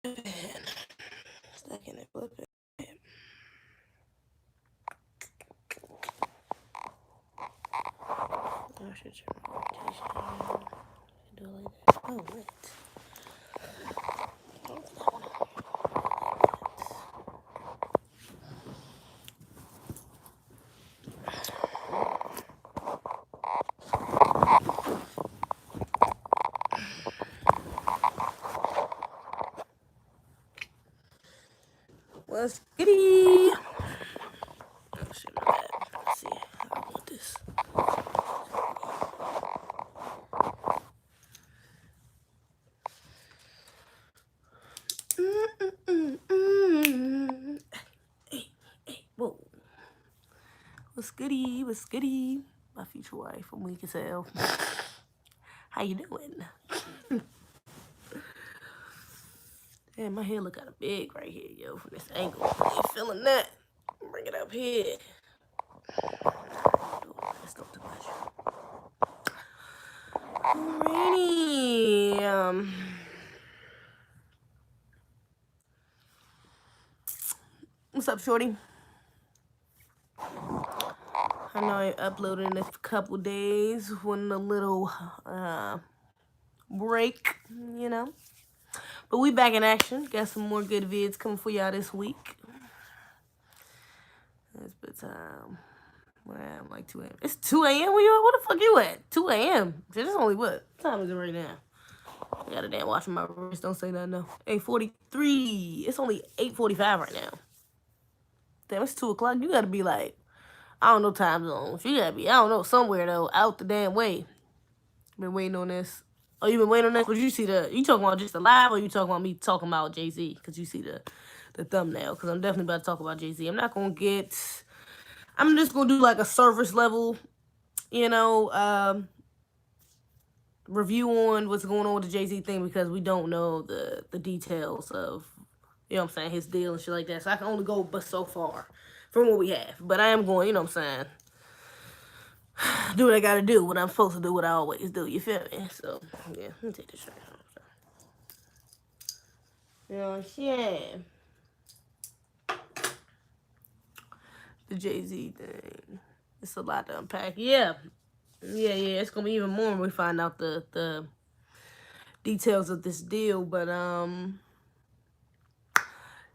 Stacking it, flip it. I should turn my rotation around. Do it like that. Oh, wait. What's goody? Oh shit, my bad. Let's see. I want this. Hey, whoa. What's goody? What's goody? My future wife. I'm weak as hell. How you doing? Damn, my hair look kind of big right here, yo, from this angle. You feeling that? Bring it up here. That's not too much. Alrighty. What's up, shorty? I know I uploaded in a couple days. Went a little break, you know. But we back in action. Got some more good vids coming for y'all this week. It's been time. Where I am, like 2 a.m. It's 2 a.m. Where the fuck you at? 2 a.m. It's only what time is it right now? I gotta damn watching my wrist. Don't say that no. 8:43. It's only 8:45 right now. Damn, it's 2 o'clock. You gotta be like, I don't know time zones. You gotta be, I don't know, somewhere though, out the damn way. Been waiting on this. Oh, you been waiting on this? But you see you talking about just the live, or you talking about me talking about Jay-Z? Because you see the thumbnail. Because I'm definitely about to talk about Jay-Z. I'm just gonna do like a surface level, you know, review on what's going on with the Jay-Z thing, because we don't know the details of, you know what I'm saying, his deal and shit like that. So I can only go but so far from what we have. But I am going, you know what I'm saying, do what I gotta do, what I'm supposed to do, what I always do. You feel me? So, yeah, let me take this shirt off. You know what I'm saying? The Jay-Z thing. It's a lot to unpack. Yeah. It's gonna be even more when we find out the details of this deal. But,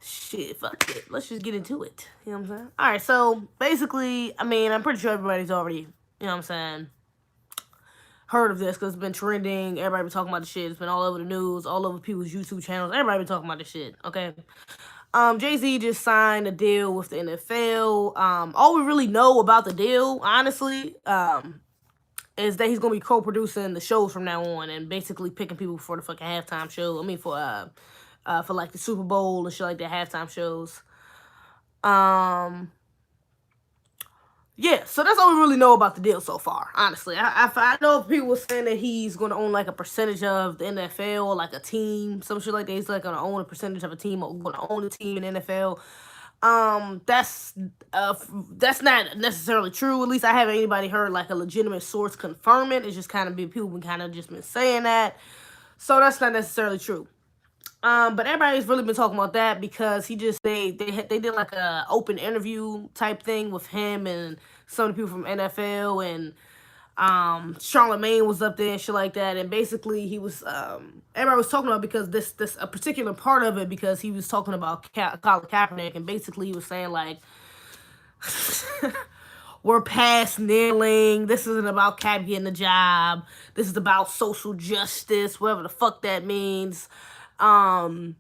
shit, fuck it. Let's just get into it. You know what I'm saying? Alright, so, basically, I mean, I'm pretty sure everybody's already, you know what I'm saying, heard of this, because it's been trending. Everybody been talking about the shit. It's been all over the news, all over people's YouTube channels. Everybody been talking about this shit, okay? Jay-Z just signed a deal with the NFL. All we really know about the deal, honestly, is that he's gonna be co-producing the shows from now on, and basically picking people for the fucking halftime show. I mean, for like the Super Bowl and shit like that, halftime shows. Yeah, so that's all we really know about the deal so far, honestly. I know people were saying that he's going to own, like, a percentage of the NFL, or, like, a team, some shit like that. He's, like, going to own a percentage of a team, or going to own a team in the NFL. That's not necessarily true. At least I haven't anybody heard, like, a legitimate source confirm it. It's just kind of been, people been kind of just been saying that. So that's not necessarily true. But everybody's really been talking about that, because they did like a open interview type thing with him and some of the people from NFL, and Charlamagne was up there and shit like that, and basically he was everybody was talking about, because this a particular part of it, because he was talking about Colin Kaepernick, and basically he was saying like, we're past kneeling. This isn't about Cap getting a job. This is about social justice, whatever the fuck that means. And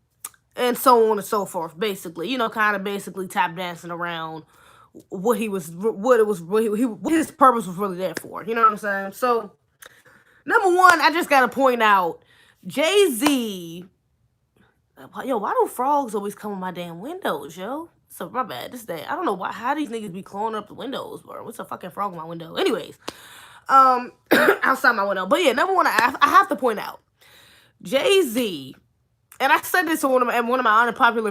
so on and so forth, basically, you know, kind of basically tap dancing around what his purpose was really there for. You know what I'm saying? So, number one, I just gotta point out, Jay-Z. Yo, why do frogs always come on my damn windows, yo? So my bad. This day, I don't know why. How these niggas be clawing up the windows, bro? What's a fucking frog on my window? Anyways, outside my window. But yeah, number one, I have to point out, Jay-Z. And I said this in one of my unpopular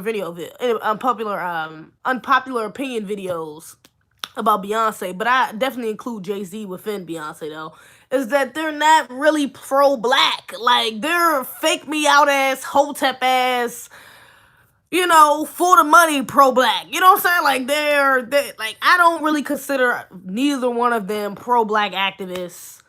unpopular opinion videos about Beyonce, but I definitely include Jay-Z within Beyonce though, is that they're not really pro-black. Like, they're fake me out ass, hotep ass, for the money pro-black. You know what I'm saying? Like, they like, I don't really consider neither one of them pro-black activists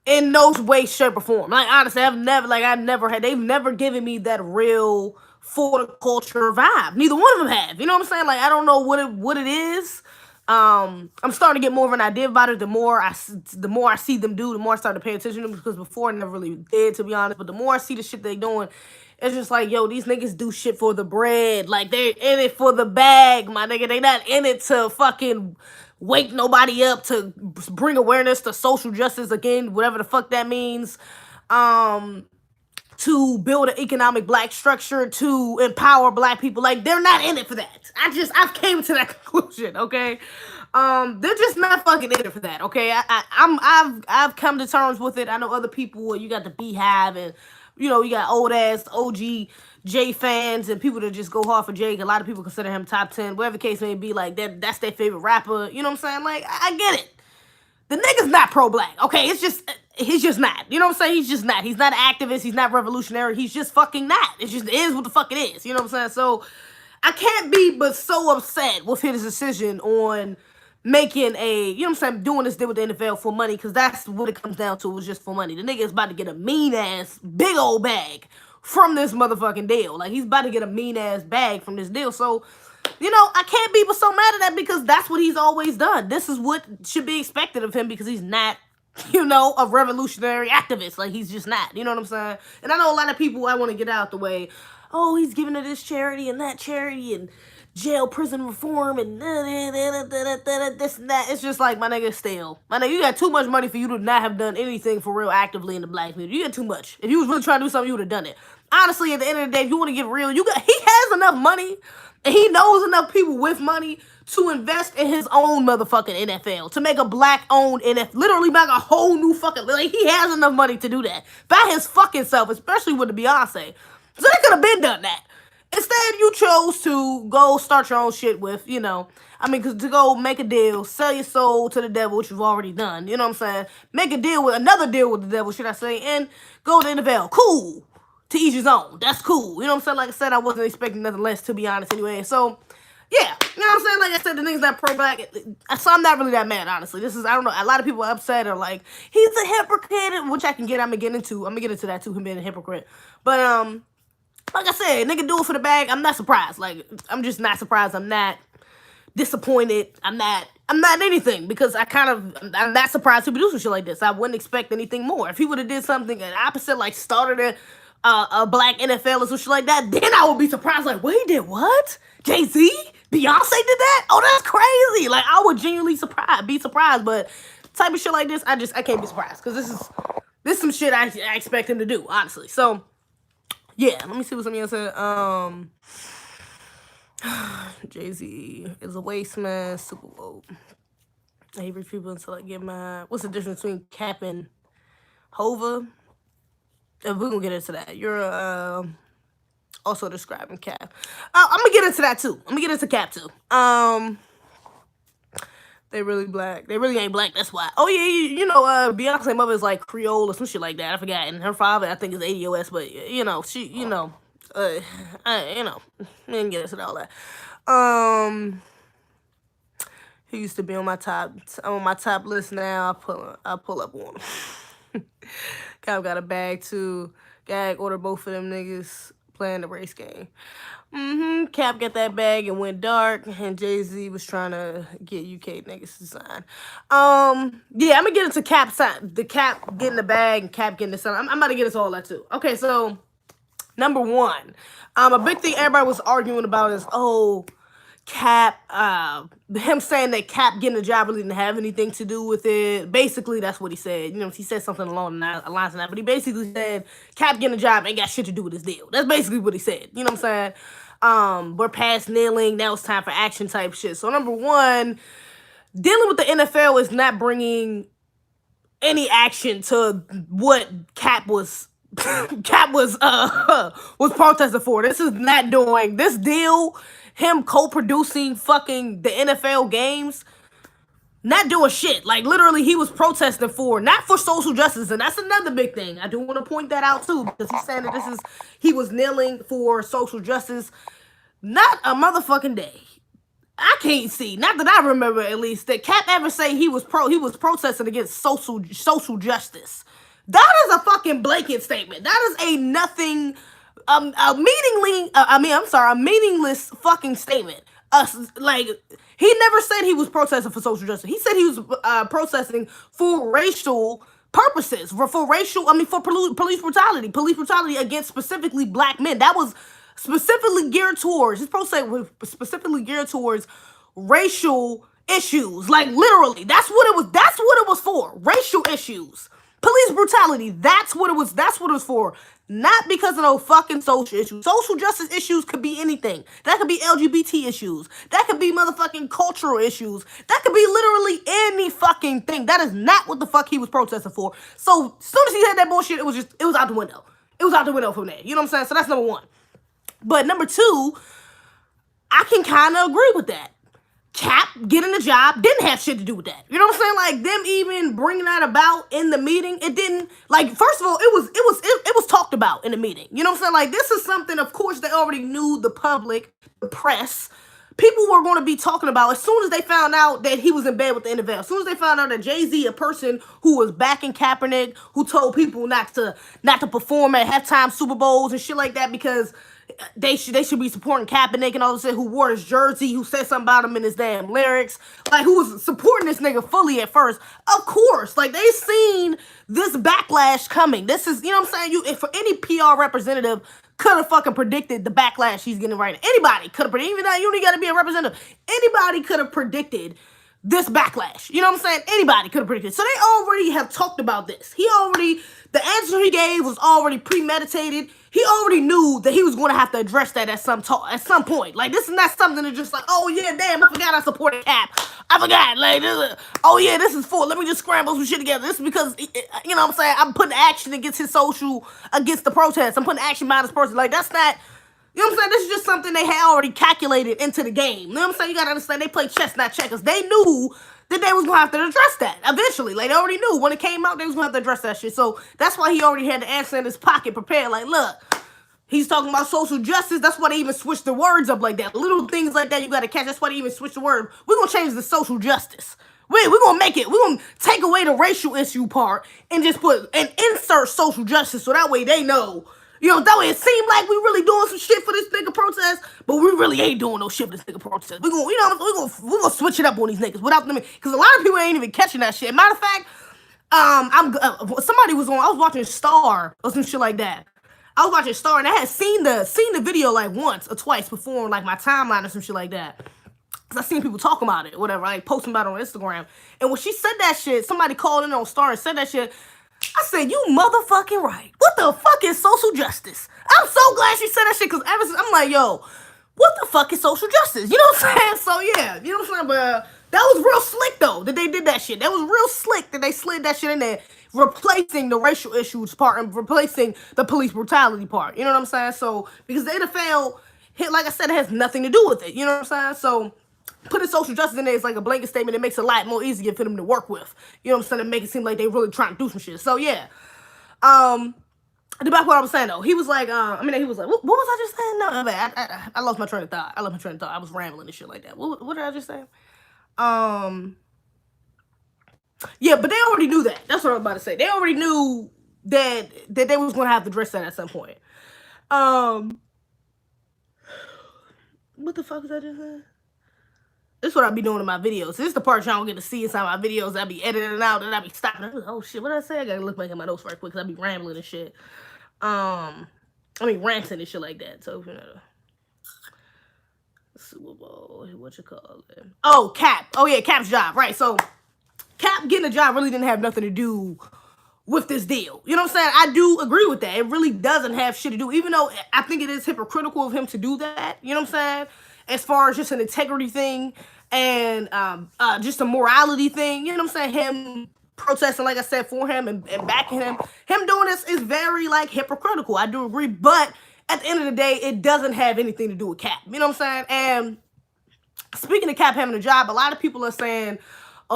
in no way, shape, or form. Like, honestly, they've never given me that real for the culture vibe. Neither one of them have. You know what I'm saying? Like, I don't know what it is. I'm starting to get more of an idea about it. The more I see them do, the more I start to pay attention to them, because before I never really did, to be honest. But the more I see the shit they doing, it's just like, yo, these niggas do shit for the bread. Like, they're in it for the bag, my nigga. They not in it to fucking wake nobody up, to bring awareness to social justice, again, whatever the fuck that means. To build an economic black structure, to empower black people. Like, they're not in it for that. I've came to that conclusion, okay? They're just not fucking in it for that, okay? I've come to terms with it. I know other people, you got the Beehive, and you got old ass OG Jay fans, and people that just go hard for Jake. A lot of people consider him top 10, whatever the case may be. Like, that's their favorite rapper. You know what I'm saying? Like, I get it. The nigga's not pro-black, okay? He's just not. You know what I'm saying? He's just not. He's not an activist. He's not revolutionary. He's just fucking not. It just is what the fuck it is. You know what I'm saying? So, I can't be but so upset with his decision on making doing this deal with the NFL for money, because that's what it comes down to. It was just for money. The nigga is about to get a mean-ass, big old bag from this motherfucking deal. Like, he's about to get a mean-ass bag from this deal. So, I can't be but so mad at that, because that's what he's always done. This is what should be expected of him, because he's not, a revolutionary activist. Like, he's just not. You know what I'm saying? And I know a lot of people, I want to get out the way. Oh, he's giving to this charity and that charity and jail, prison reform, and this and that. It's just like, my nigga, still. My nigga, you got too much money for you to not have done anything for real actively in the black community. You got too much. If you was really trying to do something, you would have done it. Honestly, at the end of the day, if you want to get real, he has enough money, and he knows enough people with money to invest in his own motherfucking NFL, to make a black-owned NFL, literally make a whole new fucking, like, he has enough money to do that by his fucking self, especially with the Beyonce. So they could have been done that. Instead, you chose to go start your own shit with, because to go make a deal, sell your soul to the devil, which you've already done, you know what I'm saying? Make another deal with the devil, should I say, and go to the NFL. Cool. To each his own. That's cool. You know what I'm saying? Like I said, I wasn't expecting nothing less, to be honest, anyway. So, yeah. You know what I'm saying? Like I said, the nigga's not pro-black. So I'm not really that mad, honestly. I don't know, a lot of people are upset, or like, he's a hypocrite, which I'm gonna get into that too, him being a hypocrite. But, like I said, nigga do it for the bag. I'm not surprised. Like, I'm just not surprised. I'm not disappointed. I'm not anything, because I'm not surprised people do some shit like this. I wouldn't expect anything more. If he would have did something opposite, like started a black NFL or some shit like that, then I would be surprised. Like, wait, he did what? Jay-Z? Beyonce did that? Oh, that's crazy. Like, I would genuinely be surprised. But type of shit like this, I can't be surprised, because this is some shit I expect him to do, honestly. So, yeah, let me see what somebody else said. Jay-Z is a waste man, super woke. I hate rich people until I get my... What's the difference between Cap and Hova? We're gonna get into that. You're also describing Cap. I'm gonna get into that too. I'm gonna get into Cap too. They really black. They really ain't black. That's why. Oh yeah, Beyonce's mother is like Creole or some shit like that. I forgot. And her father, I think, is ADOS. But we didn't get into all that. He used to be on my top list. Now I'll pull up on him. Cap got a bag too. Gag ordered both of them niggas playing the race game. Cap got that bag and went dark, and Jay-Z was trying to get UK niggas to sign. Yeah, I'm gonna get into the Cap getting the bag and Cap getting the sign. I'm about to get into all that too. Okay, so number one, a big thing everybody was arguing about is, Cap, him saying that Cap getting a job really didn't have anything to do with it. Basically, that's what he said. He said something along the lines of that, but he basically said Cap getting a job ain't got shit to do with this deal. That's basically what he said. You know what I'm saying? We're past kneeling. Now it's time for action type shit. So number one, dealing with the NFL is not bringing any action to what Cap was protesting for. This is not doing this deal. Him co-producing fucking the NFL games not doing shit. Like, literally, he was protesting for, not for social justice, and that's another big thing. I do want to point that out too, because he's saying that he was kneeling for social justice. Not a motherfucking day. I can't see, not that I remember at least, that Cap ever say he was protesting against social justice. That is a fucking blanket statement. That is a nothing, a meaningless fucking statement. Like, he never said he was protesting for social justice. He said he was protesting for racial purposes, for racial, for police brutality against specifically black men. That was specifically geared towards, his protest was specifically geared towards racial issues. Like, literally, that's what it was for. Racial issues. Police brutality, that's what it was for. Not because of no fucking social issues. Social justice issues could be anything. That could be LGBT issues. That could be motherfucking cultural issues. That could be literally any fucking thing. That is not what the fuck he was protesting for. So, as soon as he had that bullshit, it was out the window. It was out the window from there. You know what I'm saying? So that's number one. But number two, I can kind of agree with that. Cap getting the job didn't have shit to do with that. You know what I'm saying? Like, them even bringing that about in the meeting, it didn't, like, first of all, it was talked about in the meeting. You know what I'm saying? Like, this is something, of course, they already knew, the public, the press, people were going to be talking about as soon as they found out that he was in bed with the NFL. As soon as they found out that Jay-Z, a person who was backing Kaepernick, who told people not to perform at halftime Super Bowls and shit like that because they should be supporting Kaepernick and all this shit, who wore his jersey, who said something about him in his damn lyrics, like, who was supporting this nigga fully at first. Of course, like, they seen this backlash coming. This is, you know what I'm saying? If for any PR representative could have fucking predicted the backlash he's getting right now. Anybody could have predicted, even though you only got to be a representative. Anybody could have predicted this backlash. You know what I'm saying? Anybody could have predicted. So they already have talked about this. The answer he gave was already premeditated. He already knew that he was going to have to address that at some point. Like, this is not something that's just like, oh yeah, damn, I forgot I supported Cap. I forgot, like, this is for, let me just scramble some shit together. This is because, you know what I'm saying, I'm putting action against against the protests. I'm putting action behind this person. Like, that's not, you know what I'm saying? This is just something they had already calculated into the game. You know what I'm saying? You gotta understand, they play chess, not checkers. They knew that they was gonna have to address that eventually. Like, they already knew when it came out, they was gonna have to address that shit. So that's why he already had the answer in his pocket prepared. Like, look, he's talking about social justice. That's why they even switched the words up like that. Little things like that you gotta catch. That's why they even switched the word. We're gonna change the social justice. We're gonna take away the racial issue part and just insert social justice, so that way they know. You know, that way it seemed like we really doing some shit for this nigga protest, but we really ain't doing no shit for this nigga protest. We're gonna switch it up on these niggas without them, because a lot of people ain't even catching that shit. Matter of fact, somebody was on. I was watching Star or some shit like that. I was watching Star, and I had seen the video like once or twice before on like my timeline or some shit like that. Cause I seen people talking about it, or whatever, like posting about it on Instagram. And when she said that shit, somebody called in on Star and said that shit. I said, you motherfucking right. What the fuck is social justice? I'm so glad she said that shit, because ever since, I'm like, yo, what the fuck is social justice? You know what I'm saying? So, yeah, you know what I'm saying? But that was real slick, though, that they did that shit. That was real slick that they slid that shit in there, replacing the racial issues part and replacing the police brutality part. You know what I'm saying? So, because the NFL, like I said, it has nothing to do with it. You know what I'm saying? So, putting social justice in there is like a blanket statement. It makes it a lot more easier for them to work with. You know what I'm saying? To make it seem like they really trying to do some shit. So, yeah. The back what I was saying, though. He was like, he was like, what was I just saying? No, I lost my train of thought. I was rambling and shit like that. What did I just say? Yeah, but they already knew that. That's what I was about to say. They already knew that they was going to have to address that at some point. What the fuck was I just saying? This is what I be doing in my videos. This is the part y'all don't get to see inside my videos. I be editing it out and I be stopping. Oh shit, what did I say? I gotta look back at my notes right quick because I be rambling and shit. Ranting and shit like that. So, you know, Super Bowl, what you call it? Oh, Cap. Oh yeah, Cap's job. Right. So, Cap getting a job really didn't have nothing to do with this deal. You know what I'm saying? I do agree with that. It really doesn't have shit to do, even though I think it is hypocritical of him to do that. You know what I'm saying? As far as just an integrity thing and just a morality thing, you know what I'm saying? Him protesting, like I said, for him and backing him doing this is very, like, hypocritical. I do agree, but at the end of the day, it doesn't have anything to do with Cap. You know what I'm saying? And speaking of Cap having a job, a lot of people are saying,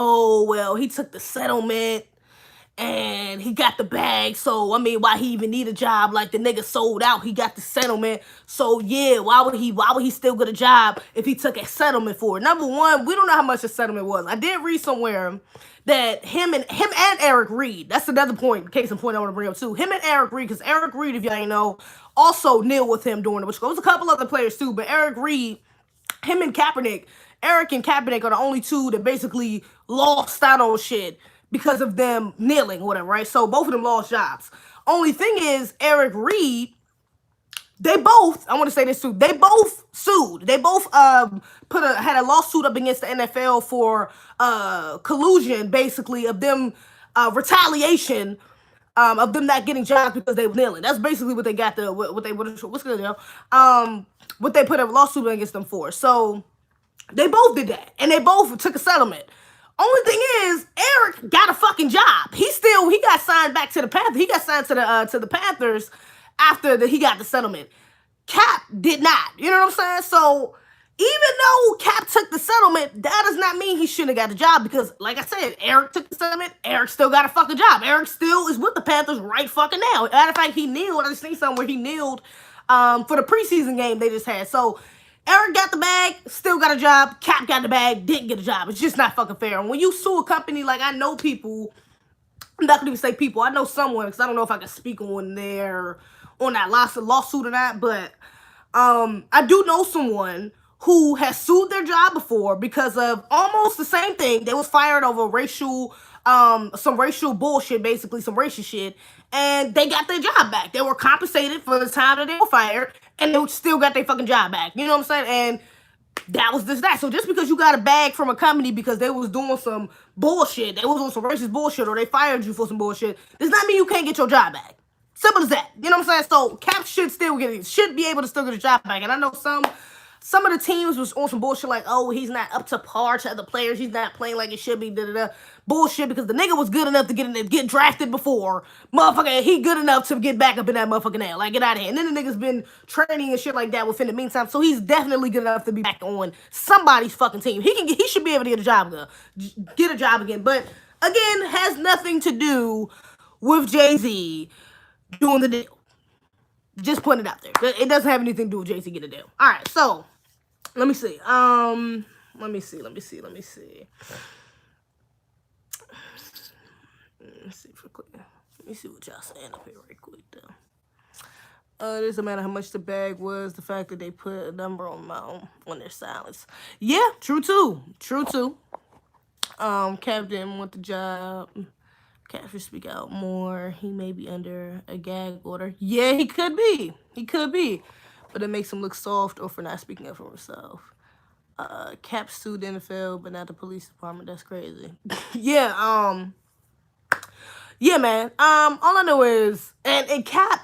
oh, well, he took the settlement and he got the bag. So I mean, why he even need a job? Like the nigga sold out, he got the settlement. So yeah, why would he still get a job if he took a settlement for it? Number one, we don't know how much the settlement was. I did read somewhere that him and Eric Reed. That's another point, case in point I want to bring up too. Him and Eric Reed, because Eric Reed, if y'all ain't know, also kneel with him during it, which goes a couple other players too, but Eric Reed, him and Kaepernick, Eric and Kaepernick are the only two that basically lost out on shit because of them kneeling or whatever, right? So both of them lost jobs. Only thing is, Eric Reed, they both, I want to say this too, they both sued. They both had a lawsuit up against the NFL for collusion, basically, of them retaliation, of them not getting jobs because they were kneeling. That's basically what they got what's good, yo? What they put a lawsuit against them for. So they both did that, and they both took a settlement. Only thing is, Eric got a fucking job. He got signed back to the Panthers. He got signed to the Panthers after he got the settlement. Cap did not. You know what I'm saying? So even though Cap took the settlement, that does not mean he shouldn't have got a job, because, like I said, Eric took the settlement. Eric still got a fucking job. Eric still is with the Panthers right fucking now. Matter of fact, he kneeled. I just seen something where he kneeled for the preseason game they just had. So Eric got the bag, still got a job. Cap got the bag, didn't get a job. It's just not fucking fair. And when you sue a company, like, I know people, I'm not gonna even say people, I know someone, because I don't know if I can speak on that lawsuit or not, but I do know someone who has sued their job before because of almost the same thing. They was fired over some racial bullshit, basically some racist shit, and they got their job back. They were compensated for the time that they were fired, and they still got their fucking job back. You know what I'm saying? And that was just that. So just because you got a bag from a company because they was doing some bullshit, they was on some racist bullshit, or they fired you for some bullshit, does not mean you can't get your job back. Simple as that. You know what I'm saying? So Cap should be able to still get a job back. And I know some of the teams was on some bullshit like, oh, he's not up to par to other players. He's not playing like it should be. Bullshit, because the nigga was good enough to get drafted before. Motherfucker, he good enough to get back up in that motherfucking nail. Like, get out of here. And then the nigga's been training and shit like that within the meantime. So he's definitely good enough to be back on somebody's fucking team. He should be able to get a job again. But again, has nothing to do with Jay-Z doing the deal. Just putting it out there. It doesn't have anything to do with Jay-Z getting a deal. All right, so let me see. Let me see. Let me see for quick. Let me see what y'all saying up here right quick though. It doesn't matter how much the bag was. The fact that they put a number on their silence. Yeah, true too. Cap didn't want the job. Cap should speak out more. He may be under a gag order. Yeah, he could be. But it makes him look soft or for not speaking up for himself. Cap sued the NFL, but not the police department. That's crazy. Yeah, man. All I know is, and Cap,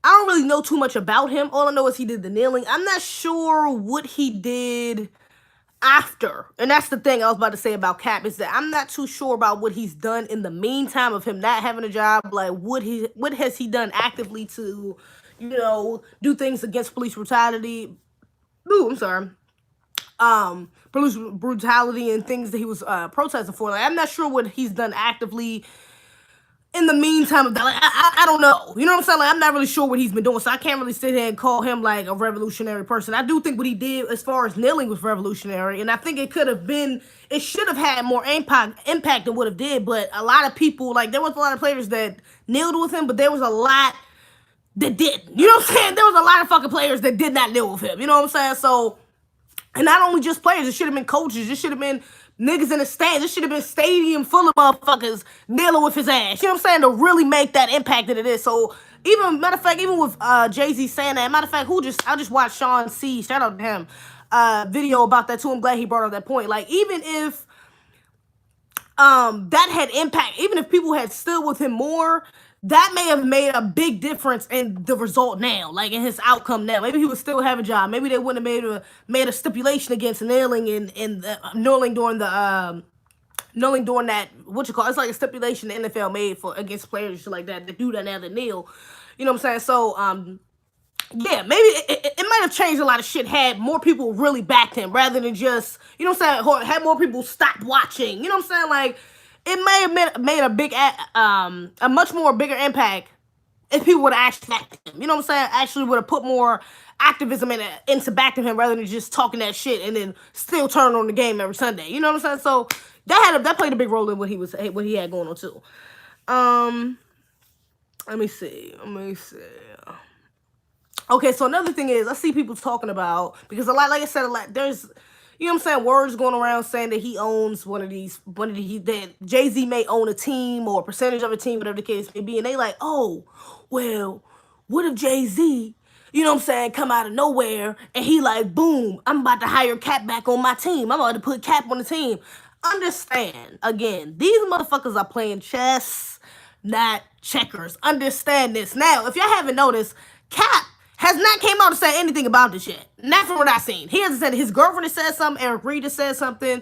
I don't really know too much about him. All I know is he did the kneeling. I'm not sure what he did after, and that's the thing I was about to say about Cap, is that I'm not too sure about what he's done in the meantime of him not having a job. Like, what has he done actively to, do things against police brutality? Ooh, I'm sorry. Police brutality and things that he was protesting for. Like, I'm not sure what he's done actively in the meantime of that. Like, I don't know. You know what I'm saying? Like, I'm not really sure what he's been doing, so I can't really sit here and call him like a revolutionary person. I do think what he did as far as kneeling was revolutionary, and I think it should have had more impact than what it did. But a lot of people, like, there was a lot of players that kneeled with him, but there was a lot that didn't. You know what I'm saying? There was a lot of fucking players that did not kneel with him. You know what I'm saying? So, and not only just players, it should have been coaches. It should have been niggas in the stands. It should have been stadium full of motherfuckers kneeling with his ass. You know what I'm saying? To really make that impact that it is. So, matter of fact, even with Jay-Z saying that, matter of fact, I just watched Sean C, shout out to him, video about that too. I'm glad he brought up that point. Like, even if that had impact, even if people had stood with him more, that may have made a big difference in the result now, like in his outcome now. Maybe he would still have a job. Maybe they wouldn't have made a stipulation against kneeling and kneeling during that, it's like a stipulation the NFL made against players like that do that now that kneel. You know what I'm saying? So yeah, maybe it might have changed a lot of shit had more people really backed him rather than just, you know what I'm saying, had more people stop watching. You know what I'm saying? Like, it may have made a much more bigger impact if people would have actually backed him. You know what I'm saying? Actually would have put more activism into backing him rather than just talking that shit and then still turning on the game every Sunday. You know what I'm saying? So that played a big role in what he had going on too. Let me see. Okay, so another thing is I see people talking about, because like I said, there's, you know what I'm saying, words going around saying that he owns that Jay-Z may own a team or a percentage of a team, whatever the case may be, and they like, oh, well, what if Jay-Z, you know what I'm saying, come out of nowhere and he like, boom, I'm about to hire Cap back on my team. I'm about to put Cap on the team. Understand, again, these motherfuckers are playing chess, not checkers. Understand this. Now, if y'all haven't noticed, Cap has not came out to say anything about this yet. Not from what I've seen. He hasn't said. His girlfriend has said something. Eric Reed has said something.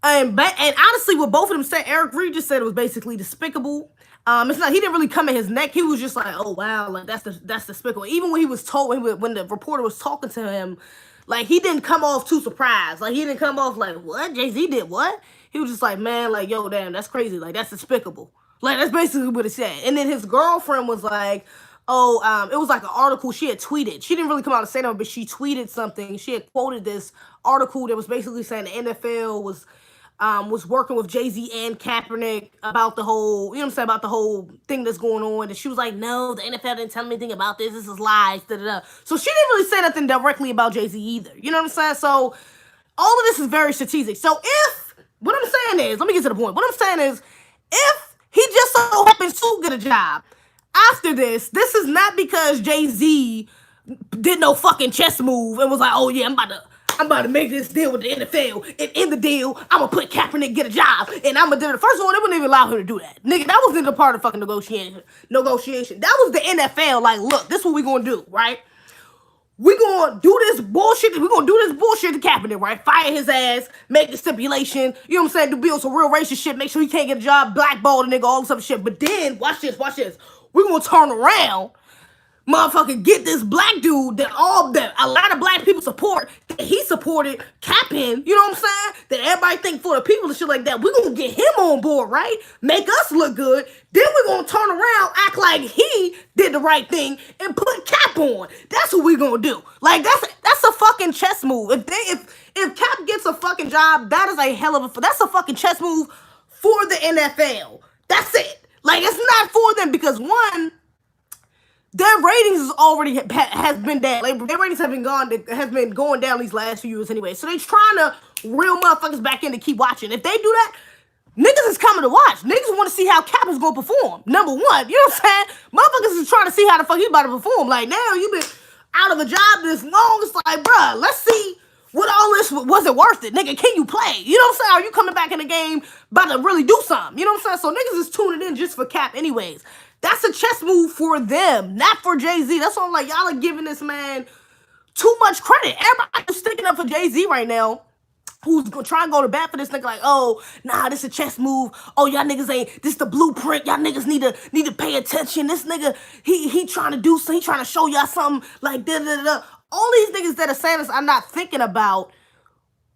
And honestly, what both of them said, Eric Reed just said it was basically despicable. It's not. He didn't really come at his neck. He was just like, "Oh wow, like that's despicable." Even when he was told, when the reporter was talking to him, like he didn't come off too surprised. Like he didn't come off like, "What? Jay-Z did what?" He was just like, "Man, like yo, damn, that's crazy. Like that's despicable." Like that's basically what it said. And then his girlfriend was like, oh, it was like an article she had tweeted. She didn't really come out and say that, but she tweeted something. She had quoted this article that was basically saying the NFL was working with Jay-Z and Kaepernick about the whole, you know what I'm saying, about the whole thing that's going on. And she was like, no, the NFL didn't tell me anything about this. This is lies. Da, da, da. So she didn't really say nothing directly about Jay-Z either. You know what I'm saying? So all of this is very strategic. So what I'm saying is, let me get to the point. What I'm saying is, if he just so happens to get a job after this is not because Jay-Z did no fucking chess move and was like, oh yeah, I'm about to make this deal with the NFL, and in the deal, I'm gonna put Kaepernick get a job, and I'm gonna do it. First of all, they wouldn't even allow him to do that. Nigga, that wasn't a part of the fucking negotiation. That was the NFL, like, look, this is what we gonna do, right? We gonna do this bullshit to Kaepernick, right? Fire his ass, make the stipulation, you know what I'm saying, to build some real racist shit, make sure he can't get a job, blackball the nigga, all this other shit. But then, watch this. We gonna turn around, motherfucker, get this black dude that a lot of black people support, that he supported Cap in, you know what I'm saying? That everybody think for the people and shit like that. We gonna get him on board, right? Make us look good. Then we gonna turn around, act like he did the right thing, and put Cap on. That's what we gonna do. Like that's a fucking chess move. If Cap gets a fucking job, that is that's a fucking chess move for the NFL. That's it. Like, it's not for them because, one, their ratings is already has been down. Like, their ratings have been going down these last few years anyway. So they trying to reel motherfuckers back in to keep watching. If they do that, niggas is coming to watch. Niggas want to see how Cap is going to perform. Number one, you know what I'm saying? Motherfuckers is trying to see how the fuck he about to perform. Like, now you been out of a job this long. It's like, bruh, let's see what all this was it worth it, nigga? Can you play? You know what I'm saying? Are you coming back in the game about to really do something? You know what I'm saying? So niggas is tuning in just for Cap anyways. That's a chess move for them, not for Jay-Z. That's why I'm like, y'all are giving this man too much credit. Everybody's sticking up for Jay-Z right now, who's gonna try and go to bat for this nigga, like, oh, nah, this a chess move. Oh, y'all niggas ain't, this the blueprint. Y'all niggas need to pay attention. This nigga, he trying to do something. He trying to show y'all something, like, da-da-da-da. All these niggas that are saying this, I'm not thinking about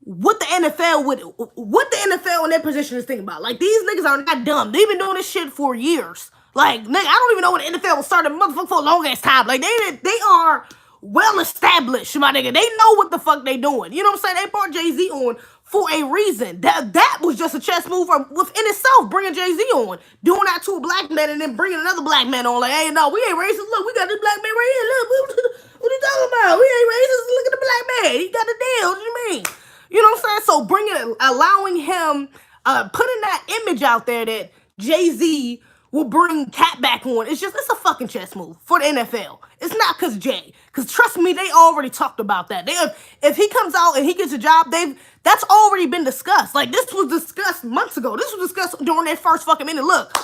what the NFL in their position is thinking about. Like, these niggas are not dumb. They've been doing this shit for years. Like, nigga, I don't even know when the NFL was started, motherfucker, for a long ass time. Like, they are well established, my nigga. They know what the fuck they doing. You know what I'm saying? They brought Jay-Z on for a reason. That was just a chess move within itself, bringing Jay-Z on, doing that to a black man, and then bringing another black man on. Like, hey, no, we ain't racist. Look, we got this black man right here. Look, what are you talking about? We ain't racist. Look at the black man. He got the deal. What do you mean? You know what I'm saying? So allowing him, putting that image out there that Jay-Z will bring Cap back on. It's a fucking chess move for the NFL. It's not because Jay. Because trust me, they already talked about that. If he comes out and he gets a job, that's already been discussed. Like, this was discussed months ago. This was discussed during their first fucking minute. Look,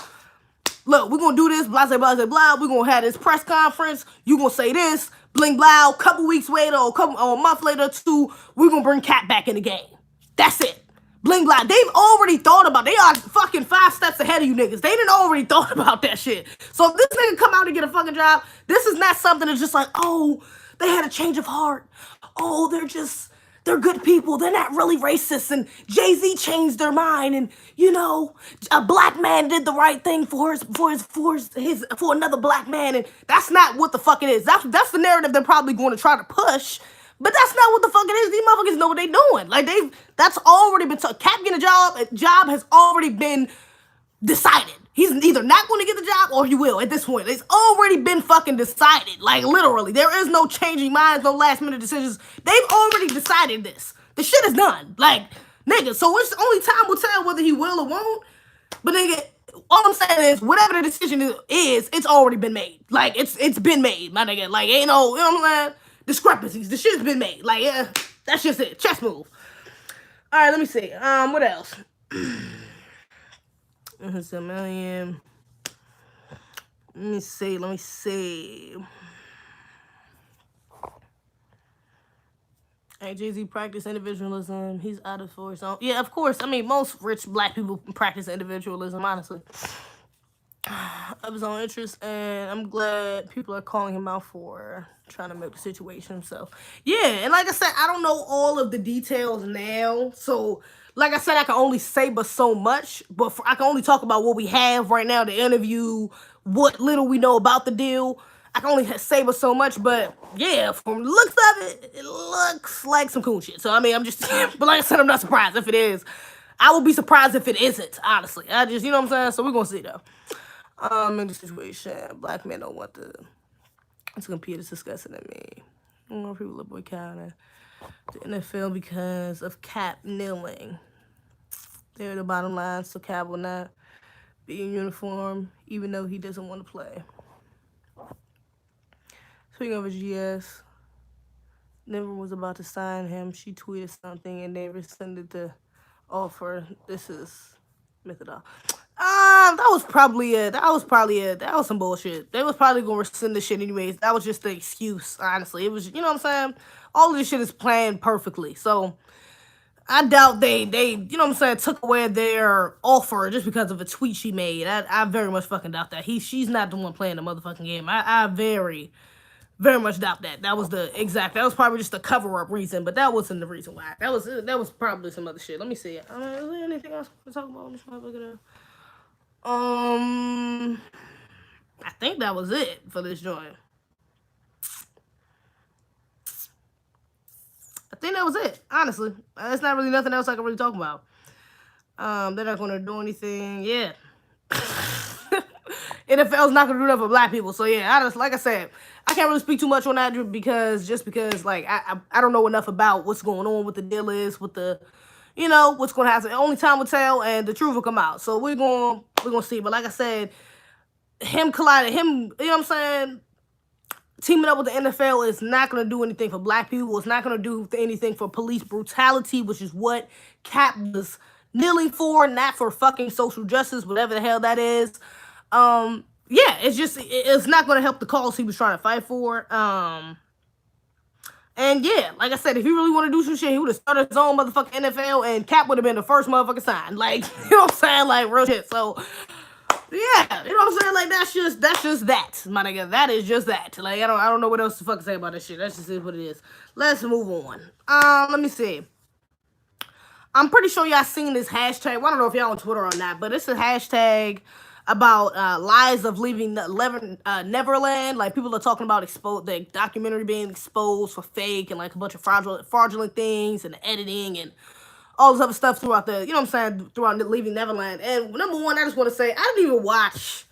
we're going to do this, blah, blah, blah, blah. We're going to have this press conference. You're going to say this, bling, blah. A couple weeks later or a month later, 2, we're going to bring Cap back in the game. That's it. Bling blah. They've already thought about. They are fucking 5 steps ahead of you niggas. They didn't already thought about that shit. So if this nigga come out and get a fucking job, this is not something that's just like, oh, they had a change of heart. Oh, they're good people. They're not really racist. And Jay-Z changed their mind. And you know, a black man did the right thing for another black man. And that's not what the fuck it is. That's the narrative they're probably going to try to push. But that's not what the fuck it is. These motherfuckers know what they doing. Like that's already been Cap getting a job has already been decided. He's either not going to get the job or he will at this point. It's already been fucking decided. Like literally, there is no changing minds, no last minute decisions. They've already decided this. The shit is done. Like nigga, so it's only time will tell whether he will or won't. But nigga, all I'm saying is whatever the decision is, it's already been made. Like it's been made, my nigga. Like ain't no, you know what I'm saying? Discrepancies. The shit's been made. Like, yeah, that's just it. Chess move. All right, let me see. What else? It's a million. Let me see. Hey, Jay-Z practice individualism. He's out of for his own. Yeah, of course. I mean, most rich black people practice individualism, honestly. Of his own interest, and I'm glad people are calling him out for trying to make the situation himself. Yeah, and like I said, I don't know all of the details now, so like I said, I can only say but so much, but I can only talk about what we have right now, the interview, what little we know about the deal. I can only say but so much, but yeah, from the looks of it, it looks like some cool shit. So I mean, I'm just, but like I said, I'm not surprised if it is. I will be surprised if it isn't, honestly. I just, you know what I'm saying? So we're gonna see though. In the situation, black men don't want to compete. It's disgusting to me. More people are boycotting the NFL because of Cap kneeling. They're the bottom line, so Cap will not be in uniform, even though he doesn't want to play. Speaking of his GS, Never was about to sign him. She tweeted something and they rescinded the offer. This is methodology. That was probably it. That was some bullshit. They was probably gonna rescind the shit anyways. That was just the excuse, honestly. It was, you know what I'm saying? All of this shit is planned perfectly. So I doubt they, you know what I'm saying, took away their offer just because of a tweet she made. I very much fucking doubt that. She's not the one playing the motherfucking game. I very, very much doubt that. That was probably just a cover-up reason, but that wasn't the reason why. That was probably some other shit. Let me see. Is there anything else to talk about on this motherfucker? I think that was it for this joint. I think that was it, honestly. There's not really nothing else I can really talk about. They're not going to do anything. Yeah. NFL's not going to do that for black people. So, yeah, like I said, I can't really speak too much on that because like, I don't know enough about what's going on, what the deal is, with the, you know, what's going to happen. Only time will tell, and the truth will come out. So we're going to see. But like I said, him, you know what I'm saying, teaming up with the NFL is not going to do anything for black people. It's not going to do anything for police brutality, which is what Cap was kneeling for, not for fucking social justice, whatever the hell that is. Yeah, it's not going to help the cause he was trying to fight for. And yeah, like I said, if he really want to do some shit, he would have started his own motherfucking NFL, and Cap would have been the first motherfucker signed. Like, you know what I'm saying? Like, real shit. So, yeah, you know what I'm saying? Like, that's just that, my nigga. That is just that. Like, I don't know what else to fucking say about this shit. That's just what it is. Let's move on. Let me see. I'm pretty sure y'all seen this hashtag. Well, I don't know if y'all on Twitter or not, but it's a hashtag about lies of leaving Neverland. Like, people are talking about the documentary being exposed for fake and like a bunch of fraudulent things and editing and all this other stuff throughout the, you know what I'm saying, throughout leaving Neverland. And number one, I just want to say, I didn't even watch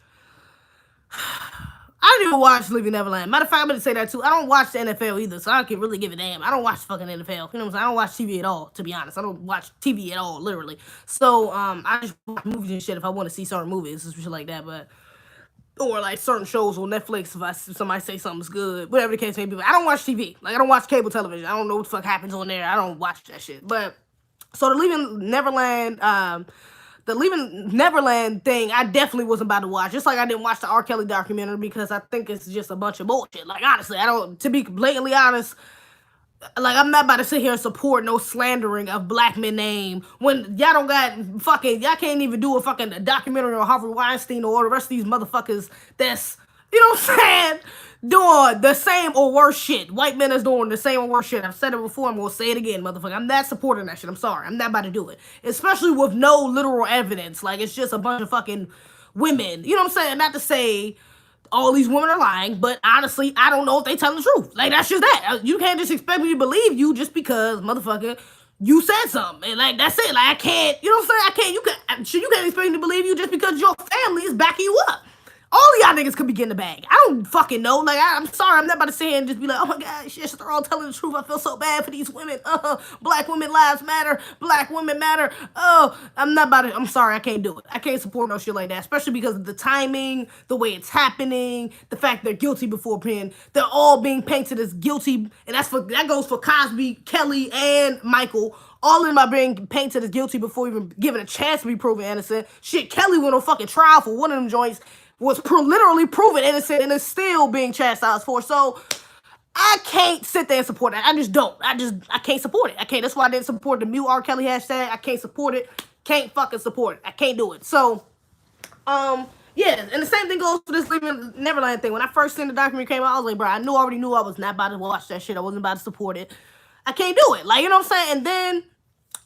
Leaving Neverland. Matter of fact, I'm going to say that too. I don't watch the NFL either, so I can really give a damn. I don't watch fucking NFL. You know what I'm saying? I don't watch TV at all, to be honest. I don't watch TV at all, literally. So, I just watch movies and shit if I want to see certain movies and shit like that, but, or like certain shows on Netflix if somebody say something's good, whatever the case may be. But I don't watch TV. Like, I don't watch cable television. I don't know what the fuck happens on there. I don't watch that shit. But, so the Leaving Neverland thing, I definitely wasn't about to watch. Just like I didn't watch the R. Kelly documentary because I think it's just a bunch of bullshit. Like, honestly, to be blatantly honest, like, I'm not about to sit here and support no slandering of black men name when y'all don't got fucking, y'all can't even do a fucking documentary on Harvey Weinstein or all the rest of these motherfuckers that's, you know what I'm saying, doing the same or worse shit. White men is doing the same or worse shit. I've said it before, I'm gonna say it again, motherfucker. I'm not supporting that shit. I'm sorry. I'm not about to do it. Especially with no literal evidence. Like, it's just a bunch of fucking women. You know what I'm saying? Not to say all these women are lying, but honestly, I don't know if they telling the truth. Like, that's just that. You can't just expect me to believe you just because, motherfucker, you said something. And, like, that's it. Like, I can't, you know what I'm saying? You can't expect me to believe you just because your family is backing you up. All of y'all niggas could be getting the bag. I don't fucking know. Like, I'm sorry. I'm not about to sit here and just be like, oh my God, shit, they're all telling the truth. I feel so bad for these women. Black women lives matter. Black women matter. I'm sorry. I can't do it. I can't support no shit like that, especially because of the timing, the way it's happening, the fact they're guilty before pen. They're all being painted as guilty, and that goes for Cosby, Kelly, and Michael. All of them are being painted as guilty before even given a chance to be proven innocent. Shit, Kelly went on fucking trial for one of them joints, was literally proven innocent and is still being chastised for. So I can't sit there and support that. I just don't. I can't support it. I can't. That's why I didn't support the Mute R. Kelly hashtag. I can't support it. Can't fucking support it. I can't do it. So, yeah, and the same thing goes for this Living Neverland thing. When I first seen the documentary came out, I was like, bro, I already knew I was not about to watch that shit. I wasn't about to support it. I can't do it. Like, you know what I'm saying? And then,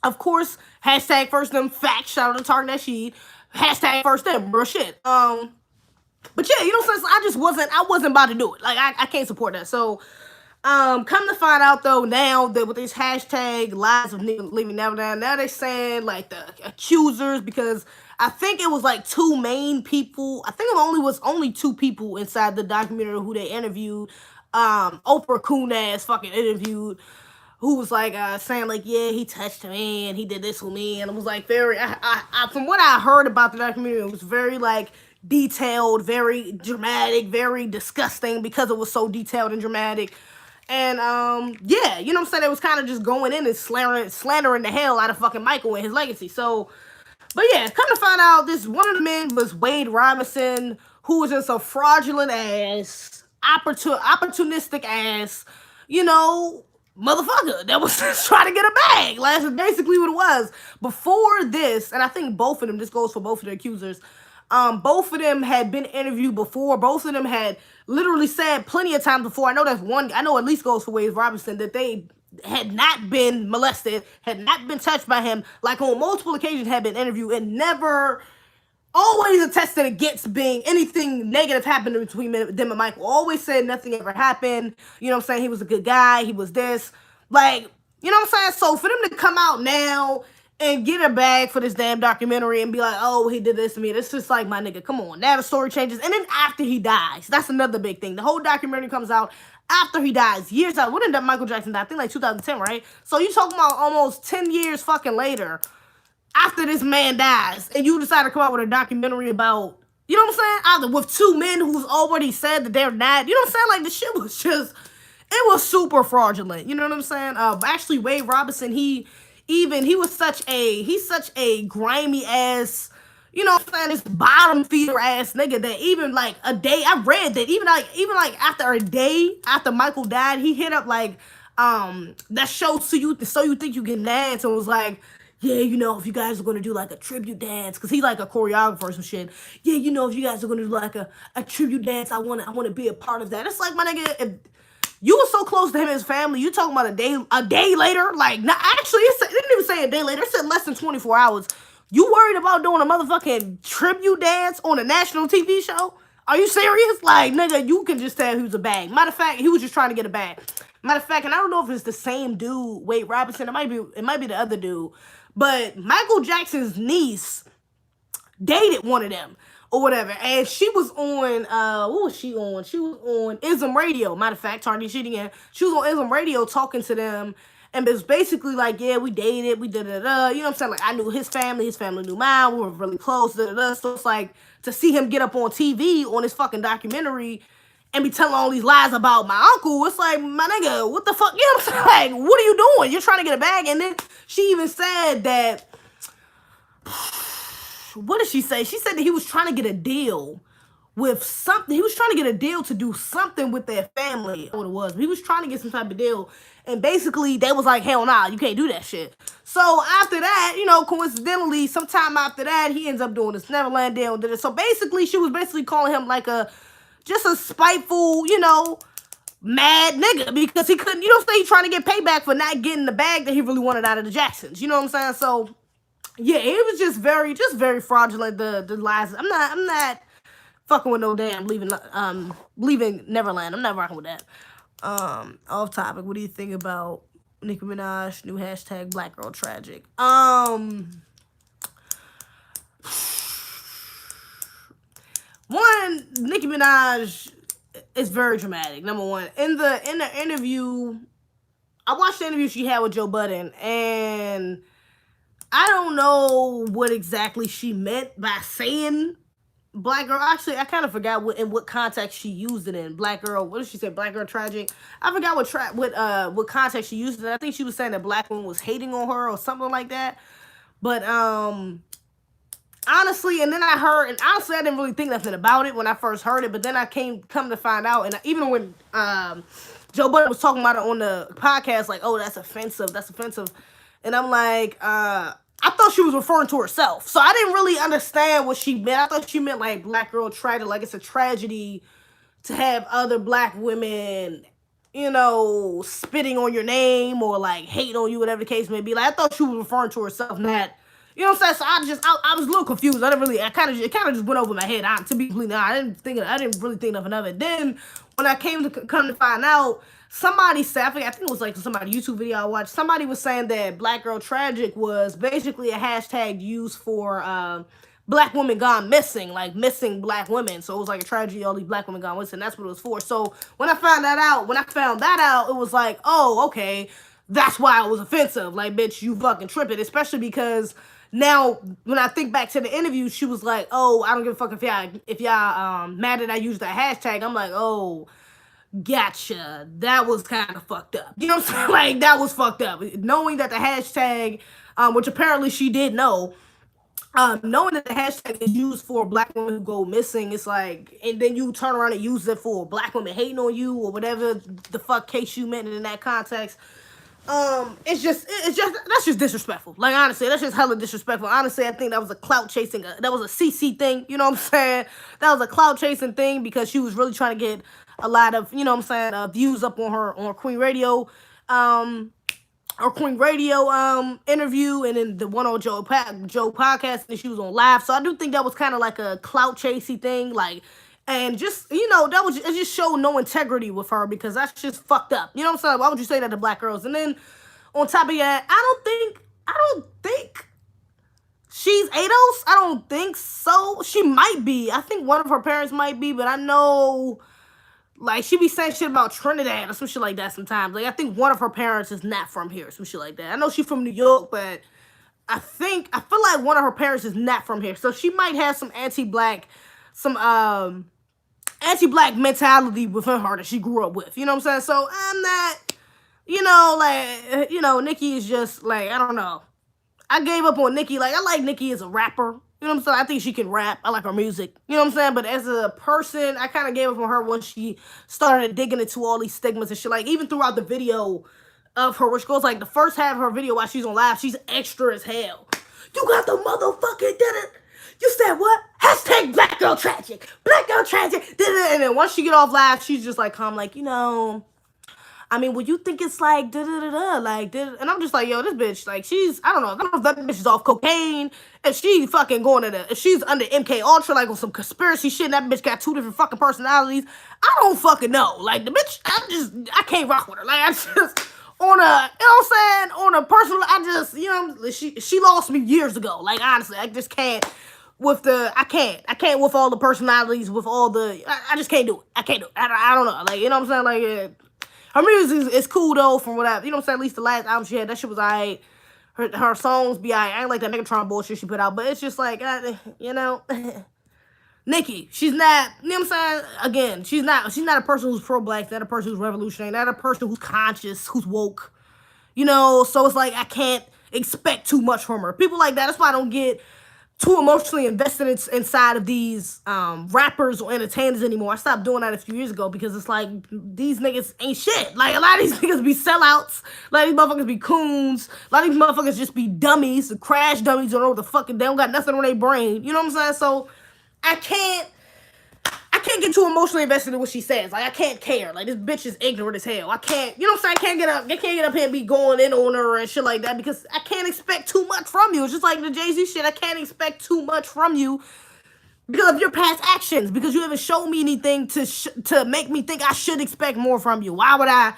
of course, hashtag first them facts. Shout out to Target Nasheed. Hashtag first them, bro, shit. But yeah, you know what I'm saying? I wasn't about to do it. Like, I can't support that. So, come to find out though, now that with this hashtag lies of Leaving Neverland, now they saying like the accusers, because I think it was like two main people. I think it was only two people inside the documentary who they interviewed. Oprah Kunas fucking interviewed, who was like saying like, yeah, he touched me and he did this with me, and it was like very, from what I heard about the documentary, it was very like detailed, very dramatic, very disgusting because it was so detailed and dramatic. And yeah, you know what I'm saying, it was kind of just going in and slandering the hell out of fucking Michael and his legacy. So, but yeah, come to find out, this one of the men was Wade Robinson, who was just a fraudulent ass, opportunistic ass, you know, motherfucker that was just trying to get a bag. Like, that's basically what it was. Before this, and I think both of them, this goes for both of the accusers, both of them had been interviewed before. Both of them had literally said plenty of times before. I know at least goes for Wade Robinson, that they had not been molested, had not been touched by him, like on multiple occasions had been interviewed, and never, always attested against being anything negative happening between them and Michael. Always said nothing ever happened. You know what I'm saying? He was a good guy. He was this. Like, you know what I'm saying? So for them to come out now and get a bag for this damn documentary and be like, oh, he did this to me, it's just like, my nigga, come on. Now the story changes. And then after he dies, that's another big thing. The whole documentary comes out after he dies, years out. When did Michael Jackson die? I think like 2010, right? So you talking about almost 10 years fucking later, after this man dies, and you decide to come out with a documentary about, you know what I'm saying, either with two men who's already said that they're not, you know what I'm saying, like, the shit was just, it was super fraudulent, you know what I'm saying? Actually, Wade Robinson, he's such a grimy ass, you know what I'm saying, this bottom feeder ass nigga, that even like a day, I read that even like after a day after Michael died, he hit up like that show So You Think You Can Dance, and was like, yeah, you know, if you guys are gonna do like a tribute dance, because he's like a choreographer or some shit. Yeah, you know, if you guys are gonna do like a tribute dance, I wanna be a part of that. It's like, my nigga, if you were so close to him and his family, you talking about a day later? Like, not actually, it didn't even say a day later. It said less than 24 hours. You worried about doing a motherfucking tribute dance on a national TV show? Are you serious? Like, nigga, you can just tell he was a bag. Matter of fact, he was just trying to get a bag. Matter of fact, and I don't know if it's the same dude, Wade Robinson. It might be the other dude. But Michael Jackson's niece dated one of them or whatever, and she was on what was she on? She was on Ism Radio. Matter of fact, Tardy shitting in. She was on Ism Radio talking to them, and it was basically like, yeah, we dated, we da-da-da, you know what I'm saying? Like, I knew his family knew mine, we were really close, da-da-da. So it's like, to see him get up on TV on this fucking documentary and be telling all these lies about my uncle, it's like, my nigga, what the fuck? You know what I'm saying? Like, what are you doing? You're trying to get a bag. And then she even said that, what did she say? She said that he was trying to get a deal with something. He was trying to get a deal to do something with their family. What it was, he was trying to get some type of deal, and basically they was like, hell nah, you can't do that shit. So after that, coincidentally, sometime after that, he ends up doing this Neverland deal and did it. So basically, she was basically calling him like just a spiteful, mad nigga, because he couldn't, he trying to get payback for not getting the bag that he really wanted out of the Jacksons. You know what I'm saying? So yeah, it was just very fraudulent. The lies. I'm not fucking with no damn leaving Neverland. I'm not rocking with that. Off topic. What do you think about Nicki Minaj new hashtag Black Girl Tragic? One, Nicki Minaj is very dramatic. Number one, in the interview, I watched the interview she had with Joe Budden, and I don't know what exactly she meant by saying Black girl. Actually, I kind of forgot in what context she used it in. Black girl. What did she say? Black girl tragic. I forgot what context she used it in. I think she was saying that black women was hating on her or something like that. But honestly, and then I heard, and honestly, I didn't really think nothing about it when I first heard it. But then I come to find out, and even when Joe Budden was talking about it on the podcast, like, oh, that's offensive. That's offensive. And I'm like, I thought she was referring to herself. So I didn't really understand what she meant. I thought she meant like black girl tragic, like it's a tragedy to have other black women, spitting on your name or like hating on you, whatever the case may be. Like I thought she was referring to herself, not, you know what I'm saying? So I was a little confused. It kind of just went over my head. To be completely honest, I didn't really think nothing of it. Then when I come to find out, somebody said, I think it was like somebody YouTube video I watched. Somebody was saying that Black Girl Tragic was basically a hashtag used for black women gone missing, like missing black women. So it was like a tragedy, all these black women gone missing. That's what it was for. So when I found that out, it was like, oh, okay, that's why it was offensive. Like, bitch, you fucking tripping. Especially because now when I think back to the interview, she was like, oh, I don't give a fuck if y'all mad that I used that hashtag. I'm like, oh, gotcha. That was kind of fucked up. You know what I'm saying? Like, that was fucked up. Knowing that the hashtag, which apparently she did know, knowing that the hashtag is used for black women who go missing, it's like, and then you turn around and use it for black women hating on you or whatever the fuck case you meant in that context. It's just that's just disrespectful. Like, honestly, that's just hella disrespectful. Honestly, I think that was a clout chasing, that was a CC thing, you know what I'm saying? That was a clout chasing thing because she was really trying to get a lot of, you know what I'm saying, views up on her Queen Radio, interview, and then the one on Joe podcast, and she was on live. So I do think that was kind of like a clout chasey thing, like, and just, that was, it just showed no integrity with her because that's just fucked up. You know what I'm saying? Why would you say that to black girls? And then on top of that, I don't think she's ADOS. I don't think so. She might be. I think one of her parents might be, but I know, like, she be saying shit about Trinidad or some shit like that sometimes. Like, I think one of her parents is not from here, some shit like that. I know she's from New York, but I feel like one of her parents is not from here. So she might have some anti-black mentality within her that she grew up with. You know what I'm saying? So I'm not, Nicki is just, like, I don't know. I gave up on Nicki. Like, I like Nicki as a rapper. You know what I'm saying? I think she can rap. I like her music. You know what I'm saying? But as a person, I kind of gave up on her once she started digging into all these stigmas and shit. Like, even throughout the video of her, which goes, like, the first half of her video while she's on live, she's extra as hell. You got the motherfucking did it. You said what? Hashtag Black Girl Tragic. Black Girl Tragic. Did it. And then once she get off live, she's just like, calm, like, I mean, would you think it's like da-da-da-da, like, and I'm just like, yo, this bitch, like, I don't know if that bitch is off cocaine, if she fucking if she's under MK Ultra, like, on some conspiracy shit, and that bitch got two different fucking personalities, I don't fucking know. Like, the bitch, I can't rock with her. Like, I just, on a, you know what I'm saying, on a personal, she lost me years ago. Like, honestly, I just can't. I can't with all the personalities, with all the, I just can't do it. I can't do it. I don't know. Like, you know what I'm saying? Like, her music is cool, though, from what you know what I'm saying? At least the last album she had, that shit was alright. Her songs be alright. I ain't like that Megatron bullshit she put out, but it's just like, Nicki, she's not, you know what I'm saying? Again, she's not a person who's pro-black, she's not a person who's revolutionary, not a person who's conscious, who's woke, so it's like, I can't expect too much from her. People like that, that's why I don't get too emotionally invested inside of these rappers or entertainers anymore. I stopped doing that a few years ago because it's like these niggas ain't shit. Like a lot of these niggas be sellouts, a lot of these motherfuckers be coons, a lot of these motherfuckers just be dummies, crash dummies, don't know what the fuck, they don't got nothing on their brain. You know what I'm saying? So I can't get too emotionally invested in what she says. Like I can't care. Like this bitch is ignorant as hell. I can't, you know what I'm saying? I can't get up here and be going in on her and shit like that because I can't expect too much from you. It's just like the Jay-Z shit. I can't expect too much from you because of your past actions. Because you haven't shown me anything to make me think I should expect more from you. Why would I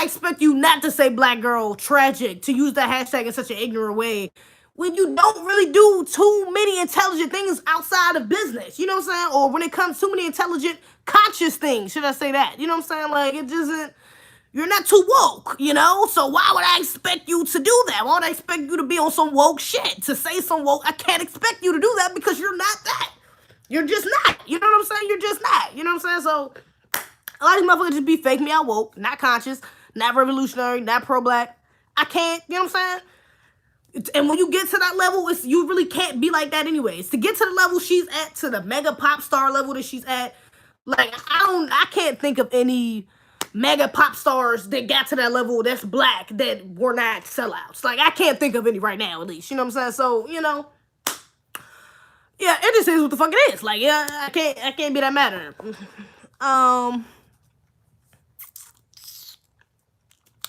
expect you not to say black girl tragic, to use that hashtag in such an ignorant way, when you don't really do too many intelligent things outside of business, you know what I'm saying? Or when it comes to many intelligent, conscious things, should I say that? You know what I'm saying? Like, it doesn't, you're not too woke, you know? So why would I expect you to do that? Why would I expect you to be on some woke shit, to say some woke? I can't expect you to do that because you're not that. You're just not. You know what I'm saying? You're just not. You know what I'm saying? So a lot of these motherfuckers just be fake me out woke, not conscious, not revolutionary, not pro-black. I can't, you know what I'm saying? And when you get to that level, you really can't be like that anyways. To get to the level she's at, to the mega pop star level that she's at, like I can't think of any mega pop stars that got to that level that's black that were not sellouts. Like I can't think of any right now, at least. You know what I'm saying? So, you know, yeah, it just is what the fuck it is. Like, yeah, I can't be that mad at her.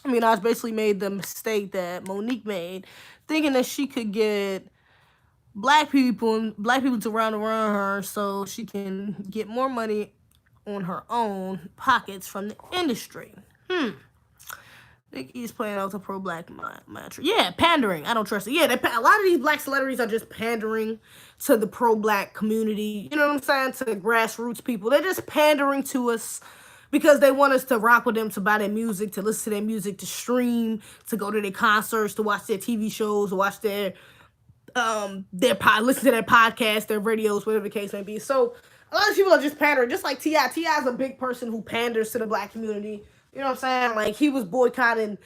Minaj basically made the mistake that Monique made, thinking that she could get black people to round around her so she can get more money on her own pockets from the industry. Nicki's playing out the pro-black mantra. Yeah, pandering. I don't trust it. Yeah, a lot of these black celebrities are just pandering to the pro-black community. You know what I'm saying? To grassroots people. They're just pandering to us because they want us to rock with them, to buy their music, to listen to their music, to stream, to go to their concerts, to watch their TV shows, to watch listen to their podcasts, their radios, whatever the case may be. So a lot of people are just pandering, just like T.I. T.I. is a big person who panders to the black community. You know what I'm saying? Like he was boycotting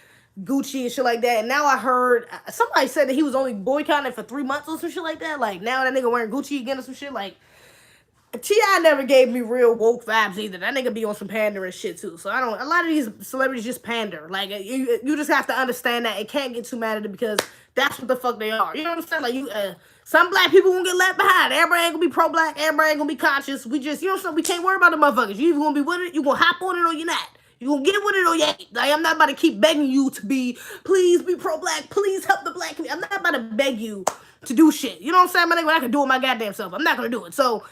Gucci and shit like that. And now I heard somebody said that he was only boycotting for 3 months or some shit like that. Like now that nigga wearing Gucci again or some shit. Like T.I. never gave me real woke vibes either. That nigga be on some pandering shit too. So a lot of these celebrities just pander. Like you just have to understand that and can't get too mad at it because that's what the fuck they are. You know what I'm saying? Like some black people won't get left behind. Everybody ain't gonna be pro-black. Everybody ain't gonna be conscious. We just, you know what I'm saying? We can't worry about the motherfuckers. You either gonna be with it, you gonna hop on it, or you're not. You gonna get with it or you ain't. Like I'm not about to keep begging you to please be pro-black. Please help the black community. I'm not about to beg you to do shit. You know what I'm saying? My nigga, I can do it my goddamn self. I'm not gonna do it. So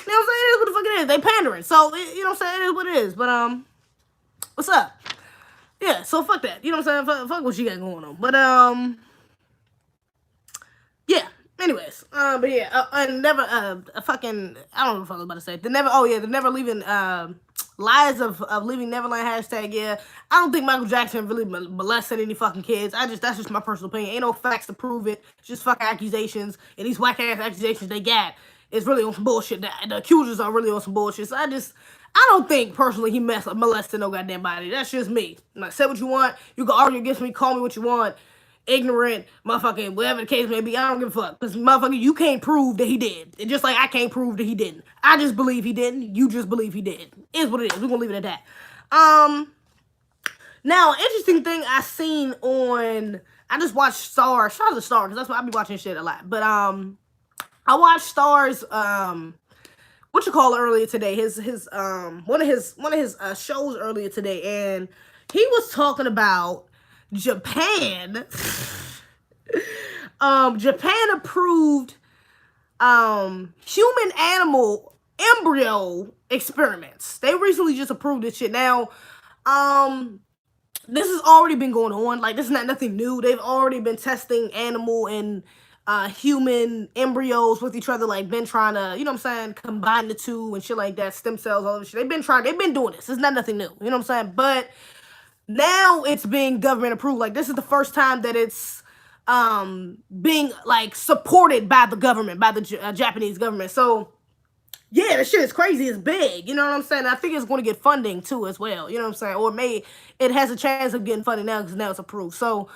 you know what I'm saying? It is what the fuck it is. They pandering. So, you know what I'm saying? It is what it is. But, what's up? Yeah, so fuck that. You know what I'm saying? Fuck what you got going on. But, yeah. Anyways, but yeah, and never, fucking, I don't know what I was about to say. The never leaving, lies of leaving Neverland hashtag, yeah. I don't think Michael Jackson really molested any fucking kids. That's just my personal opinion. Ain't no facts to prove it. It's just fucking accusations. And these whack ass accusations they got, it's really on some bullshit. The accusers are really on some bullshit. So I don't think personally he molested no goddamn body. That's just me. Like, say what you want. You can argue against me. Call me what you want. Ignorant, motherfucking, whatever the case may be. I don't give a fuck. Because motherfucker, you can't prove that he did. And just like I can't prove that he didn't. I just believe he didn't. You just believe he did. Is what it is. We're gonna leave it at that. Now, interesting thing I seen on. I just watched Star. Shout out to Star because that's why I be watching shit a lot. But I watched Star's earlier today. His one of his shows earlier today, and he was talking about Japan. Japan approved human animal embryo experiments. They recently just approved this shit. Now, this has already been going on. Like, this is not nothing new. They've already been testing animal and human embryos with each other, like been trying to, you know what I'm saying, combine the two and shit like that, stem cells, all this shit. They've been doing this. It's not nothing new, you know what I'm saying? But now it's being government approved. Like, this is the first time that it's being like supported by the government, by the Japanese government. So yeah, this shit is crazy. It's big, you know what I'm saying? I think it's going to get funding too as well, you know what I'm saying? Or it has a chance of getting funding now because now it's approved. So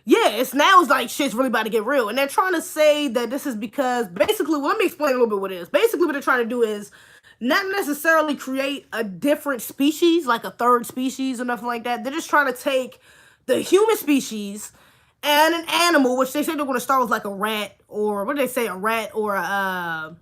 yeah, it's now it's like shit's really about to get real. And they're trying to say that this is because basically, well, let me explain a little bit what it is. Basically, what they're trying to do is not necessarily create a different species, like a third species or nothing like that. They're just trying to take the human species and an animal, which they say they're going to start with like a rat, or what did they say, a rat or I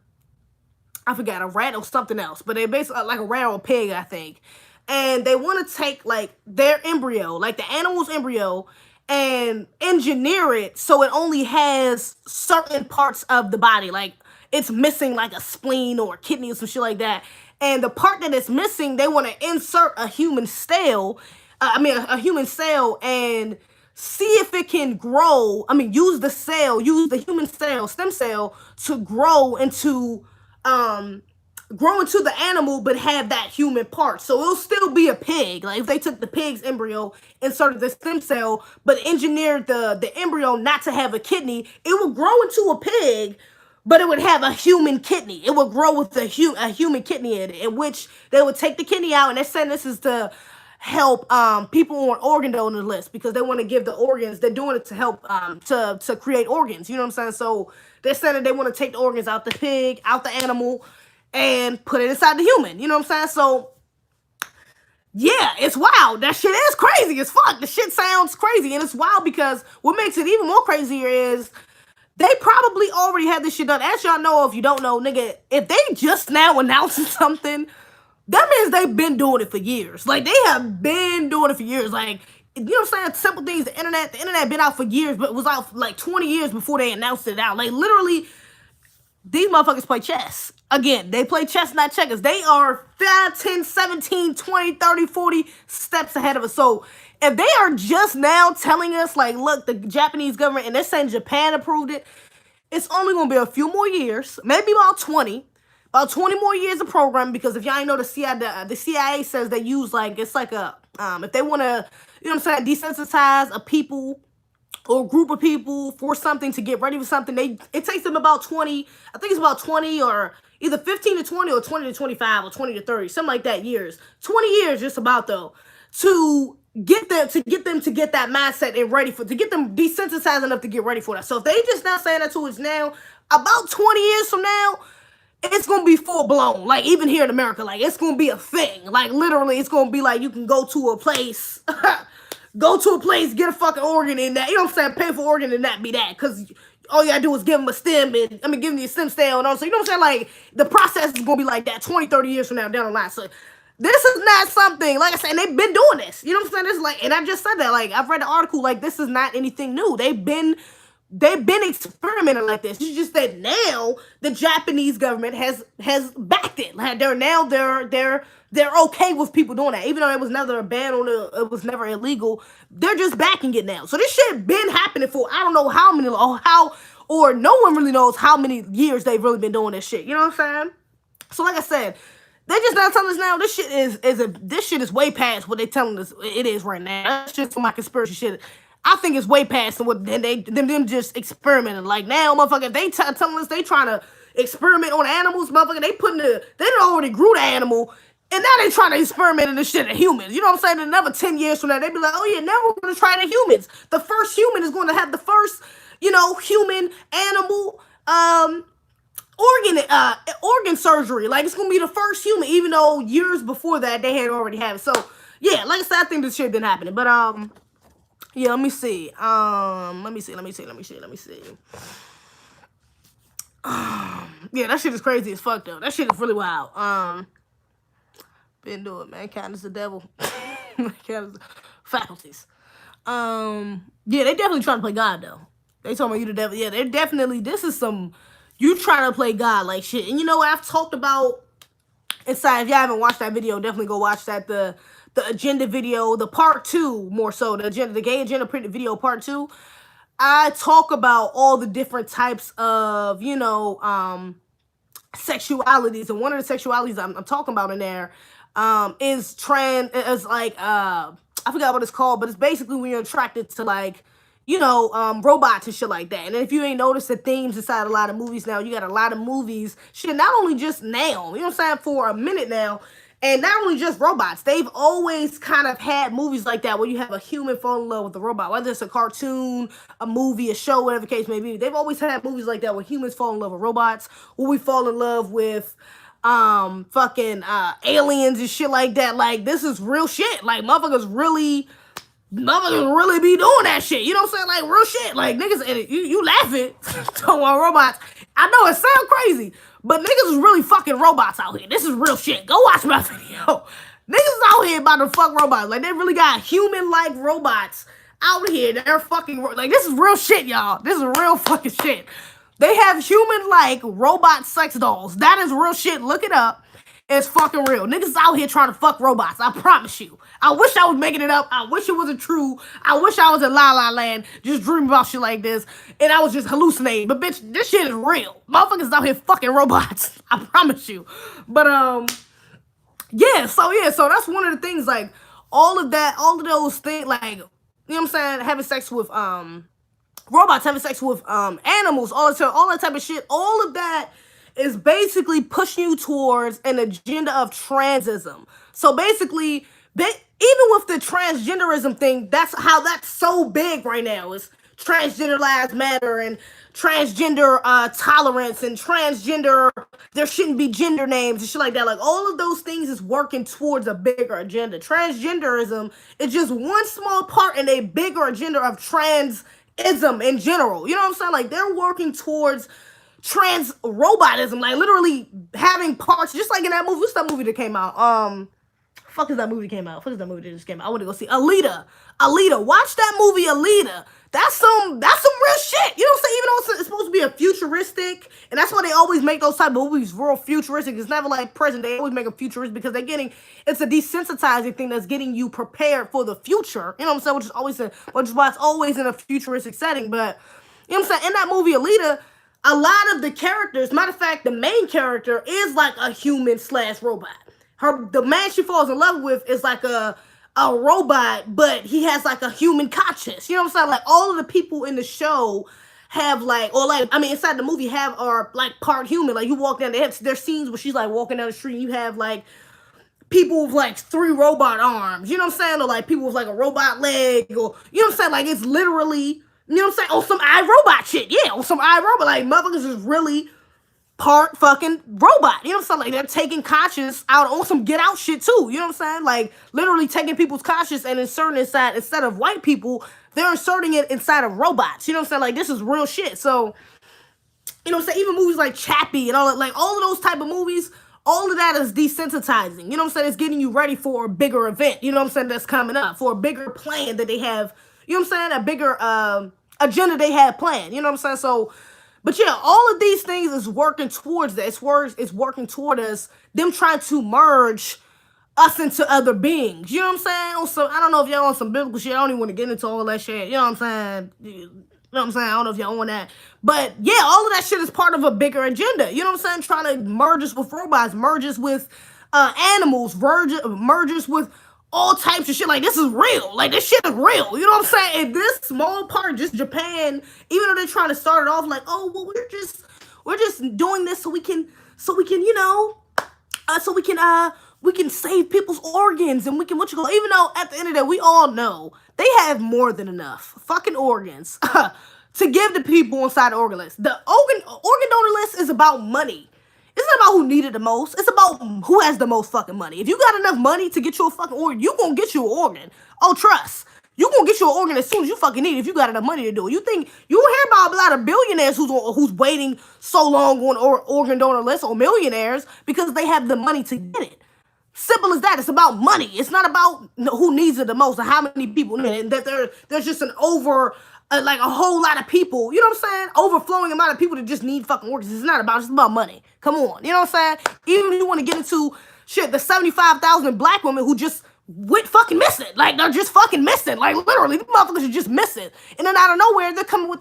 forgot, a rat or something else, but they basically like a rat or a pig, I think. And they want to take like their embryo, like the animal's embryo, and engineer it so it only has certain parts of the body, like it's missing like a spleen or a kidney or some shit like that. And the part that it's missing, they want to insert a human cell, a human cell, and see if it can grow. I mean, use the cell, use the human cell, stem cell, to um grow into the animal, but have that human part. So it'll still be a pig. Like if they took the pig's embryo, inserted the stem cell, but engineered the embryo not to have a kidney, it would grow into a pig, but it would have a human kidney. It would grow with a human kidney in it, in which they would take the kidney out, and they're saying this is to help people on organ donor list, because they want to give the organs. They're doing it to help to create organs. You know what I'm saying? So they're saying that they want to take the organs out the pig, out the animal, and put it inside the human. You know what I'm saying? So yeah, it's wild. That shit is crazy as fuck. The shit sounds crazy, and it's wild because what makes it even more crazier is they probably already had this shit done. As y'all know, if you don't know, nigga, if they just now announcing something, that means they've been doing it for years. Like, they have been doing it for years. Like, you know what I'm saying? Simple things, the internet been out for years, but it was out like 20 years before they announced it out. Like, literally, these motherfuckers play chess. Again, they play chess, not checkers. They are 5, 10, 17, 20, 30, 40 steps ahead of us. So if they are just now telling us, like, look, the Japanese government, and they're saying Japan approved it, it's only going to be a few more years, maybe about 20. About 20 more years of programming, because if y'all ain't know, the CIA says they use, like, it's like a, if they want to, you know what I'm saying, desensitize a people or group of people for something, to get ready for something, it takes them about 20, I think it's about 20, or either 15 to 20 or 20 to 25 or 20 to 30, something like that, years. 20 years just about, though, to get them to get that mindset and ready for, to get them desensitized enough to get ready for that. So if they just now saying that to us now, about 20 years from now, it's gonna be full blown. Like, even here in America, like, it's gonna be a thing. Like, literally, it's gonna be like you can go to a place, get a fucking organ in that. You know what I'm saying? Pay for organ and that be that, because all you gotta do is give them a stem, and give them a stem cell and all. So you know what I'm saying? Like, the process is gonna be like that 20, 30 years from now down the line. So this is not something, like I said, and they've been doing this. You know what I'm saying? This is like, and I just said that, like, I've read the article, like, this is not anything new. They've been experimenting like this. It's just that now the Japanese government has backed it. Like, they're okay with people doing that, even though it was never a ban on it. It was never illegal. They're just backing it now. So this shit been happening for, I don't know how many, or no one really knows how many years they've really been doing this shit. You know what I'm saying? So like I said, they just not telling us now. This shit is way past what they telling us it is right now. That's just for my conspiracy shit. I think it's way past what them just experimenting. Like, now, motherfucker, they telling us they trying to experiment on animals, motherfucker. They done already grew the animal, and now they trying to experiment in this shit in humans. You know what I'm saying? Another 10 years from now, they be like, oh yeah, now we're gonna try it in humans. The first human is going to have the first, human animal organ surgery. Like, it's gonna be the first human, even though years before that they had already had it. So yeah, like I said, I think this shit been happening, but yeah, let me see. Let me see. Yeah, that shit is crazy as fuck, though. That shit is really wild. Been doing, man. Kindness the devil. Faculties. Yeah, they definitely trying to play God, though. They talking about you the devil. Yeah, they're definitely, this is some, you trying to play God like shit. And you know what I've talked about inside? If y'all haven't watched that video, definitely go watch that. The agenda video, the part 2, more so, the gay agenda printed video part 2. I talk about all the different types of, sexualities, and one of the sexualities I'm talking about in there is like, I forgot what it's called, but it's basically when you're attracted to, like, robots and shit like that. And if you ain't noticed the themes inside a lot of movies now, you got a lot of movies, shit, not only just now, you know what I'm saying, for a minute now, And not only just robots, they've always kind of had movies like that where you have a human fall in love with a robot, whether it's a cartoon, a movie, a show, whatever the case may be. They've always had movies like that where humans fall in love with robots, where we fall in love with fucking aliens and shit like that. Like, this is real shit. Like, motherfuckers really be doing that shit. You know what I'm saying? Like, real shit. Like, niggas, and you laughing talking about robots. I know it sounds crazy, but niggas is really fucking robots out here. This is real shit. Go watch my video. Niggas out here about to fuck robots. Like, they really got human-like robots out here. They're fucking, like, this is real shit, y'all. This is real fucking shit. They have human-like robot sex dolls. That is real shit. Look it up. It's fucking real. Niggas out here trying to fuck robots. I promise you. I wish I was making it up. I wish it wasn't true. I wish I was in La La Land just dreaming about shit like this. And I was just hallucinating. But bitch, this shit is real. Motherfuckers out here fucking robots. I promise you. But so that's one of the things, like, all of those things, like, you know what I'm saying, having sex with robots, having sex with animals, all that type of shit, all of that is basically pushing you towards an agenda of transism. So basically, even with the transgenderism thing, that's how that's so big right now, is transgender lives matter and transgender tolerance and transgender, there shouldn't be gender names and shit like that. Like, all of those things is working towards a bigger agenda. Transgenderism is just one small part in a bigger agenda of transism in general. You know what I'm saying? Like, they're working towards trans robotism, like literally having parts, just like in that movie. What's that movie that came out? Fuck is that movie came out? Fuck is that movie that just came out? I want to go see Alita. Watch that movie, Alita. That's some real shit. You know what I'm saying? Even though it's supposed to be a futuristic, and that's why they always make those type of movies real futuristic. It's never like present. They always make them futuristic because it's a desensitizing thing that's getting you prepared for the future. You know what I'm saying? Which is why it's always in a futuristic setting. But you know what I'm saying? In that movie, Alita, a lot of the characters, matter of fact, the main character is like a human/robot. The man she falls in love with is like a robot, but he has like a human conscience. You know what I'm saying? Like, all of the people in the show have inside the movie are like part human. Like, you walk down, there's scenes where she's like walking down the street and you have like people with like 3 robot arms. You know what I'm saying? Or like people with like a robot leg, or you know what I'm saying? Like, it's literally, you know what I'm saying? On some iRobot shit. Yeah, on some iRobot. Like, motherfuckers is really part fucking robot. You know what I'm saying? Like, they're taking conscience out on some Get Out shit too. You know what I'm saying? Like, literally taking people's conscience and inserting inside, instead of white people, they're inserting it inside of robots. You know what I'm saying? Like, this is real shit. So, you know what I'm saying? Even movies like Chappie and all that, like, all of those type of movies, all of that is desensitizing. You know what I'm saying? It's getting you ready for a bigger event. You know what I'm saying? That's coming up, for a bigger plan that they have. You know what I'm saying? A bigger agenda they have planned. You know what I'm saying? So, but yeah, all of these things is working towards that. It's working toward us, them trying to merge us into other beings. You know what I'm saying? I don't know if y'all on some biblical shit. I don't even want to get into all that shit. You know what I'm saying? You know what I'm saying? I don't know if y'all on that. But yeah, all of that shit is part of a bigger agenda. You know what I'm saying? Trying to merge us with robots, merge us with animals, merge us with all types of shit. Like, this is real. Like, this shit is real. You know what I'm saying? And this small part, just Japan, even though they're trying to start it off like, oh, well, we're just doing this so we can, you know, we can save people's organs and we can, even though at the end of the day, we all know they have more than enough fucking organs to give to people inside the organ list. The organ donor list is about money. It's not about who needed the most. It's about who has the most fucking money. If you got enough money to get you a fucking organ, you gonna get you an organ. Oh, trust. You gonna get you an organ as soon as you fucking need it if you got enough money to do it. You think, you hear about a lot of billionaires who's waiting so long on organ donor lists, or millionaires, because they have the money to get it. Simple as that. It's about money. It's not about who needs it the most or how many people need it. And that there's just like a whole lot of people, you know what I'm saying? Overflowing amount of people that just need fucking organs. It's about money. Come on. You know what I'm saying? Even if you want to get into shit, the 75,000 black women who just went fucking missing. Like, they're just fucking missing. Like, literally, these motherfuckers are just missing. And then out of nowhere, they're coming with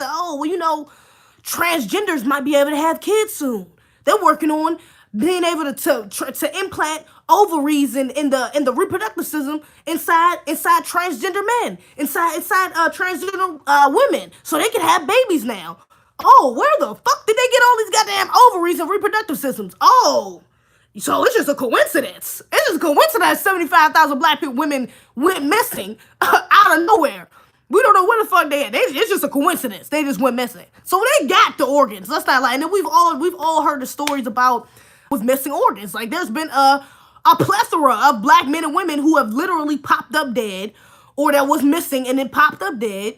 transgenders might be able to have kids soon. They're working on being able to implant ovaries in the reproductive system inside transgender men, inside transgender women, so they can have babies now. Oh, where the fuck did they get all these goddamn ovaries and reproductive systems? Oh, So it's just a coincidence. It's just a coincidence 75,000 black women went missing out of nowhere. We don't know where the fuck they at. It's just a coincidence. They just went missing. So they got the organs. Let's not lie. And then we've all heard the stories about with missing organs. Like there's been a plethora of black men and women who have literally popped up dead, or that was missing and then popped up dead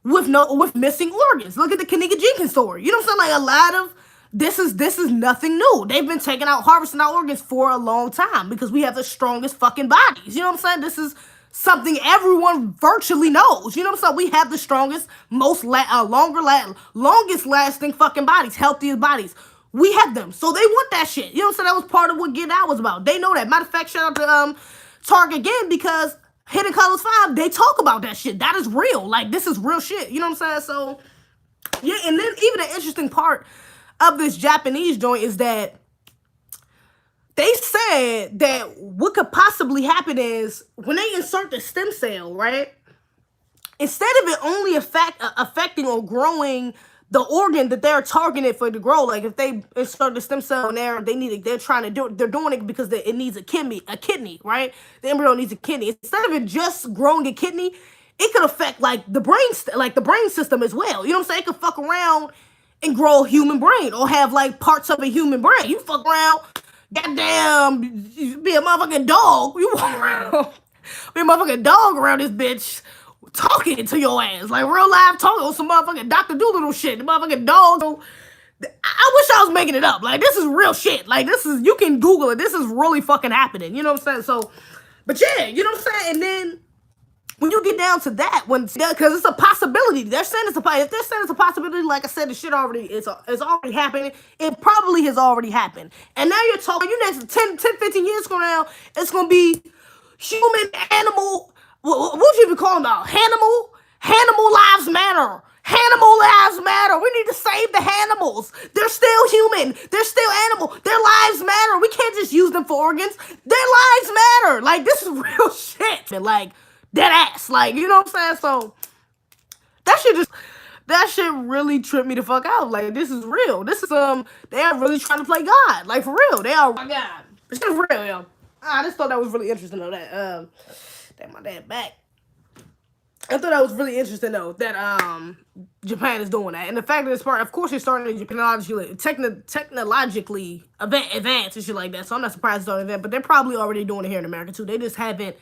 with missing organs. Look at the Kanika Jenkins story. You know what I'm saying? Like a lot of this is nothing new. They've been harvesting our organs for a long time because we have the strongest fucking bodies. You know what I'm saying? This is something everyone virtually knows. You know what I'm saying? We have the strongest, longest lasting fucking bodies, healthiest bodies. We have them. So they want that shit. You know what I'm saying? That was part of what Get Out was about. They know that. Matter of fact, shout out to Target again, because Hidden Colors 5, they talk about that shit. That is real. Like, this is real shit. You know what I'm saying? So, yeah, and then even an interesting part of this Japanese joint is that they said that what could possibly happen is when they insert the stem cell, right? Instead of it only affecting or growing the organ that they're targeted for to grow, like if they insert the stem cell in there, they're trying to do it, they're doing it because it needs a kidney, right? The embryo needs a kidney. Instead of it just growing a kidney, it could affect like the brain system as well. You know what I'm saying? It could fuck around and grow a human brain or have like parts of a human brain. You fuck around, goddamn, you be a motherfucking dog. You walk around, be a motherfucking dog around this bitch, talking to your ass, like real live talking on some motherfucking Dr. Doolittle shit. The motherfucking dog. I wish I was making it up. Like, this is real shit. Like, you can Google it. This is really fucking happening. You know what I'm saying? So, but yeah, you know what I'm saying? And then when you get down to that, because it's a possibility. They're saying if they're saying it's a possibility, like I said, the shit it's already happening. It probably has already happened. And now you're talking, next 10, 15 years from now, it's going to be human, animal, what would you even call them now? Animal lives matter. Animal lives matter. We need to save the animals. They're still human. They're still animal. Their lives matter. We can't just use them for organs. Their lives matter. Like, this is real shit. And like, dead ass. Like, you know what I'm saying? So, that shit really tripped me the fuck out. Like, this is real. This is, they are really trying to play God. Like, for real. They are, oh my God. This is real, yo. I just thought that was really interesting, though, that my dad back. I thought that was really interesting, though, that Japan is doing that. And the fact that it's part, of course, it's starting in technologically advanced and shit like that. So I'm not surprised it's starting that. But they're probably already doing it here in America, too. They just haven't,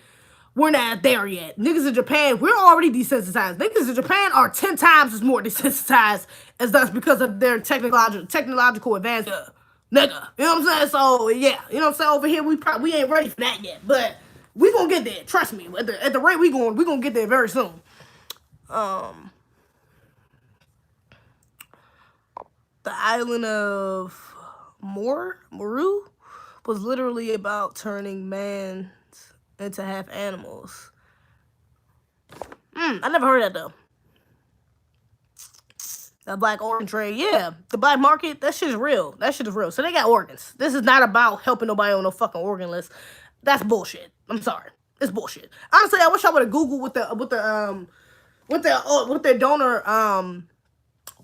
we're not there yet. Niggas in Japan, we're already desensitized. Niggas in Japan are 10 times as more desensitized as us because of their technological advance. Nigga, you know what I'm saying? So, yeah, you know what I'm saying? Over here, we ain't ready for that yet. But we gonna get there. Trust me. At the rate we gonna get there very soon. The island of Moru was literally about turning man into half animals. I never heard that though. The black organ trade, yeah. The black market, that shit is real. That shit is real. So they got organs. This is not about helping nobody on no fucking organ list. That's bullshit. I'm sorry. It's bullshit. Honestly, I wish I would have Googled what their donor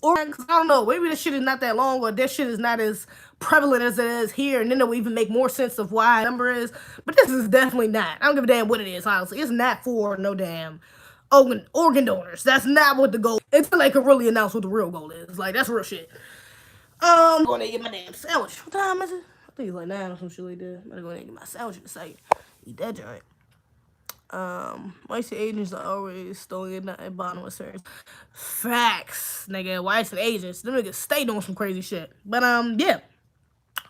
organ. I don't know. Maybe this shit is not that long, or this shit is not as prevalent as it is here, and then it will even make more sense of why the number is. But this is definitely not. I don't give a damn what it is. Honestly, it's not for no damn organ donors. That's not what the goal. Until they can really announce what the real goal is. Like, that's real shit. I'm going to get my damn sandwich. What time is it? I think it's like 9 or some shit like that. I'm gonna go ahead and get my sandwich in a second. Eat that joint. Whites and Asians are always throwing at bottom of service. Facts, nigga. Whites and Asians, them niggas stay doing some crazy shit. But yeah.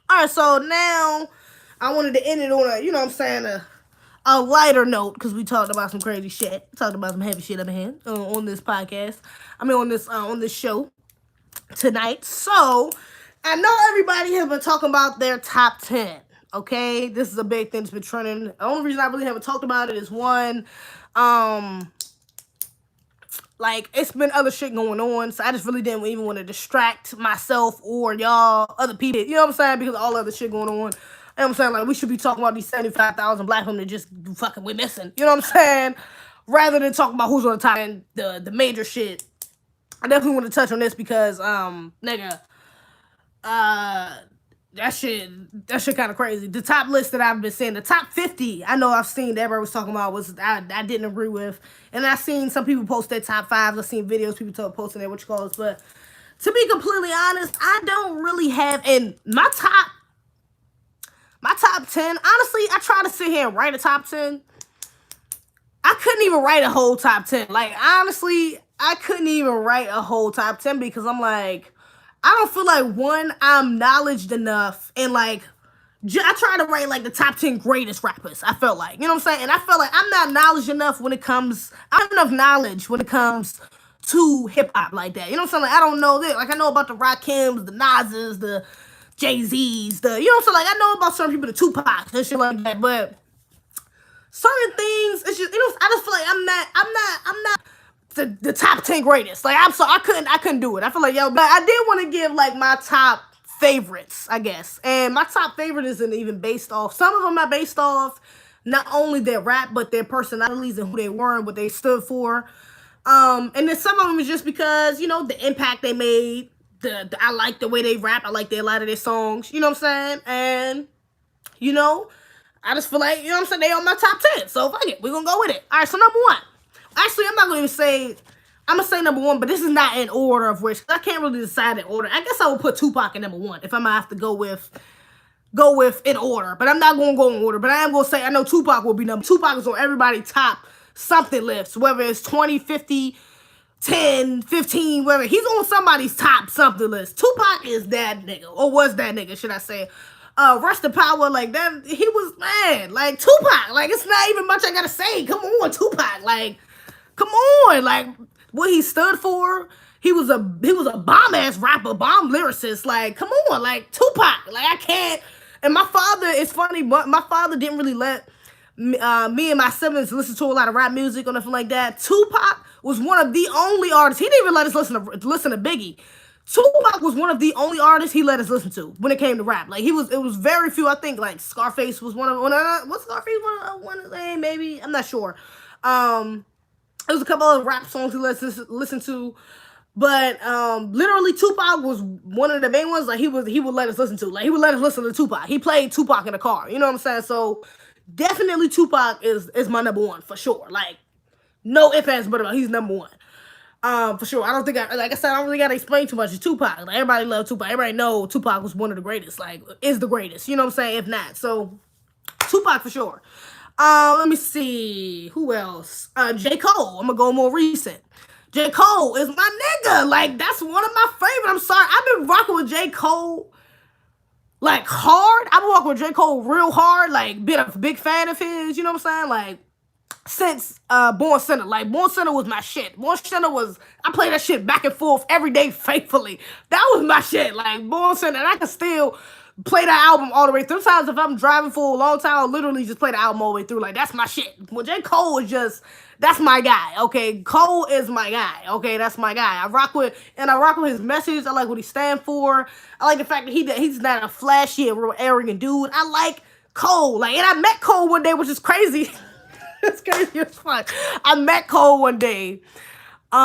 All right, so now I wanted to end it on a, you know what I'm saying, a lighter note, because we talked about some crazy shit. Talked about some heavy shit up in here on this podcast. I mean, on this show tonight. So I know everybody has been talking about their top 10. Okay, this is a big thing that's been trending. The only reason I really haven't talked about it is one, like, it's been other shit going on, so I just really didn't even want to distract myself or y'all, other people, you know what I'm saying, because of all other shit going on. You know what I'm saying? Like, we should be talking about these 75,000 black women that just fucking we're missing. You know what I'm saying? Rather than talking about who's on the top and the major shit. I definitely want to touch on this because, nigga, that shit kind of crazy. The top list that I've been seeing, the top 50, I know I've seen that everybody was talking about was I didn't agree with, and I seen some people post their top fives. I seen videos people posting their what you calls, but to be completely honest, I don't really have in my top 10. Honestly, I try to sit here and write a top 10. I couldn't even write a whole top 10. Like, honestly, I couldn't even write a whole top 10 because I'm like, I don't feel like, one, I'm knowledged enough, and like, I try to write like the top 10 greatest rappers. I felt like, you know what I'm saying? And I felt like I'm not knowledge enough when it comes, I don't have enough knowledge when it comes to hip hop like that. You know what I'm saying? Like, I don't know that. Like, I know about the Rakims, the Nas's, the Jay-Z's, the, you know what I'm saying? Like, I know about certain people, the Tupacs and shit like that, but certain things, it's just, you know, I just feel like I'm not the top 10 greatest. Like, I couldn't do it. I feel like, yo, but I did want to give like my top favorites, I guess. And my top favorite isn't even based off, some of them are based off not only their rap, but their personalities and who they were and what they stood for. And then some of them is just because, you know, the impact they made, I like the way they rap, I like a lot of their songs, you know what I'm saying? And, you know, I just feel like, you know what I'm saying, they on my top 10. So fuck it, we're gonna go with it. Alright, so number one. Actually, I'm not gonna even say, I'm gonna say number one, but this is not in order of which, I can't really decide in order. I guess I would put Tupac in number one if I'm gonna have to go with in order. But I'm not gonna go in order. But I am gonna say I know Tupac will be number. Tupac is on everybody's top something list, whether it's 20, 50, 10, 15, whatever. He's on somebody's top something list. Tupac is that nigga, or was that nigga, should I say. Rush the Power, like that, he was, man, like Tupac, like it's not even much I gotta say. Come on, Tupac, like, come on, like what he stood for. He was a bomb ass rapper, bomb lyricist. Like, come on, like Tupac, like I can't. And my father, it's funny, but my father didn't really let me and my siblings listen to a lot of rap music or nothing like that. Tupac was one of the only artists. He didn't even let us listen to Biggie. Tupac was one of the only artists he let us listen to when it came to rap. Like, it was very few. I think like Scarface was one of what's Scarface one of them, maybe, I'm not sure. There was a couple of rap songs he let us listen to, but literally Tupac was one of the main ones. Like he would let us listen to. Like he would let us listen to Tupac. He played Tupac in the car. You know what I'm saying? So definitely Tupac is my number one for sure. Like no ifs, ands, but he's number one. For sure. I don't think like I said, I don't really gotta explain too much. It's Tupac. Like everybody loves Tupac. Everybody know Tupac was one of the greatest. Like is the greatest. You know what I'm saying? If not, so Tupac for sure. Let me see who else. J. Cole. I'm gonna go more recent. J. Cole is my nigga. Like that's one of my favorite. I'm sorry, I've been rocking with J. Cole like hard. I've been rocking with J. Cole real hard. Like been a big fan of his. You know what I'm saying? Like since Born Center. Like Born Center was my shit. Born Center was, I play that shit back and forth every day faithfully. That was my shit. Like Born Center, and I can still play that album all the way through. Sometimes if I'm driving for a long time, I'll literally just play the album all the way through. Like that's my shit. Well, J. Cole is just, that's my guy. Okay, Cole is my guy. Okay, that's my guy. I rock with his message. I like what he stand for. I like the fact that he's not a flashy, real arrogant dude. I like Cole. Like, and I met Cole one day, which is crazy. It's crazy as fuck. I met Cole one day. But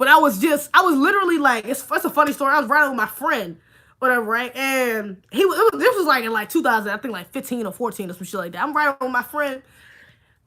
I was literally like, it's a funny story. I was riding with my friend, whatever, right? And this was like in like 2000, I think like 15 or 14 or some shit like that. I'm riding with my friend,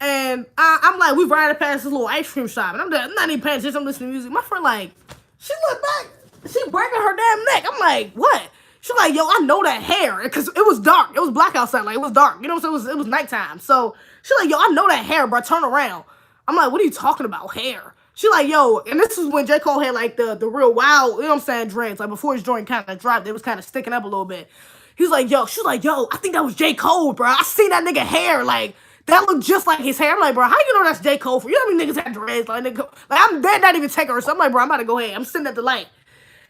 and I'm like, we riding past this little ice cream shop, and I'm not even paying attention. I'm listening to music. My friend like, she looked back, she breaking her damn neck. I'm like, what? She's like, yo, I know that hair. Because it was dark. It was black outside. Like, it was dark. You know what I'm saying? It was nighttime. So, she's like, yo, I know that hair, bro. Turn around. I'm like, what are you talking about? Hair. She's like, yo, and this is when J. Cole had, like, the real wild, you know what I'm saying, dreads. Like, before his joint kind of dropped, it was kind of sticking up a little bit. He's like, yo, she's like, yo, I think that was J. Cole, bro. I seen that nigga hair. Like, that looked just like his hair. I'm like, bro, how you know that's J. Cole for? You know how many niggas had dreads? Like, I'm dead not even take her. So I'm like, bro, I'm about to go ahead. I'm sitting at the light.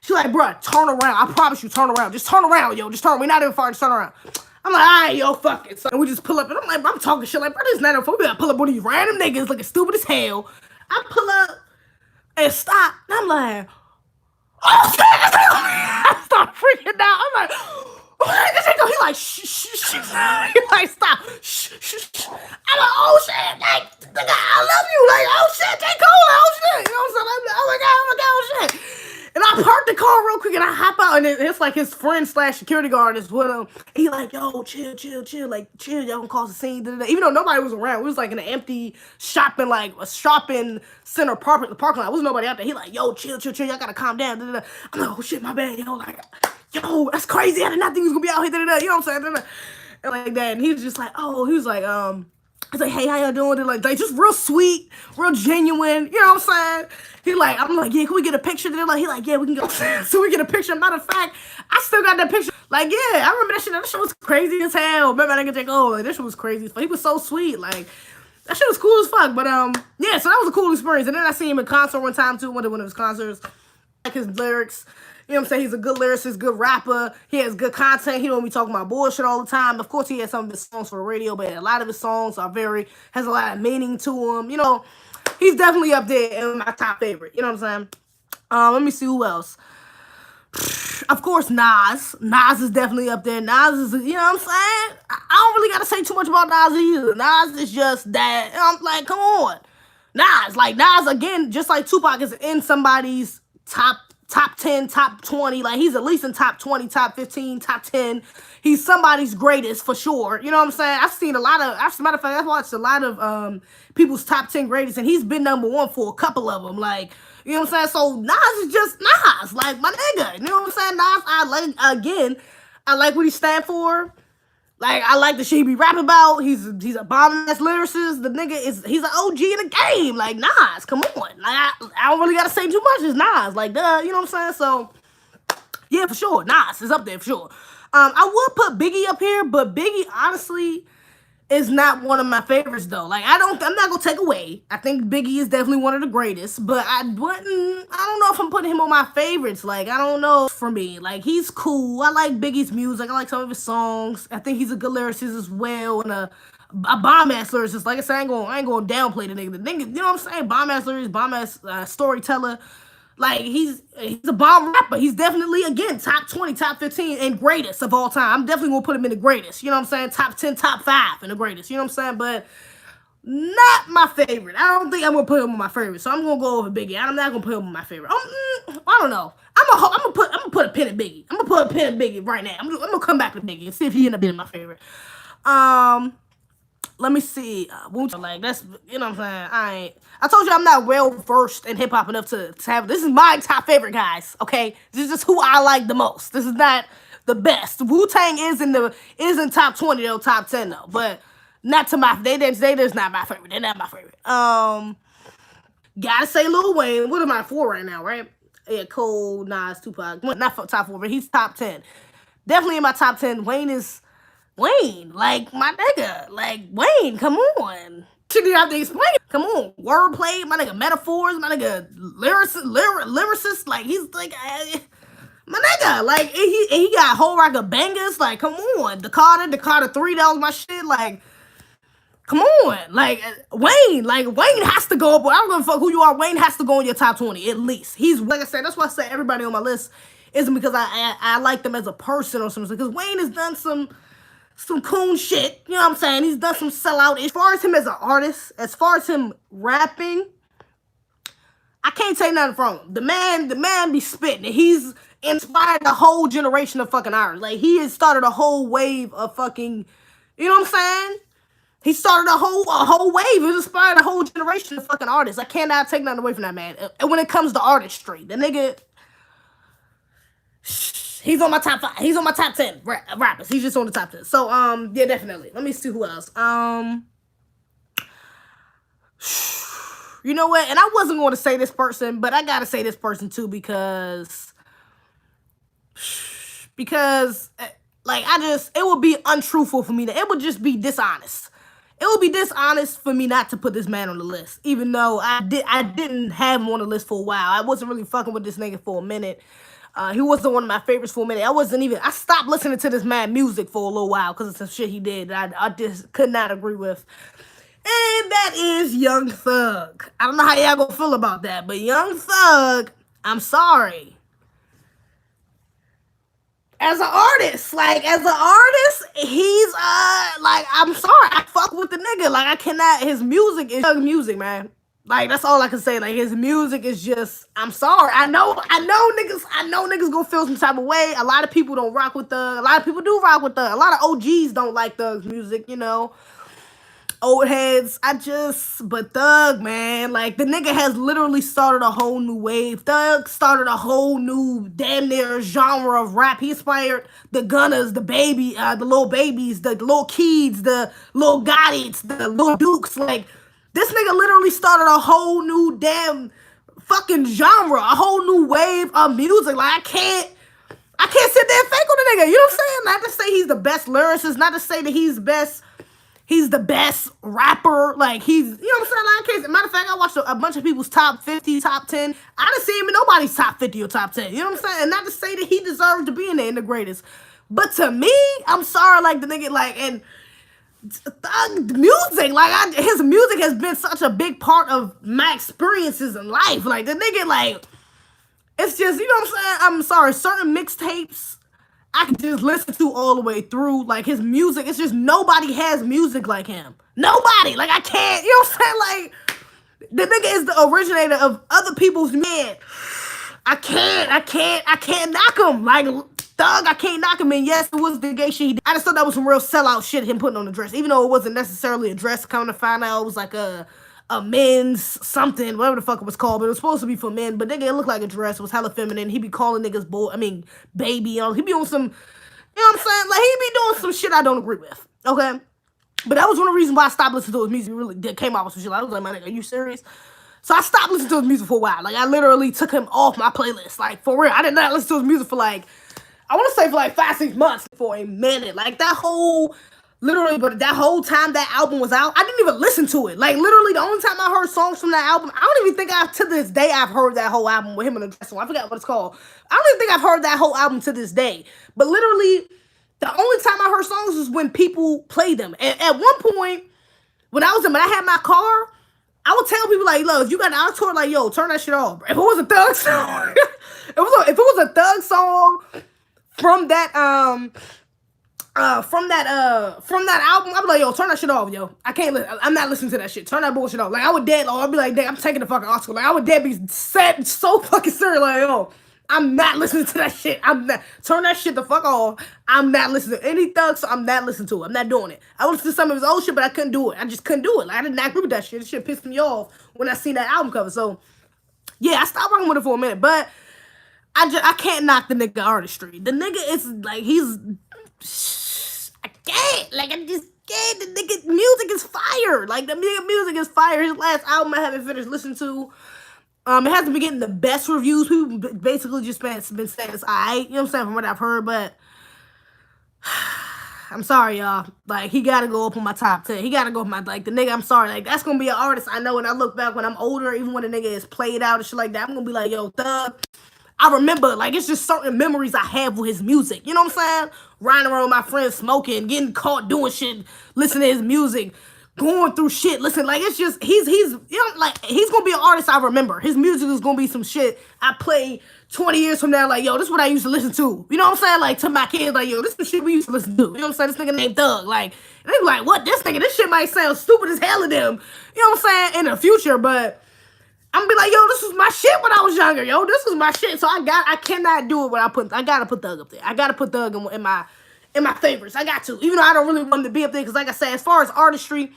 She's like, bro, turn around. I promise you, turn around. Just turn around, yo. Just turn. We're not even far. Just turn around. I'm like, all right, yo, fuck it. So we just pull up, and I'm like, bro, I'm talking shit. Like, bro, this is not we gotta pull up one of these random niggas looking stupid as hell. I pull up and stop, and I'm like, oh shit! I start freaking out. I'm like, oh, he like, shh. He like, stop. Shh. I'm like, oh shit, like, nigga, I love you. Like, oh shit, J. Cole, oh shit. You know what I'm saying? Oh my god, oh shit. And I I parked the car real quick and I hop out and it's like his friend slash security guard is with him. He like, yo, chill, chill, chill, like chill, y'all gonna cause a scene. Da, da, da. Even though nobody was around, we was like in an empty shopping, like a shopping center parking lot. There was nobody out there. He like, yo, chill, chill, chill, y'all gotta calm down. Da, da, da. I'm like, oh shit, my bad, yo, like, yo, that's crazy. I did not think he was gonna be out here. Da, da, da. You know what I'm saying? Da, da. And like that, and he was just like, oh, he was like, I was like, hey, how y'all doing? They're like just real sweet, real genuine. You know what I'm saying? I'm like, yeah, can we get a picture? They're like, he like, yeah, we can go. So we get a picture. Matter of fact, I still got that picture. Like, yeah, I remember that shit. That shit was crazy as hell. Remember that nigga Jake? Oh, like, that shit was crazy. He was so sweet. Like, that shit was cool as fuck. But yeah, so that was a cool experience. And then I seen him in concert one time too. One of his concerts. Like his lyrics. You know what I'm saying? He's a good lyricist, good rapper. He has good content. He don't be talking about bullshit all the time. Of course, he has some of his songs for the radio, but a lot of his songs has a lot of meaning to him. You know, he's definitely up there in my top favorite. You know what I'm saying? Let me see who else. Of course, Nas. Nas is definitely up there. Nas is, you know what I'm saying? I don't really got to say too much about Nas either. Nas is just that. I'm like, come on. Nas, again, just like Tupac is in somebody's top 10, top 20, like he's at least in top 20, top 15, top 10. He's somebody's greatest for sure. You know what I'm saying? As a matter of fact, I've watched a lot of people's top 10 greatest, and he's been number one for a couple of them. Like, you know what I'm saying? So Nas is just Nas, like my nigga. You know what I'm saying? Nas, I like what he stand for. Like, I like the shit he be rapping about. He's a bomb-ass lyricist. The nigga he's an OG in the game. Like, Nas, come on. Like, I don't really gotta say too much. It's Nas. Like, duh, you know what I'm saying? So, yeah, for sure. Nas is up there for sure. I would put Biggie up here, but Biggie, honestly, is not one of my favorites, though. Like, I'm not gonna take away. I think Biggie is definitely one of the greatest, but I don't know if I'm putting him on my favorites. Like, I don't know for me. Like, he's cool. I like Biggie's music. I like some of his songs. I think he's a good lyricist as well, and a bomb-ass lyricist. Like I said, I ain't gonna downplay the nigga. The nigga, you know what I'm saying? Bomb-ass lyricist, bomb-ass storyteller. Like, he's a bomb rapper. He's definitely, again, top 20, top 15, and greatest of all time. I'm definitely going to put him in the greatest. You know what I'm saying? Top 10, top 5 in the greatest. You know what I'm saying? But not my favorite. I don't think I'm going to put him on my favorite. So I'm going to go over Biggie. I'm not going to put him on my favorite. I don't know. I'm gonna put a pin in Biggie. I'm going to put a pin in Biggie right now. I'm going to come back to Biggie and see if he end up being my favorite. Let me see. Like, that's, you know what I'm saying? I told you I'm not well versed in hip hop enough to have. This is my top favorite guys. Okay, this is just who I like the most. This is not the best. Wu-Tang is in top 20 though, top 10 though, but not to my. They just not my favorite. They're not my favorite. Gotta say Lil Wayne. What am I for right now? Right? Yeah, Cole, Nas, Tupac. Not top 4, but he's top 10. Definitely in my top 10. Wayne, like, my nigga, like, Wayne, come on. Shit, you have to explain. Come on, wordplay, my nigga, metaphors, my nigga, lyricist, like, he's like, my nigga, like, he got a whole rack of bangers, like, come on, Dakota 3, that was my shit, like, come on, like, Wayne has to go up, I don't give a fuck who you are, Wayne has to go in your top 20, at least. He's, like I said, that's why I say everybody on my list isn't because I like them as a person or something, because Wayne has done some coon shit, you know what I'm saying? He's done some sellout. As far as him as an artist, as far as him rapping, I can't say nothing from him. The man be spitting. He's inspired a whole generation of fucking artists. Like, he has started a whole wave of fucking, you know what I'm saying? He started a whole wave. He inspired a whole generation of fucking artists. I cannot take nothing away from that man. And when it comes to artistry, the nigga, he's on my top 5. He's on my top 10 rappers. He's just on the top 10. So, yeah, definitely. Let me see who else. You know what? And I wasn't going to say this person, but I got to say this person too because, like, it would be untruthful for me. It would just be dishonest. It would be dishonest for me not to put this man on the list, even though I didn't have him on the list for a while. I wasn't really fucking with this nigga for a minute. He wasn't one of my favorites for a minute. I stopped listening to this man music for a little while because of some shit he did that I just could not agree with. And that is Young Thug. I don't know how y'all gonna feel about that, but Young Thug, I'm sorry. As an artist, he's, like, I'm sorry. I fuck with the nigga. Like, I cannot, his music is Thug music, man. Like, that's all I can say. Like, his music is just, I'm sorry. I know niggas gonna feel some type of way. A lot of people don't rock with Thug. A lot of people do rock with Thug. A lot of OGs don't like Thug's music, you know. Old heads. But Thug, man, like, the nigga has literally started a whole new wave. Thug started a whole new damn near genre of rap. He inspired the Gunners, the Lil Babies, the Lil Keeds, the Lil Gotti's, the Lil Dukes. Like, this nigga literally started a whole new damn fucking genre, a whole new wave of music. Like, I can't sit there and fake on the nigga. You know what I'm saying? Not to say he's the best lyricist, not to say that he's the best rapper. Like, he's, you know what I'm saying? Like, I can't, matter of fact, I watched a bunch of people's top 50, top 10. I didn't see him in nobody's top 50 or top 10. You know what I'm saying? And not to say that he deserves to be in the greatest. But to me, I'm sorry, like, the nigga, like, and Thug music, like, his music has been such a big part of my experiences in life. Like, the nigga, like, it's just, you know what I'm saying? I'm sorry, certain mixtapes I can just listen to all the way through. Like, his music, it's just nobody has music like him. Nobody. Like, I can't, you know what I'm saying? Like, the nigga is the originator of other people's man. I can't knock him. Like, Thug, I can't knock him. And yes, it was the gay shit he did. I just thought that was some real sellout shit, him putting on the dress. Even though it wasn't necessarily a dress, come to find out it was like a men's something, whatever the fuck it was called, but it was supposed to be for men. But nigga, it looked like a dress. It was hella feminine. He be calling niggas baby. He be on some, you know what I'm saying? Like, he be doing some shit I don't agree with. Okay? But that was one of the reasons why I stopped listening to his music. He really came out with some shit. I was like, my nigga, are you serious? So I stopped listening to his music for a while. Like, I literally took him off my playlist. Like, for real. I did not listen to his music for like, I want to say for like 5-6 months, for a minute. Like, that whole time that album was out, I didn't even listen to it. Like, literally, the only time I heard songs from that album, I don't even think to this day I've heard that whole album with him in the dress. I forgot what it's called. I don't even think I've heard that whole album to this day. But literally, the only time I heard songs was when people played them. And at one point, when I had my car, I would tell people, like, look, if you got an auditor, like, yo, turn that shit off. If it was a Thug song, if it was a Thug song from that album, I'd be like, yo, turn that shit off, yo. I'm not listening to that shit. Turn that bullshit off. Like, I would dead, I'd be like, I'm taking the fucking Oscar. Like, I would dead be sad, so fucking serious, like, yo, I'm not listening to that shit. Turn that shit the fuck off. I'm not listening to any Thug, so I'm not listening to it. I'm not doing it. I listened to some of his old shit, but I couldn't do it. I just couldn't do it. Like, I did not agree with that shit. This shit pissed me off when I seen that album cover. So, yeah, I stopped working with it for a minute, but I can't knock the nigga artistry. The nigga is, like, I can't. Like, I just can't. The nigga music is fire. Like, the nigga music is fire. His last album I haven't finished listening to. It hasn't been getting the best reviews. People basically just been saying it's alright. You know what I'm saying? From what I've heard, but I'm sorry, y'all. Like, he gotta go up on my top 10. He gotta go up my, like, the nigga, I'm sorry. Like, that's gonna be an artist I know when I look back when I'm older, even when the nigga is played out and shit like that, I'm gonna be like, yo, Thug. I remember, like, it's just certain memories I have with his music. You know what I'm saying? Riding around with my friends, smoking, getting caught doing shit, listening to his music, going through shit. Listen, like, it's just, he's you know, like, he's gonna be an artist I remember. His music is gonna be some shit I play 20 years from now, like, yo, this is what I used to listen to. You know what I'm saying? Like, to my kids, like, yo, this is the shit we used to listen to. You know what I'm saying? This nigga named Thug. Like, and they be like, what? This shit might sound stupid as hell to them. You know what I'm saying? In the future, but I'm gonna be like, yo, this was my shit when I was younger, yo. This was my shit. So I cannot do it when I gotta put Thug up there. I gotta put Thug in my favorites. I got to. Even though I don't really want him to be up there, because like I said, as far as artistry,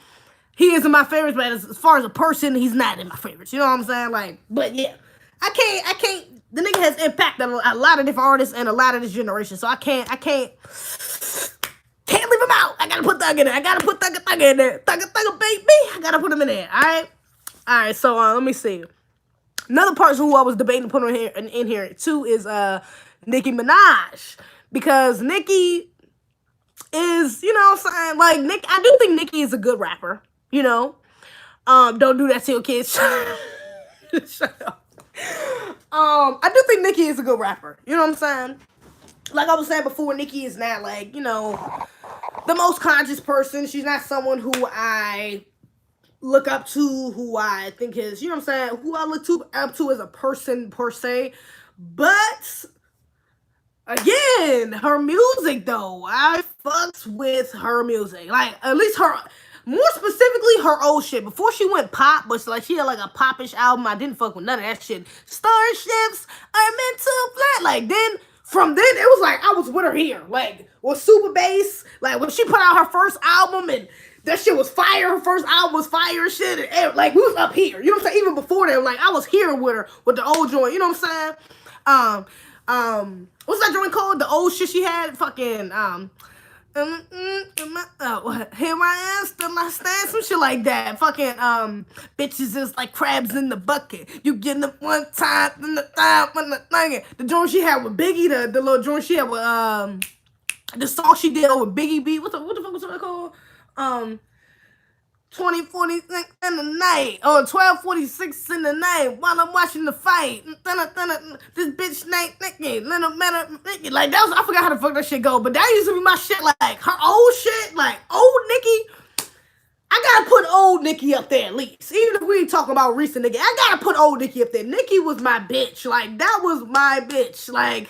he is in my favorites, but as far as a person, he's not in my favorites. You know what I'm saying? Like, but yeah. I can't, the nigga has impacted a lot of different artists and a lot of this generation. So I can't leave him out. I gotta put Thug in there. I gotta put Thug in there. Thug, baby. I gotta put him in there. Alright, so let me see. Another person who I was debating to put in here too is Nicki Minaj. Because Nicki is, you know what I'm saying? Like, I do think Nicki is a good rapper, you know? Don't do that to your kids. Shut up. I do think Nicki is a good rapper. You know what I'm saying? Like I was saying before, Nicki is not, like, you know, the most conscious person. She's not someone who I look up to, who I think is, you know what I'm saying, who I look up to as a person per se. But again, her music though, I fucks with her music. Like, at least More specifically, her old shit. Before she went pop, but like she had like a popish album. I didn't fuck with none of that shit. Starships are meant to fly. Like then, from then, it was like I was with her here. Like with Super Bass. Like when she put out her first album and that shit was fire. Her first album was fire and shit. And like we was up here. You know what I'm saying? Even before that, like I was here with her with the old joint. You know what I'm saying? What's that joint called? The old shit she had? Fucking here I am, still my stand, some shit like that. Fucking bitches is like crabs in the bucket. You get them one time, then the time when the thing. The joint she had with Biggie, the little joint she had with the song she did with Biggie B. What the fuck was it called? 2046 in the night, or 12:46 in the night while I'm watching the fight. This bitch named Nicki, little man, Nicki. Like that was, I forgot how the fuck that shit go, but that used to be my shit. Like her old shit, like old Nicki. I gotta put old Nicki up there at least, even if we ain't talking about recent Nicki. I gotta put old Nicki up there. Nicki was my bitch. Like that was my bitch. Like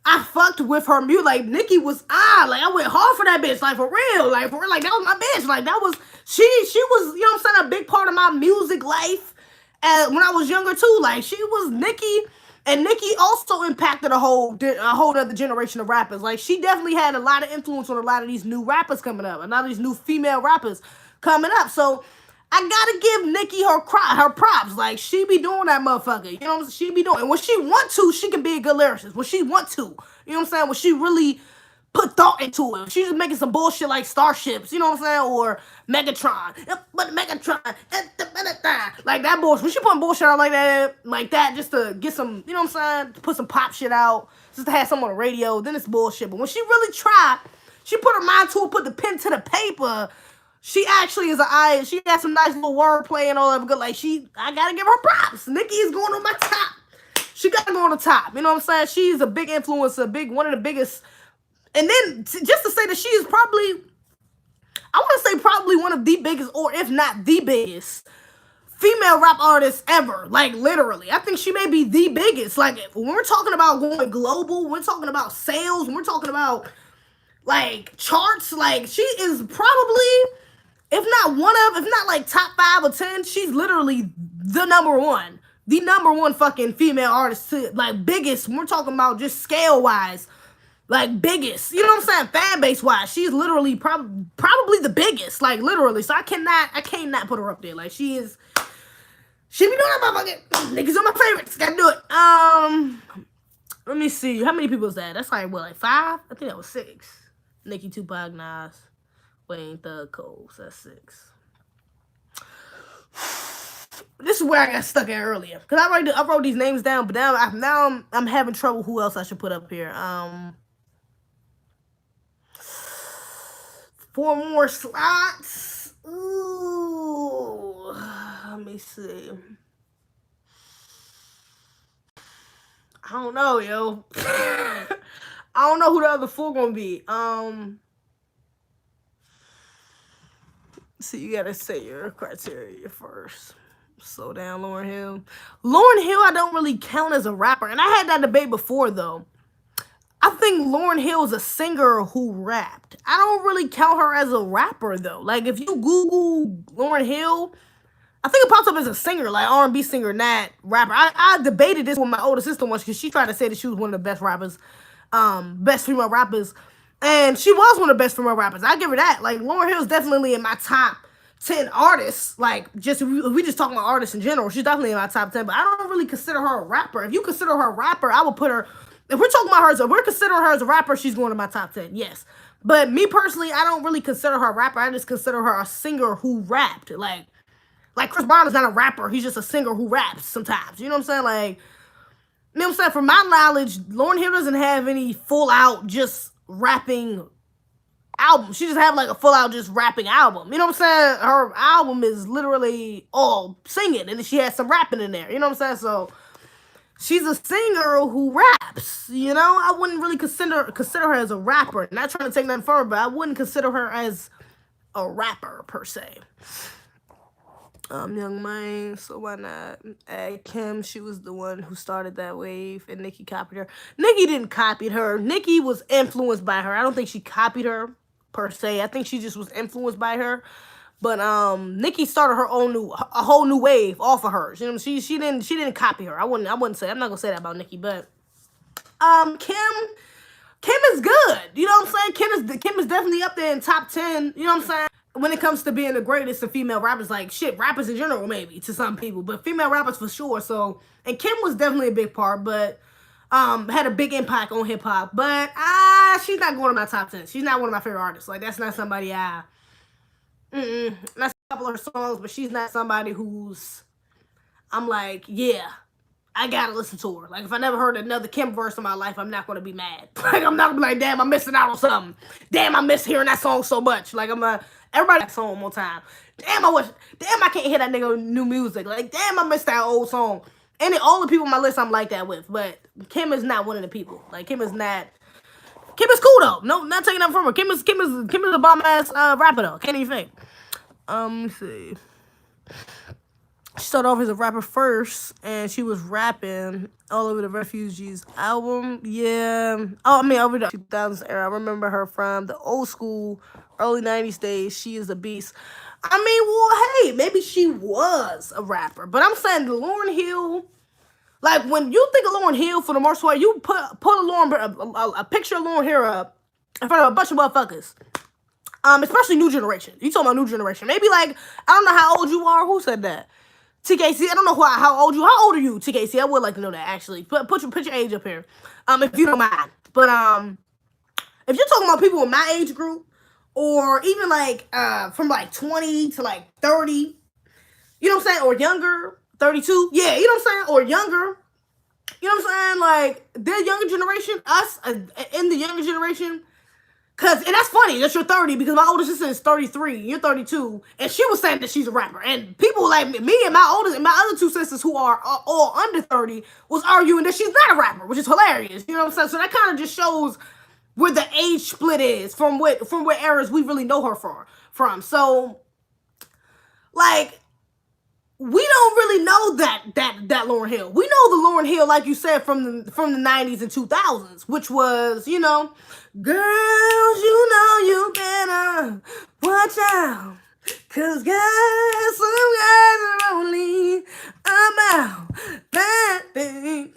I fucked with her music. Like Nicki was like I went hard for that bitch. Like for real. Like for real. Like that was my bitch. Like that was she was, you know what I'm saying, a big part of my music life when I was younger too. Like she was Nicki, and Nicki also impacted a whole other generation of rappers. Like she definitely had a lot of influence on a lot of these new rappers coming up, a lot of these new female rappers coming up. So I gotta give Nicki her props. Like she be doing that motherfucker. You know what I'm saying? She be doing. And when she want to, she can be a good lyricist. When she want to, you know what I'm saying? When she really put thought into it. She's just making some bullshit like Starships, you know what I'm saying? Or Megatron. But Megatron. Like that bullshit. When she putting bullshit out like that, just to get some, you know what I'm saying? To put some pop shit out, just to have some on the radio, then it's bullshit. But when she really tried, she put her mind to it, put the pen to the paper. She actually is she got some nice little wordplay and all that good. Like I gotta give her props. Nicki is going on my top. She gotta go on the top. You know what I'm saying? She's a big influencer, one of the biggest. And then just to say that she is probably, I want to say probably one of the biggest, or if not the biggest, female rap artists ever. Like literally, I think she may be the biggest. Like when we're talking about going global, when we're talking about sales, when we're talking about like charts, like she is probably, if not like top 5 or 10, she's literally the number one fucking female artist, like biggest. When we're talking about just scale wise. Like biggest, you know what I'm saying? Fan base wise, she's literally probably the biggest, like literally. So I cannot put her up there. Like she be doing that motherfucker. Niggas are my favorites. Gotta do it. Let me see. How many people is that? That's like what, like 5? I think that was 6. Nicki, Tupac, Nas, Wayne, Thug, Cole. So that's 6. This is where I got stuck at earlier, cause I wrote these names down, but now I'm having trouble. Who else I should put up here? 4 more slots. Ooh, let me see. I don't know, yo. I don't know who the other 4 gonna be. So you gotta say your criteria first. Slow down, Lauryn Hill. Lauryn Hill, I don't really count as a rapper, and I had that debate before though. I think Lauryn Hill is a singer who rapped. I don't really count her as a rapper though. Like if you Google Lauryn Hill, I think it pops up as a singer, like R&B singer, not rapper. I debated this with my older sister once because she tried to say that she was one of the best rappers, best female rappers, and she was one of the best female rappers. I give her that. Like Lauryn Hill is definitely in my top 10 artists. Like just if we just talking about artists in general, she's definitely in my top 10. But I don't really consider her a rapper. If you consider her a rapper, I would put her. If we're talking about her, if we're considering her as a rapper, she's going to my top 10, yes. But me personally, I don't really consider her a rapper. I just consider her a singer who rapped. Like Chris Brown is not a rapper. He's just a singer who raps sometimes. You know what I'm saying? Like, you know what I'm saying? From my knowledge, Lauryn Hill doesn't have any full out just rapping album. She just have like a full out just rapping album. You know what I'm saying? Her album is literally all singing, and then she has some rapping in there. You know what I'm saying? So she's a singer who raps, you know? I wouldn't really consider her as a rapper. Not trying to take nothing from her, but I wouldn't consider her as a rapper, per se. Young Mane, so why not? Kim, she was the one who started that wave, and Nicki copied her. Nicki didn't copy her. Nicki was influenced by her. I don't think she copied her, per se. I think she just was influenced by her. But Nicki started her own a whole new wave off of hers. You know, she didn't copy her. I wouldn't say, I'm not gonna say that about Nicki, but Kim is good. You know what I'm saying? Kim is definitely up there in top 10. You know what I'm saying? When it comes to being the greatest of female rappers, like shit, rappers in general maybe to some people, but female rappers for sure. So, and Kim was definitely a big part, but had a big impact on hip hop. But she's not going to my top 10. She's not one of my favorite artists. Like that's not somebody that's a couple of her songs, but she's not somebody who's I'm like, yeah, I gotta listen to her. Like if I never heard another Kim verse in my life, I'm not gonna be mad. Like I'm not gonna be like, damn, I'm missing out on something. Damn, I miss hearing that song so much. Like everybody that song one more time. Damn, I can't hear that nigga new music. Like damn, I missed that old song. And all the people on my list I'm like that with, but Kim is not one of the people. Like Kim is cool though. No, not taking that from her. Kim is a bomb ass rapper though. Can't even fake. Let me see. She started off as a rapper first, and she was rapping all over the Refugees album. Yeah. Oh, I mean, over the 2000s era. I remember her from the old school, early 90s days. She is a beast. I mean, well, hey, maybe she was a rapper. But I'm saying Lauryn Hill, like, when you think of Lauryn Hill, for the most part, you put a picture of Lauryn Hill up in front of a bunch of motherfuckers. Especially new generation. You talking about new generation. Maybe, like, I don't know how old you are. Who said that? TKC, I don't know how old you. How old are you, TKC? I would like to know that actually. But put your age up here, if you don't mind. But if you're talking about people in my age group, or even like from like 20 to like 30, you know what I'm saying, or younger, 32, yeah, you know what I'm saying, or younger, you know what I'm saying, like their younger generation, us in the younger generation. And that's funny that you're 30 because my older sister is 33, you're 32, and she was saying that she's a rapper. And people like me and my other two sisters who are all under 30 was arguing that she's not a rapper, which is hilarious. You know what I'm saying? So that kind of just shows where the age split is from what eras we really know her from. So, like, we don't really know that Lauryn Hill. We know the Lauryn Hill, like you said, from the 90s and 2000s, which was, you know, girls, you know you better watch out, 'cause guys, some guys are only about that thing.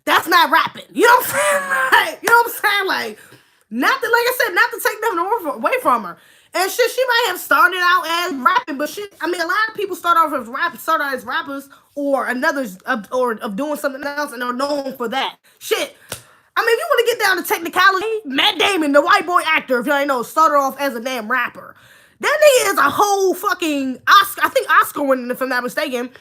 That's not rapping. You know what I'm saying? Like, you know what I'm saying? Like, not to take nothing away from her. And shit, she might have started out as rapping, but shit, I mean, a lot of people start out as rappers or of doing something else and are known for that. Shit. I mean, if you want to get down to technicality, Matt Damon, the white boy actor, if y'all ain't know, started off as a damn rapper. That nigga is a whole fucking Oscar winning, if I'm not mistaken,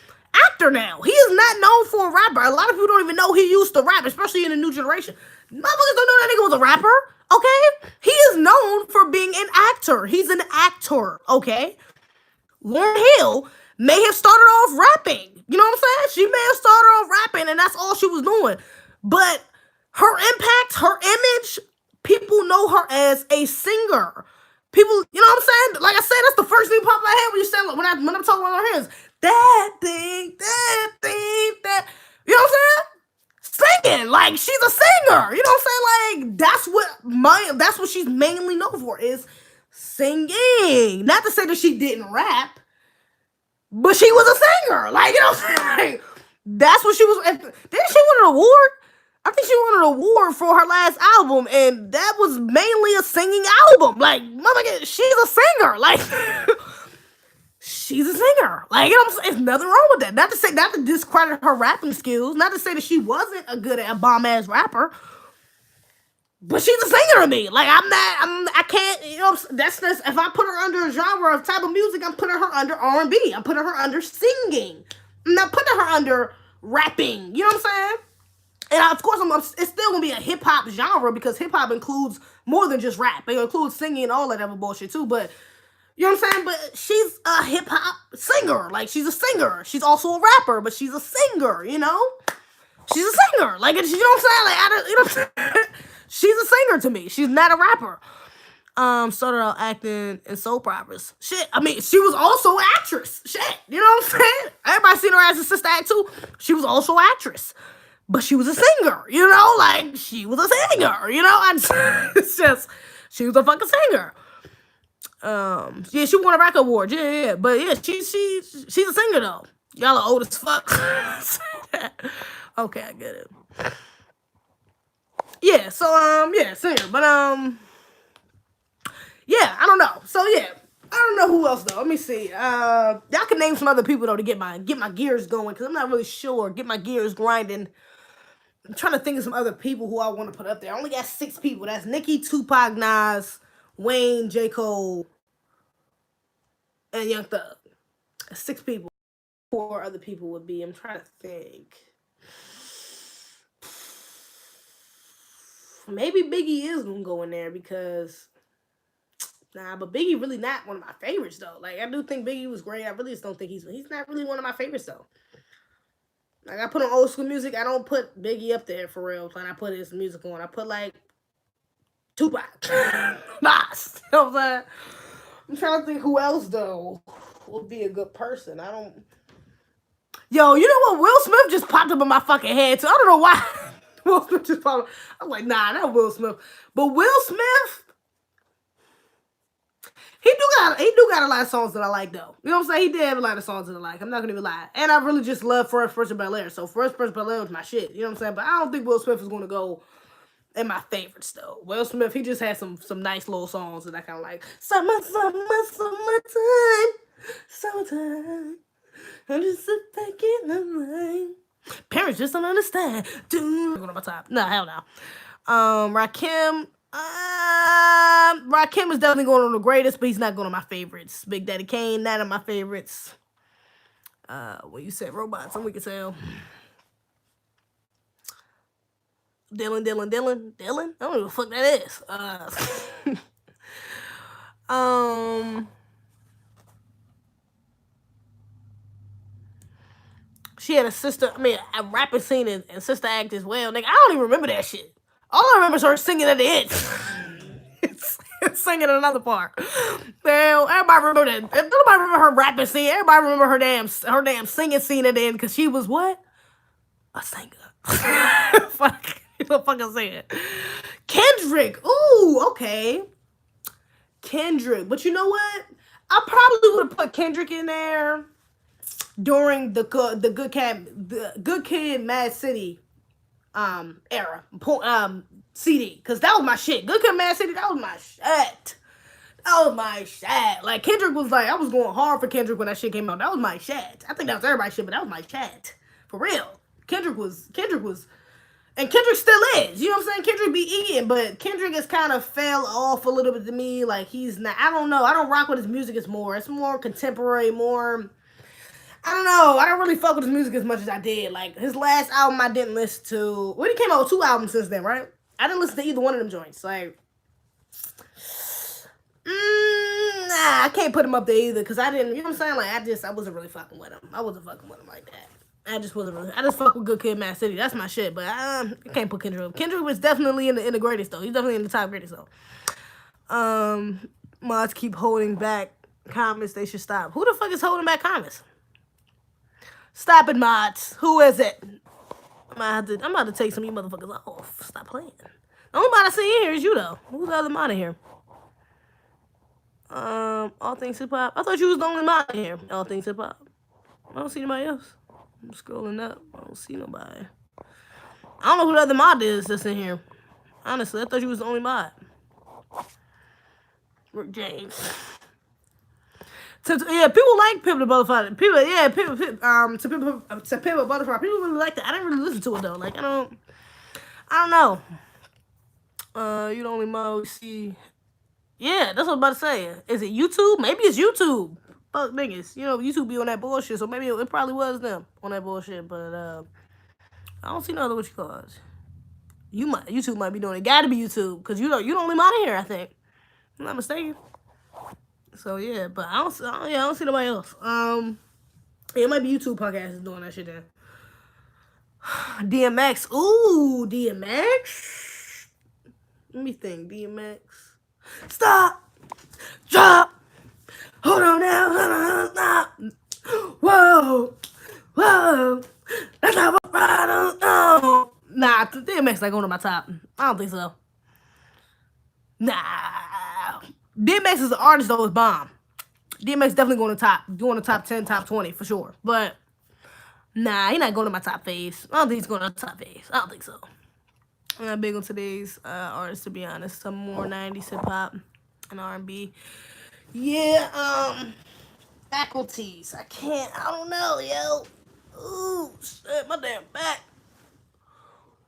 actor now. He is not known for a rapper. A lot of people don't even know he used to rap, especially in the new generation. Motherfuckers don't know that nigga was a rapper. Okay? He is known for being an actor. He's an actor, okay? Lauryn Hill may have started off rapping. You know what I'm saying? She may have started off rapping, and that's all she was doing. But her impact, her image, people know her as a singer. People, you know what I'm saying? Like I said, that's the first thing pop in my head when you say, when I'm talking about her hands. That thing, that. You know what I'm saying? Singing, like she's a singer. You know what I'm saying? Like that's what she's mainly known for is singing. Not to say that she didn't rap, but she was a singer. Like, you know what I'm saying? Like, that's what she was. Didn't she win an award? I think she won an award for her last album, and that was mainly a singing album. Like, motherfucker, she's a singer. Like, she's a singer. Like, you know what I'm saying? There's nothing wrong with that. Not to discredit her rapping skills. Not to say that she wasn't a bomb-ass rapper. But she's a singer to me. Like, I can't, you know, that's if I put her under a genre of type of music, I'm putting her under R&B. I'm putting her under singing. I'm not putting her under rapping. You know what I'm saying? And of course, it's still going to be a hip-hop genre because hip-hop includes more than just rap. It includes singing and all that other bullshit, too. But, you know what I'm saying? But she's a hip-hop singer. Like, she's a singer. She's also a rapper, but she's a singer, you know? She's a singer. Like, you know what I'm saying? Like, you know what I'm saying? She's a singer to me. She's not a rapper. Started out acting in soap operas. Shit, I mean, she was also an actress. Shit, you know what I'm saying? Everybody seen her as a sister act, too. She was also an actress. But she was a singer, you know? Like, she was a singer, you know? It's just, she was a fucking singer. Yeah, she won a record award. Yeah. But yeah, she's a singer though. Y'all are old as fuck. Okay, I get it. Yeah, so yeah, singer. But yeah, I don't know. So yeah, I don't know who else though. Let me see. Y'all can name some other people though to get my gears going because I'm not really sure. Get my gears grinding. I'm trying to think of some other people who I want to put up there. I only got 6 people. That's Nicki, Tupac, Nas, Wayne, J. Cole, and Young Thug. 6 people. 4 other people would be. I'm trying to think. Maybe Biggie is gonna go in there because but Biggie really not one of my favorites though. Like I do think Biggie was great. I really just don't think he's not really one of my favorites though. Like I put on old school music, I don't put Biggie up there for real. When I put his music on, I put like Tupac, Nas. You know what I'm saying? I'm trying to think who else though would be a good person. I don't. Yo, you know what? Will Smith just popped up in my fucking head too. I don't know why. Will Smith just popped up. I'm like, nah, that Will Smith. But Will Smith, he do got a lot of songs that I like though. You know what I'm saying? He did have a lot of songs that I like. I'm not gonna even lie. And I really just love Fresh Prince of Bel-Air. So Fresh Prince of Bel-Air was my shit. You know what I'm saying? But I don't think Will Smith is gonna go in my favorites though. Will Smith, he just had some nice little songs that I kind of like. Summertime. I just sit back in the rain. Parents just don't understand. Dude, going on my top. No, hell no. Rakim. Rakim is definitely going on the greatest, but he's not going on my favorites. Big Daddy Kane, not on my favorites. When you said robots, we can tell. Dylan. I don't know what the fuck that is. She had a sister, a rapping scene and sister act as well. Nigga, I don't even remember that shit. All I remember is her singing at the end. Singing another part. Well, everybody remember that. Nobody remember her rapping scene. Everybody remember her damn singing scene at the end because she was what? A singer. Fuck. You don't fucking say it. Kendrick. Ooh, okay. Kendrick. But you know what? I probably would have put Kendrick in there during the Good Kid, Mad City era CD, because that was my shit. Good Kid, Mad City, that was my shit. That was my shit. Like Kendrick was like, I was going hard for Kendrick when that shit came out. That was my shit. I think that was everybody's shit, but that was my shit. For real. Kendrick was, and Kendrick still is. You know what I'm saying? Kendrick be eating, but Kendrick has kind of fell off a little bit to me. Like he's not, I don't know. I don't rock with his music. It's more contemporary, more, I don't know. I don't really fuck with his music as much as I did. Like his last album, I didn't listen to. Well, he came out with 2 albums since then, right? I didn't listen to either one of them joints. Like, I can't put him up there either because I didn't. You know what I'm saying? Like I wasn't really fucking with him. I wasn't fucking with him like that. I just wasn't really. I just fuck with Good Kid, Mad City. That's my shit. But I can't put Kendrick up. Kendrick was definitely in the greatest though. He's definitely in the top greatest though. Mods keep holding back comments. They should stop. Who the fuck is holding back comments? Stop it, mods. Who is it? I'm about to take some of you motherfuckers off. Stop playing. The only mod I see in here is you though. Who's the other mod in here? All things hip hop. I thought you was the only mod in here. All things hip hop. I don't see anybody else. I'm scrolling up. I don't see nobody. I don't know who the other mod is that's in here. Honestly, I thought you was the only mod. Rick James. Yeah, people like Pimp the Butterfly. People Butterfly. People really like that. I didn't really listen to it though. Like I don't know. You the only mod we see. Yeah, that's what I'm about to say. Is it YouTube? Maybe it's YouTube. Fuck niggas. You know, YouTube be on that bullshit, so maybe it probably was them on that bullshit. But I don't see no other what you call it. YouTube might be doing it. Gotta be YouTube, because you the only mod in here, I think. I'm not mistaken. So yeah, but I don't see nobody else. It might be YouTube podcast is doing that shit then. DMX. Ooh, DMX. Let me think. DMX. Stop. Drop. Hold on now. Stop. Whoa. That's not what I don't know. Nah, DMX not going to my top. I don't think so. Nah. DMX as an artist though is bomb. DMX definitely going to top 10, top 20 for sure. But nah, he not going to my top faves. I don't think he's going to the top faves. I don't think so. I'm not big on today's artists, to be honest. Some more 90s hip hop and R&B. Yeah, faculties. I can't. I don't know, yo. Ooh, shit, my damn back.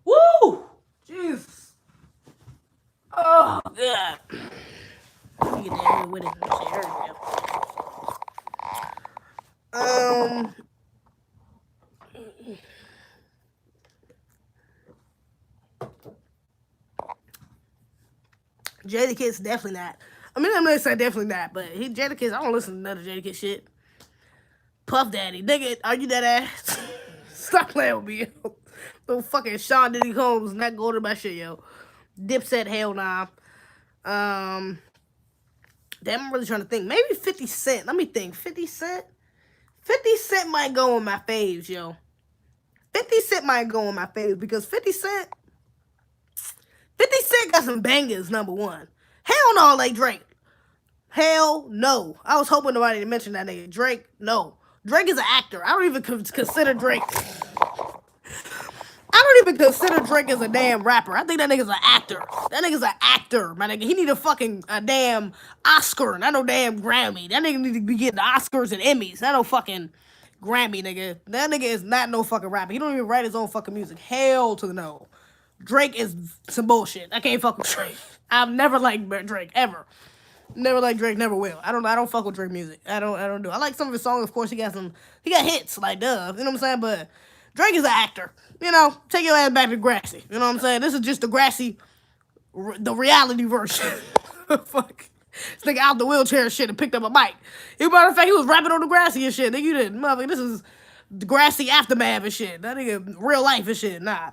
Woo! Jesus. Oh, God. Let me get that with it. Shit hurt, Jadakiss definitely not. I mean, I'm gonna say definitely not, but Jadakiss, I don't listen to none of Jadakiss shit. Puff Daddy, nigga, are you that ass? Stop playing with me, yo. No fucking Sean Diddy Combs not going to my shit, yo. Dipset, hell nah. Damn, I'm really trying to think. Maybe 50 Cent. Let me think. 50 Cent? 50 Cent might go on my faves, yo. 50 Cent might go on my faves because 50 Cent got some bangers, number one. Hell no, like Drake. Hell no. I was hoping nobody to mention that nigga. Drake, no. Drake is an actor. I don't even consider Drake. I don't even consider Drake as a damn rapper. I think that nigga's an actor. That nigga's an actor, my nigga. He need a damn Oscar, not no damn Grammy. That nigga need to be getting Oscars and Emmys. Not no fucking Grammy, nigga. That nigga is not no fucking rapper. He don't even write his own fucking music. Hell to the no. Drake is some bullshit. I can't fuck with Drake. I've never liked Drake, ever. Never liked Drake, never will. I don't fuck with Drake music. I don't do. I like some of his songs, of course. He got hits, like Dove, you know what I'm saying? But Drake is an actor. You know, take your ass back to Grassy. You know what I'm saying? This is just the Grassy, the reality version. Fuck. This nigga out the wheelchair and shit and picked up a mic. As a matter of fact, he was rapping on the Grassy and shit. Nigga, you didn't. Motherfucker, this is the Grassy aftermath and shit. That nigga real life and shit. Nah.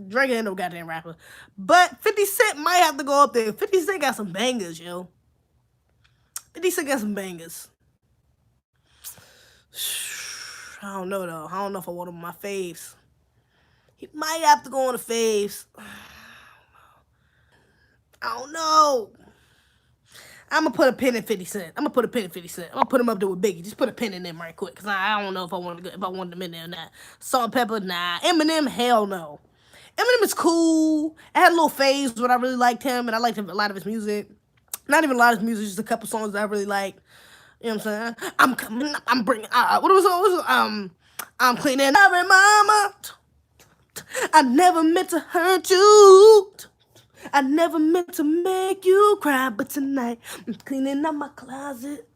Drake ain't no goddamn rapper. But 50 Cent might have to go up there. 50 Cent got some bangers, yo. 50 Cent got some bangers. I don't know, though. I don't know if I want him on my faves. He might have to go on the faves. I don't know. I'm going to put a pin in 50 Cent. I'm going to put him up there with Biggie. Just put a pin in them right quick. Because I don't know if I want them in there or not. Salt-N-Pepa, nah. Eminem, hell no. Eminem is cool. I had a little phase when I really liked him. And I liked a lot of his music. Not even a lot of his music. Just a couple songs that I really liked. You know what I'm saying? I'm coming up. I'm bringing... what was it? I'm cleaning up, mama. I never meant to hurt you. I never meant to make you cry, but tonight I'm cleaning up my closet.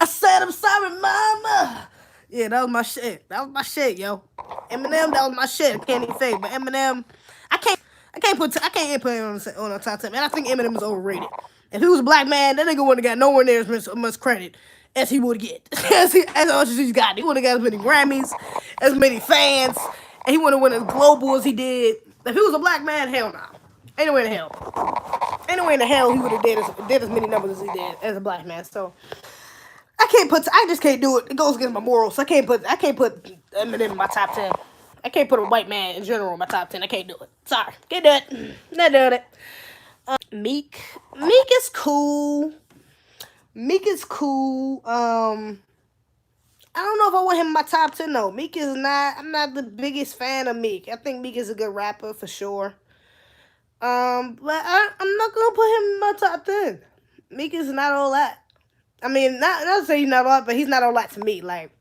I said I'm sorry, mama. Yeah, that was my shit. That was my shit, yo. Eminem, that was my shit. I can't even fake, but Eminem, I can't put him on the top 10. Man, I think Eminem is overrated. If he was a black man, that nigga wouldn't have got nowhere near as much credit as he would get. as much as he's got. He wouldn't have got as many Grammys, as many fans, and he wouldn't have went as global as he did. If he was a black man, hell no. Ain't no way in hell. Ain't no way in the hell he would have did as many numbers as he did as a black man. So I just can't do it. It goes against my morals. I can't put Eminem in my top 10. I can't put a white man in general in my top 10. I can't do it. Sorry. Can't do it. Not doing it. Meek is cool. Meek is cool. I don't know if I want him in my top 10 though. Meek is not. I'm not the biggest fan of Meek. I think Meek is a good rapper for sure. But I'm not gonna put him in my top 10. Meek is not all that. I mean, not to say he's not all that, but he's not all that to me. Like,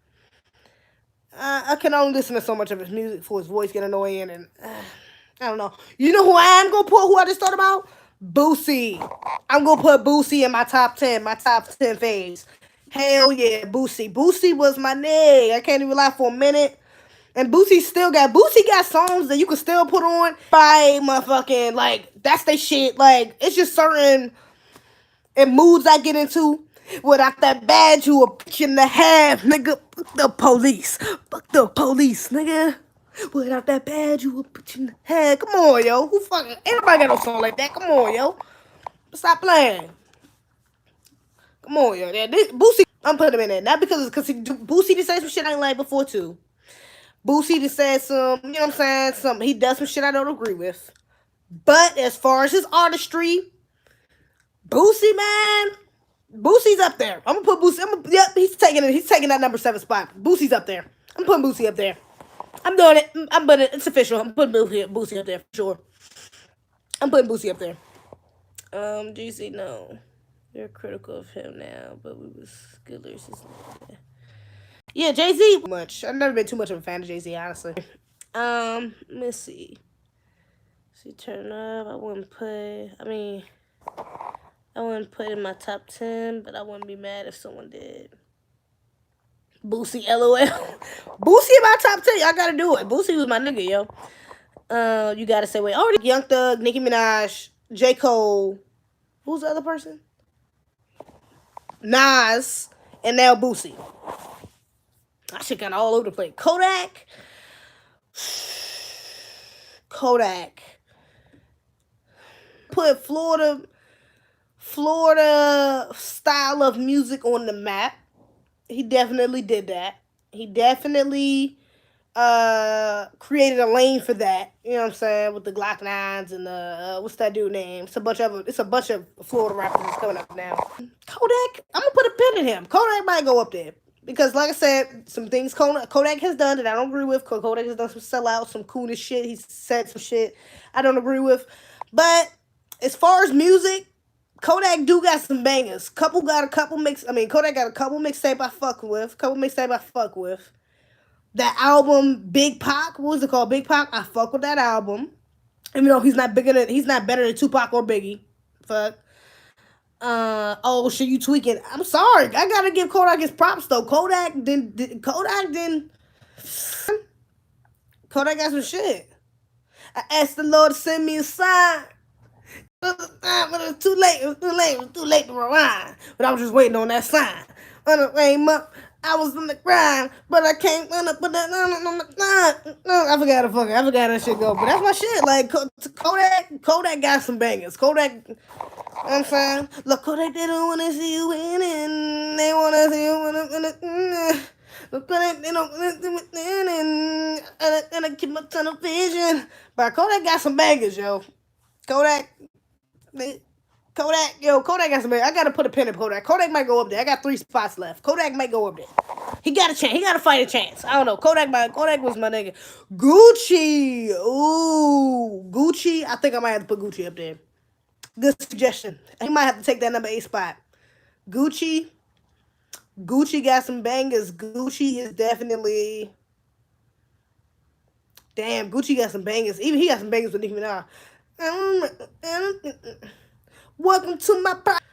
I can only listen to so much of his music before his voice get annoying, and I don't know. You know who I am gonna put? Who I just thought about? Boosie. I'm gonna put Boosie in my top 10. My top 10 faves. Hell yeah, Boosie. Boosie was my nigga. I can't even lie for a minute. And Boosie got songs that you can still put on by motherfucking, like, that's they shit. Like, it's just certain moods I get into. Without that badge, you a bitch and a half, nigga. Fuck the police. Fuck the police, nigga. Without that badge, you a bitch and a half. Come on, yo. Who fucking, ain't nobody got no song like that. Come on, yo. Stop playing. Come on, yo. Yeah, Boosie, I'm putting him in there. Not because Boosie just said some shit I ain't like before, too. Boosie just said some, you know what I'm saying? He does some shit I don't agree with. But as far as his artistry, Boosie, man. Boosie's up there. I'm gonna put Boosie. Yep, he's taking it. He's taking that number 7 spot. Boosie's up there. I'm putting Boosie up there. I'm doing it. I'm putting it. It's official. I'm putting Boosie up there for sure. I'm putting Boosie up there. GC, no. You're critical of him now, but we was good lyricists. Yeah, Jay-Z. Much. I've never been too much of a fan of Jay-Z, honestly. Let's see. See, turn up. I wouldn't put it in my top 10, but I wouldn't be mad if someone did. Boosie, LOL. Boosie in my top 10. Y'all gotta do it. Boosie was my nigga, yo. You gotta say, wait. Already Young Thug, Nicki Minaj, J. Cole. Who's the other person? Nas, and now Boosie. I shit kind of all over the place. Kodak. Put Florida style of music on the map. He definitely did that. He definitely created a lane for that. You know what I'm saying? With the Glock 9s and the what's that dude name? It's a bunch of Florida rappers that's coming up now. Kodak, I'm gonna put a pin in him. Kodak might go up there. Because, like I said, some things Kodak has done that I don't agree with. Kodak has done some sellouts, some coolest shit. He's said some shit I don't agree with. But as far as music, Kodak do got some bangers. Kodak got a couple mixtape I fuck with. That album, Big Pac, what was it called? Big Pac, I fuck with that album. Even though he's not better than Tupac or Biggie. Fuck. Oh shit, you tweaking. I'm sorry. I gotta give Kodak his props though. Kodak got some shit. I asked the Lord to send me a sign. But it was too late. It was too late to rewind. But I was just waiting on that sign. When it came up, I was on the grind, but I can't run up. But I forgot that shit go. But that's my shit. Like Kodak got some bangers. Kodak. I'm saying, look, Kodak, they don't want to see you winning. They want to see you winning. Look, Kodak, they don't want to see you winning. And I keep my tunnel vision. But Kodak got some bangers, yo. Kodak got some bangers. I got to put a pin in Kodak. Kodak might go up there. I got 3 spots left. Kodak might go up there. He got a chance. He got to fight a chance. I don't know. Kodak was my nigga. Gucci. Ooh. Gucci. I think I might have to put Gucci up there. Good suggestion. He might have to take that number 8 spot. Gucci got some bangers. Gucci is definitely... Damn, Gucci got some bangers. Even he got some bangers with Nicki Minaj. Welcome to my party.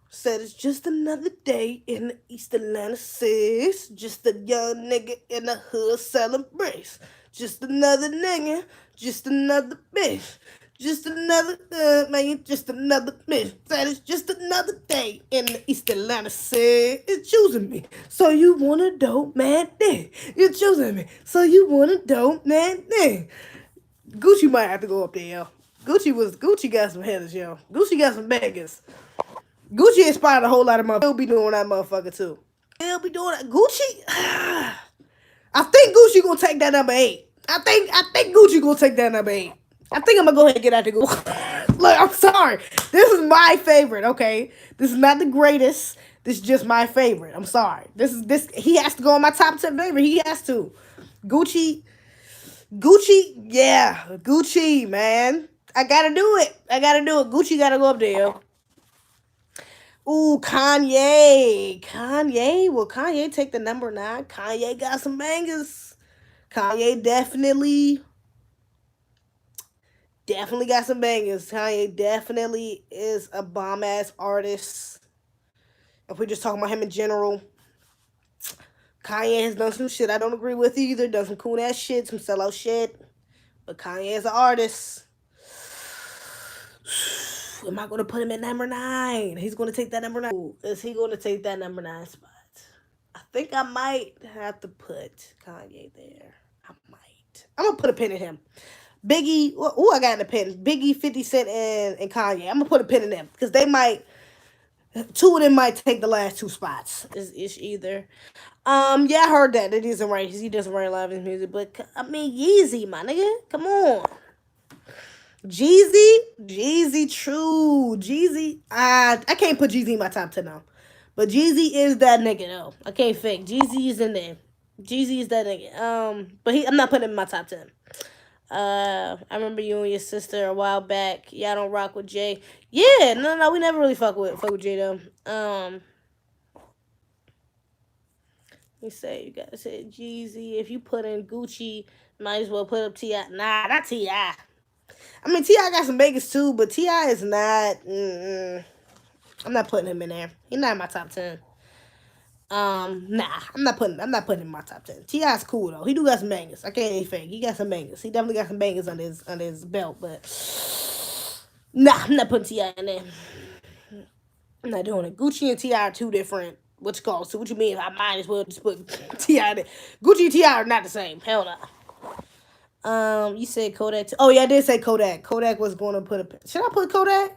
Said it's just another day in the East Atlanta 6. Just a young nigga in the hood selling bricks. Just another nigga. Just another bitch. Just another bitch. Said it's just another day in the East Atlanta City. It's choosing me. So you want a dope man thing. You're choosing me. So you want a dope man thing. Gucci might have to go up there, yo. Gucci got some headers, yo. Gucci got some bangers. Gucci inspired a whole lot of motherfuckers. He'll be doing that motherfucker too. He'll be doing that. Gucci. I think Gucci gonna take that number 8. I think Gucci gonna take that number 8. I think I'm gonna go ahead and get out the Gucci. Look, I'm sorry. This is my favorite, okay? This is not the greatest. This is just my favorite. I'm sorry. He has to go on my top 10 favorite. He has to. Gucci, yeah. Gucci, man. I gotta do it. Gucci gotta go up there, yo. Ooh, Kanye. Will Kanye take the number 9? Kanye got some bangers. Kanye definitely got some bangers. Kanye definitely is a bomb-ass artist. If we're just talking about him in general, Kanye has done some shit I don't agree with either. Done some cool-ass shit, some sellout shit. But Kanye is an artist. Am I going to put him at number 9? He's going to take that number 9. Ooh, is he going to take that number 9 spot? I think I might have to put Kanye there. I might. I'm going to put a pin in him. Biggie, I got in the pin. Biggie, 50 Cent, and Kanye. I'm going to put a pin in them. Because they might, 2 of them might take the last 2 spots. It's either. Yeah, I heard that. He doesn't write a lot of his music. But, I mean, Yeezy, my nigga. Come on. Jeezy, true. Jeezy, I can't put Jeezy in my top 10 now. But Jeezy is that nigga though. I can't fake. Jeezy is in there. Jeezy is that nigga. But I'm not putting him in my top 10. I remember you and your sister a while back. Y'all don't rock with Jay. Yeah, no, we never really fuck with Jay though. Let me say, you gotta say Jeezy. If you put in Gucci, might as well put up Ti. Nah, not Ti. I mean, Ti got some bangers too, but Ti is not. I'm not putting him in there. He's not in my top 10. Nah, I'm not putting him in my top 10. Ti's cool though. He do got some bangers. I can't even fake. He got some bangers. He definitely got some bangers under his belt, but nah, I'm not putting Ti in there. I'm not doing it. Gucci and Ti are two different. What you call? So what you mean? I might as well just put Ti in there. Gucci and Ti are not the same. Hell no. You said Kodak. Oh yeah, I did say Kodak. Kodak was going to put a. Should I put Kodak?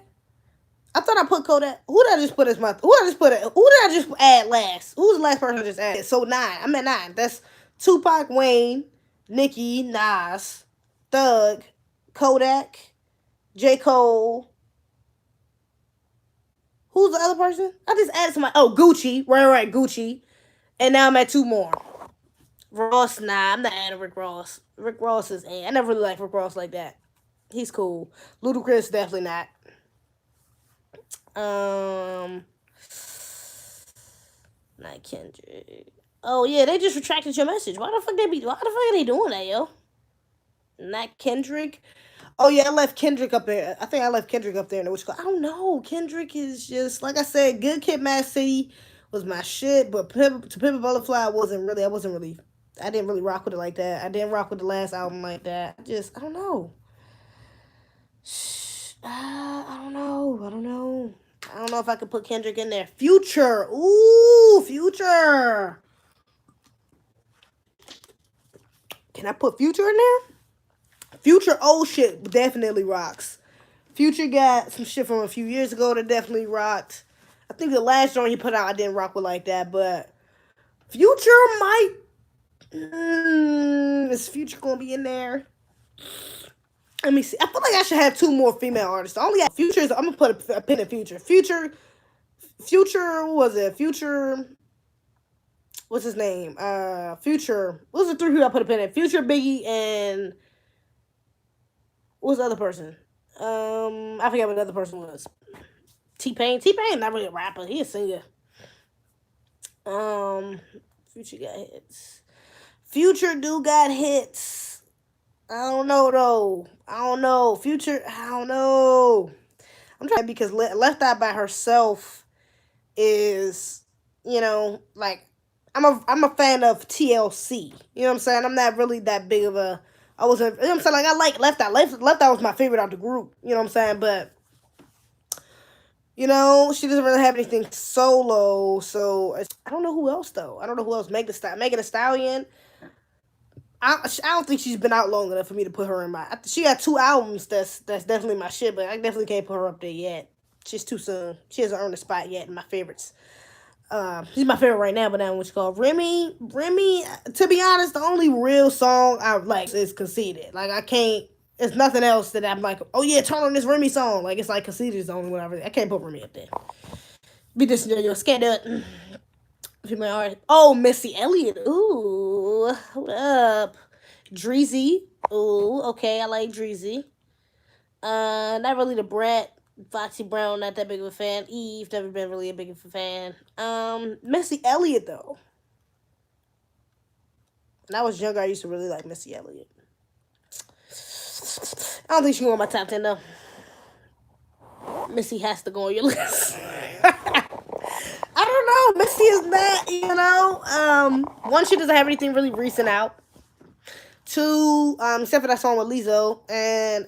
I thought I put Kodak. Who did I just put as my? Who did I just put? Who did I just add last? Who's the last person I just added? So 9. I'm at 9. That's Tupac, Wayne, Nicki, Nas, Thug, Kodak, J. Cole. Who's the other person? I just added somebody. Oh, Gucci. Right, Gucci. And now I'm at 2 more. Ross, nah, I'm not adding Rick Ross. Rick Ross is I never really liked Rick Ross like that. He's cool. Ludacris, definitely not. Not Kendrick. Oh yeah, they just retracted your message. Why the fuck are they doing that, yo? Not Kendrick. Oh yeah, I left Kendrick up there. I think I left Kendrick up there in the which I don't know. Kendrick is just like I said. Good Kid, Mad City was my shit, but To Pimp a Butterfly wasn't really. I didn't really rock with it like that. I didn't rock with the last album like that. I don't know. I don't know. I don't know if I could put Kendrick in there. Future. Ooh, Future. Can I put Future in there? Future old shit definitely rocks. Future got some shit from a few years ago that definitely rocked. I think the last joint he put out I didn't rock with like that, but Future might. Is Future gonna be in there? Let me see. I feel like I should have 2 more female artists. I only have Futures. I'm gonna put a pin in Future. Future. What was it? Future. What's his name? Future. What was the 3 people I put a pin in? Future, Biggie, and what was the other person? I forget what the other person was. T-Pain. T-Pain not really a rapper. He a singer. Future got hits. Future do got hits. I don't know though. Future. I don't know. I'm trying because Left Eye by herself is, like I'm a fan of TLC. You know what I'm saying? I'm not really that big of a. I wasn't. You know what I'm saying? Like I like Left Eye. Left Eye was my favorite out the group. You know what I'm saying? But she doesn't really have anything solo. So I don't know who else though. I don't know who else. Megan Thee Stallion. I don't think she's been out long enough for me to put her in my. She got 2 albums that's definitely my shit, but I definitely can't put her up there yet. She's too soon. She hasn't earned a spot yet in my favorites. She's my favorite right now, but now what's called Remy. To be honest, the only real song I like is Conceited. Like I can't. It's nothing else that I'm like. Oh yeah, turn on this Remy song. Like it's like Conceited is the only one I can't put Remy up there. Be disingenuous. Can't do it. Female artist. Oh, Missy Elliott. Ooh, what up? Dreezy. Ooh, okay, I like Dreezy. Not really the Brat. Foxy Brown, not that big of a fan. Eve, never been really a big of a fan. Missy Elliott though. When I was younger, I used to really like Missy Elliott. I don't think she go on my top 10 though. Missy has to go on your list. I don't know. Missy is not, one, she doesn't have anything really recent out. 2, except for that song with Lizzo. And,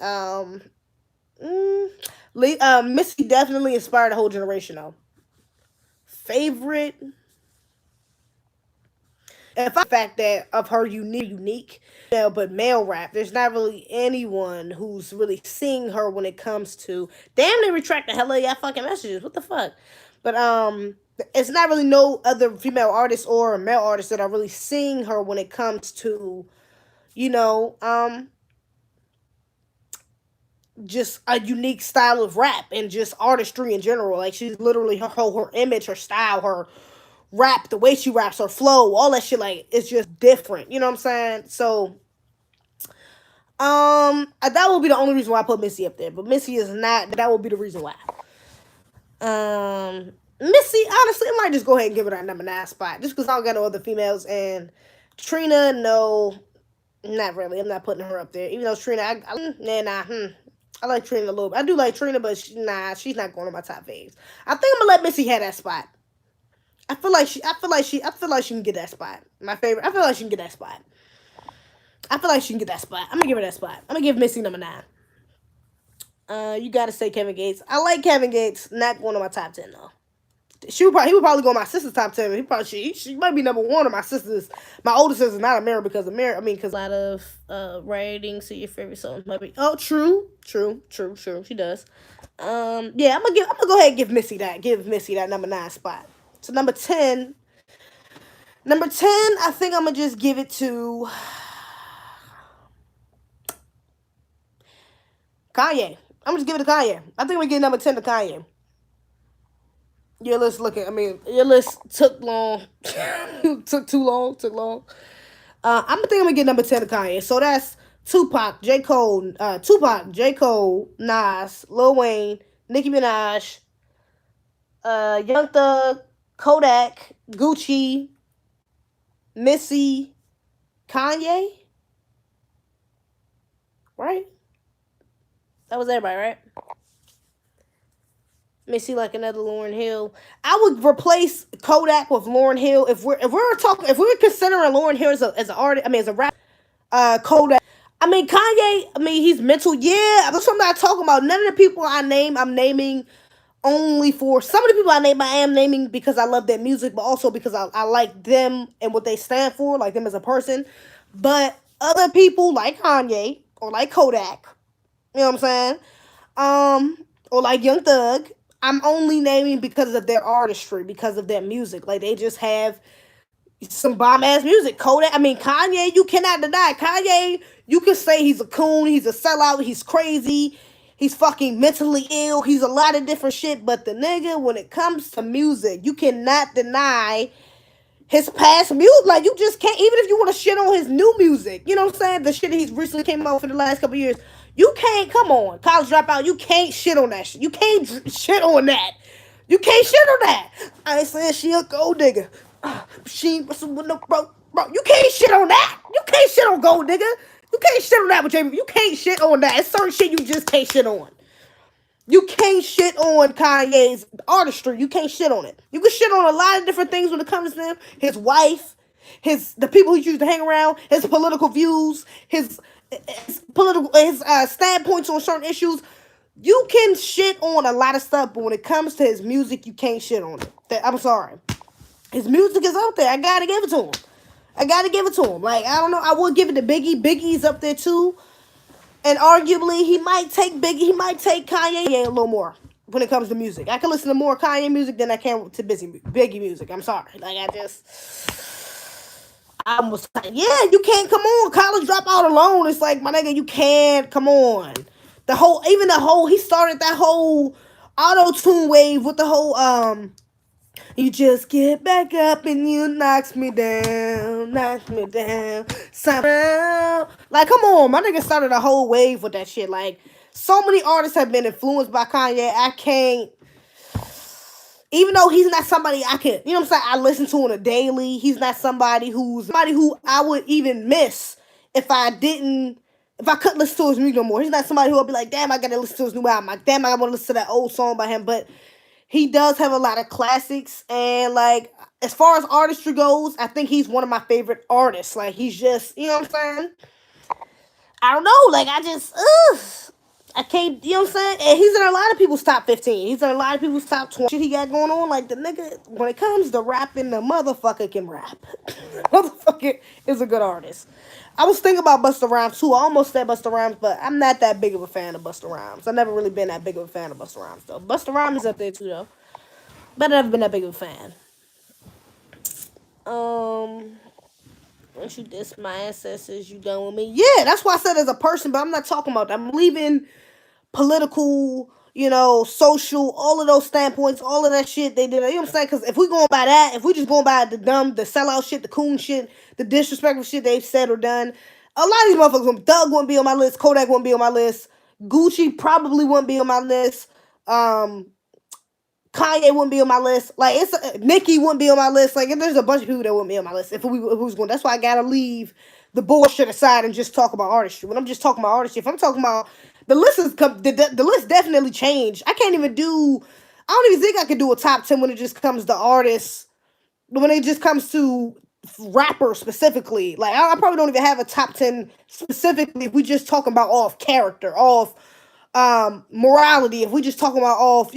Missy definitely inspired a whole generation, though. Favorite? If I fact that of her unique, but male rap, there's not really anyone who's really seeing her when it comes to. Damn, they retract the hell of y'all fucking messages. What the fuck? But it's not really no other female artists or male artists that are really seeing her when it comes to, just a unique style of rap and just artistry in general. Like she's literally her image, her style, her rap, the way she raps, her flow, all that shit. Like it's just different. You know what I'm saying? So that would be the only reason why I put Missy up there. But Missy is not. That would be the reason why. Missy, honestly, I might just go ahead and give her that number 9 spot just because I don't got no other females. And Trina, no, not really. I'm not putting her up there. Even though Trina, I like Trina a little bit. I do like Trina, but she's not going on my top faves. I think I'm gonna let Missy have that spot. I feel like she can get that spot. My favorite. I feel like she can get that spot. I feel like she can get that spot. I'm gonna give her that spot. I'm gonna give Missy number 9. You gotta say Kevin Gates. I like Kevin Gates. Not going on my top 10 though. He would probably go on my sister's top 10. She might be number 1 on my older sister's, not Amira, because Amira. I mean, because a lot of writing. So your favorite songs might be. Oh, true. She does. Yeah, I'm gonna go ahead and give Missy that. Give Missy that number 9 spot. So number 10. I think I'm gonna just give it to Kanye. I'm just giving it to Kanye. I think we get number 10 to Kanye. Your list your list took long. Took too long. I'm gonna get number 10 to Kanye. So that's Tupac, J. Cole, Nas, Lil Wayne, Nicki Minaj, Young Thug, Kodak, Gucci, Missy, Kanye. Right? That was everybody, right? Missy like another Lauryn Hill. I would replace Kodak with Lauryn Hill if we're considering Lauryn Hill as an artist. I mean, as a rap. Kodak. I mean, Kanye. I mean, he's mental. Yeah, that's what I'm not talking about. None of the people I name, I'm naming only for some of the people I name. I am naming because I love their music, but also because I like them and what they stand for, like them as a person. But other people like Kanye or like Kodak, you know what I'm saying? Or like Young Thug. I'm only naming because of their artistry, because of their music. Like they just have some bomb ass music. Kodak, I mean Kanye, you cannot deny Kanye. You can say he's a coon, he's a sellout, he's crazy, he's fucking mentally ill, he's a lot of different shit. But the nigga, when it comes to music, you cannot deny his past music. Like you just can't. Even if you want to shit on his new music, you know what I'm saying? The shit that he's recently came out for the last couple years. You can't, come on, College Dropout, you can't shit on that shit. You can't shit on that. You can't shit on that. I ain't saying she a gold digger. She with no bro. You can't shit on that. You can't shit on gold digger. You can't shit on that with Jamie. You can't shit on that. It's certain shit you just can't shit on. You can't shit on Kanye's artistry. You can't shit on it. You can shit on a lot of different things when it comes to him. His wife, the people he used to hang around, his political views, his standpoints on certain issues. You can shit on a lot of stuff, but when it comes to his music, you can't shit on it. I'm sorry. His music is out there. I gotta give it to him. Like, I don't know. I would give it to Biggie. Biggie's up there too. And arguably, he might take Kanye a little more when it comes to music. I can listen to more Kanye music than I can to Biggie music. I'm sorry. Like, I almost, yeah, you can't, come on. College Dropout alone. It's like, my nigga, you can't, come on. He started that whole auto-tune wave with the whole, you just get back up and you knocks me down. Somehow. Like, come on, my nigga started a whole wave with that shit. Like, so many artists have been influenced by Kanye. I can't, even though he's not somebody I can, you know what I'm saying, I listen to on a daily. He's not somebody who I would even miss if I couldn't listen to his music no more. He's not somebody who would be like, damn, I gotta listen to his new album. Like, damn, I want to listen to that old song by him. But he does have a lot of classics, and like, as far as artistry goes, I think he's one of my favorite artists. Like, he's just, you know what I'm saying? I don't know, like, I can't, you know what I'm saying? And he's in a lot of people's top 15. He's in a lot of people's top 20. Shit he got going on, like, the nigga, when it comes to rapping, the motherfucker can rap. Motherfucker is a good artist. I was thinking about Busta Rhymes too. I almost said Busta Rhymes, but I'm not that big of a fan of Busta Rhymes. I've never really been that big of a fan of Busta Rhymes, though. Busta Rhymes is up there too, though. But I've never been that big of a fan. Once you diss my ancestors, you done with me. Yeah, that's why I said as a person, but I'm not talking about that. I'm leaving political, social, all of those standpoints, all of that shit they did. You know what I'm saying? Because if we going by that, if we just going by the dumb, the sellout shit, the coon shit, the disrespectful shit they've said or done, a lot of these motherfuckers, Thug wouldn't be on my list, Kodak wouldn't be on my list, Gucci probably wouldn't be on my list, Kanye wouldn't be on my list. Like, it's Nicki wouldn't be on my list. Like, there's a bunch of people that wouldn't be on my list if we was going. That's why I gotta leave the bullshit aside and just talk about artistry. When I'm just talking about artistry, if I'm talking about the list the list definitely changed. I can't even do. I don't even think I could do a top 10 when it just comes to artists. When it just comes to rappers specifically, like I probably don't even have a top 10 specifically. If we just talking about off character, off morality. If we just talking about off,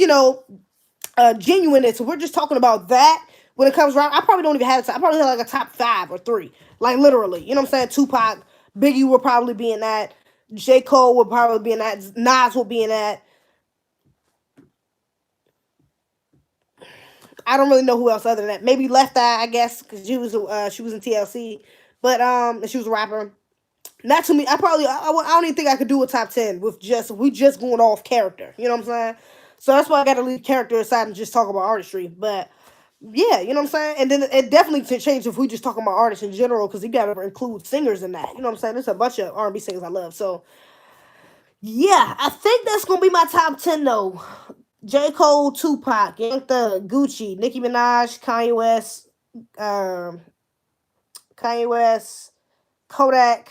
genuineness. So we're just talking about that. When it comes around, I probably don't even have. I probably have like a top 5 or 3, like literally. You know what I'm saying? Tupac, Biggie would probably be in that. J. Cole would probably be in that. Nas would be in that. I don't really know who else other than that. Maybe Left Eye, I guess, because she was in TLC, but she was a rapper. Not to me. I don't even think I could do a top 10 with we just going off character. You know what I'm saying? So that's why I got to leave character aside and just talk about artistry. But yeah, you know what I'm saying? And then it definitely could change if we just talking about artists in general, because you got to include singers in that. You know what I'm saying? There's a bunch of R&B singers I love. So yeah, I think that's going to be my top 10 though. J. Cole, Tupac, Young Thug, Gucci, Nicki Minaj, Kanye West, Kodak.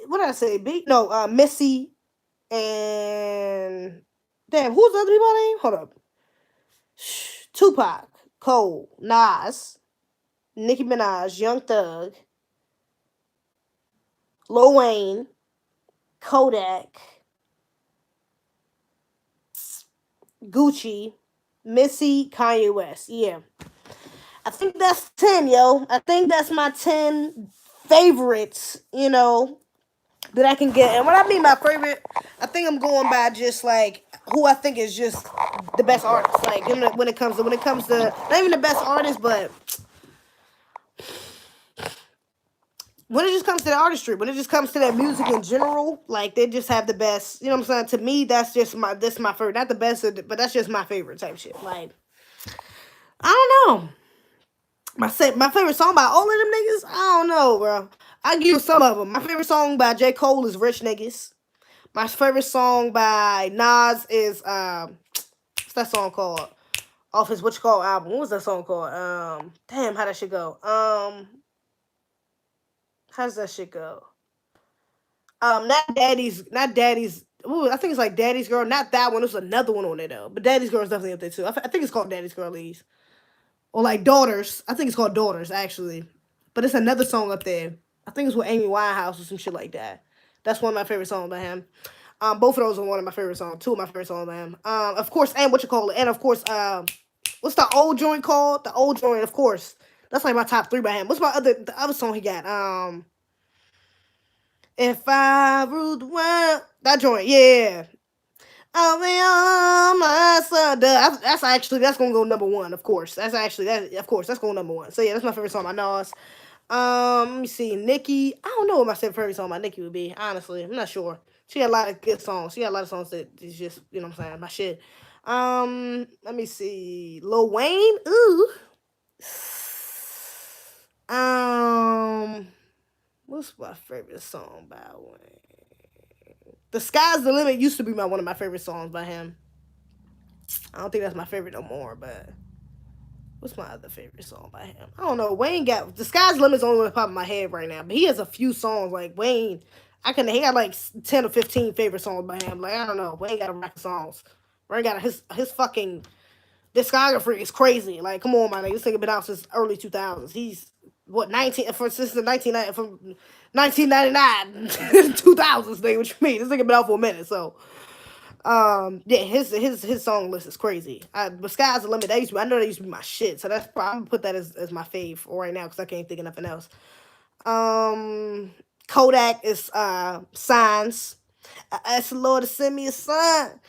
What did I say? Missy, and damn, who's the other people name? Hold up. Tupac, Cole, Nas, Nicki Minaj, Young Thug, Lil Wayne, Kodak, Gucci, Missy, Kanye West. Yeah. I think that's 10, yo. I think that's my 10 favorites, that I can get. And what I mean by favorite, I think I'm going by just like who I think is just the best artist. Like when it comes to not even the best artist, but when it just comes to the artistry, when it just comes to their music in general, like they just have the best. You know what I'm saying? To me, that's my favorite. Not the best, but that's just my favorite type shit. Like I don't know. My favorite song by all of them niggas, I don't know, bro. I give you some of them. My favorite song by J. Cole is Rich Niggas. My favorite song by Nas is what's that song called? Off his What You Call album. What was that song called? Damn, how that shit go? How does that shit go? Not Daddy's. Ooh, I think it's like Daddy's Girl. Not that one. There's another one on there though. But Daddy's Girl is definitely up there too. I think it's called Daddy's Girl, at least. Or like Daughters. I think it's called Daughters, actually. But it's another song up there. I think it's with Amy Winehouse or some shit like that. That's one of my favorite songs by him. Both of those are one of my favorite songs. 2 of my favorite songs by him. Of course, and What You Call It. And of course, what's the old joint called? The old joint, of course. That's like my top 3 by him. What's the other song he got? If I Ruled the World. That joint, yeah. I'll be on my son. That's gonna go number 1, of course. That's going number 1. So yeah, that's my favorite song by Nas. Let me see, Nicki. I don't know what my favorite song by Nicki would be. Honestly, I'm not sure. She got a lot of good songs. She got a lot of songs that is just, you know what I'm saying, my shit. Let me see, Lil Wayne. Ooh. What's my favorite song by Wayne? The Sky's the Limit used to be one of my favorite songs by him. I don't think that's my favorite no more, but what's my other favorite song by him? I don't know. Wayne got The Sky's the Limit's only on the top of my head right now, but he has a few songs like Wayne. He got like 10 or 15 favorite songs by him. Like I don't know. Wayne got a rack of songs. Wayne got his fucking discography is crazy. Like come on, my nigga. This nigga been out since early 2000s. He's what 19 from 1999 2000s nigga. What you mean? This nigga been out for a minute. So yeah, his song list is crazy. But Sky's the Limit. I know that used to be my shit. So that's probably, I'm gonna put that as my fave for right now because I can't think of nothing else. Kodak is Signs. I asked the Lord to send me a sign.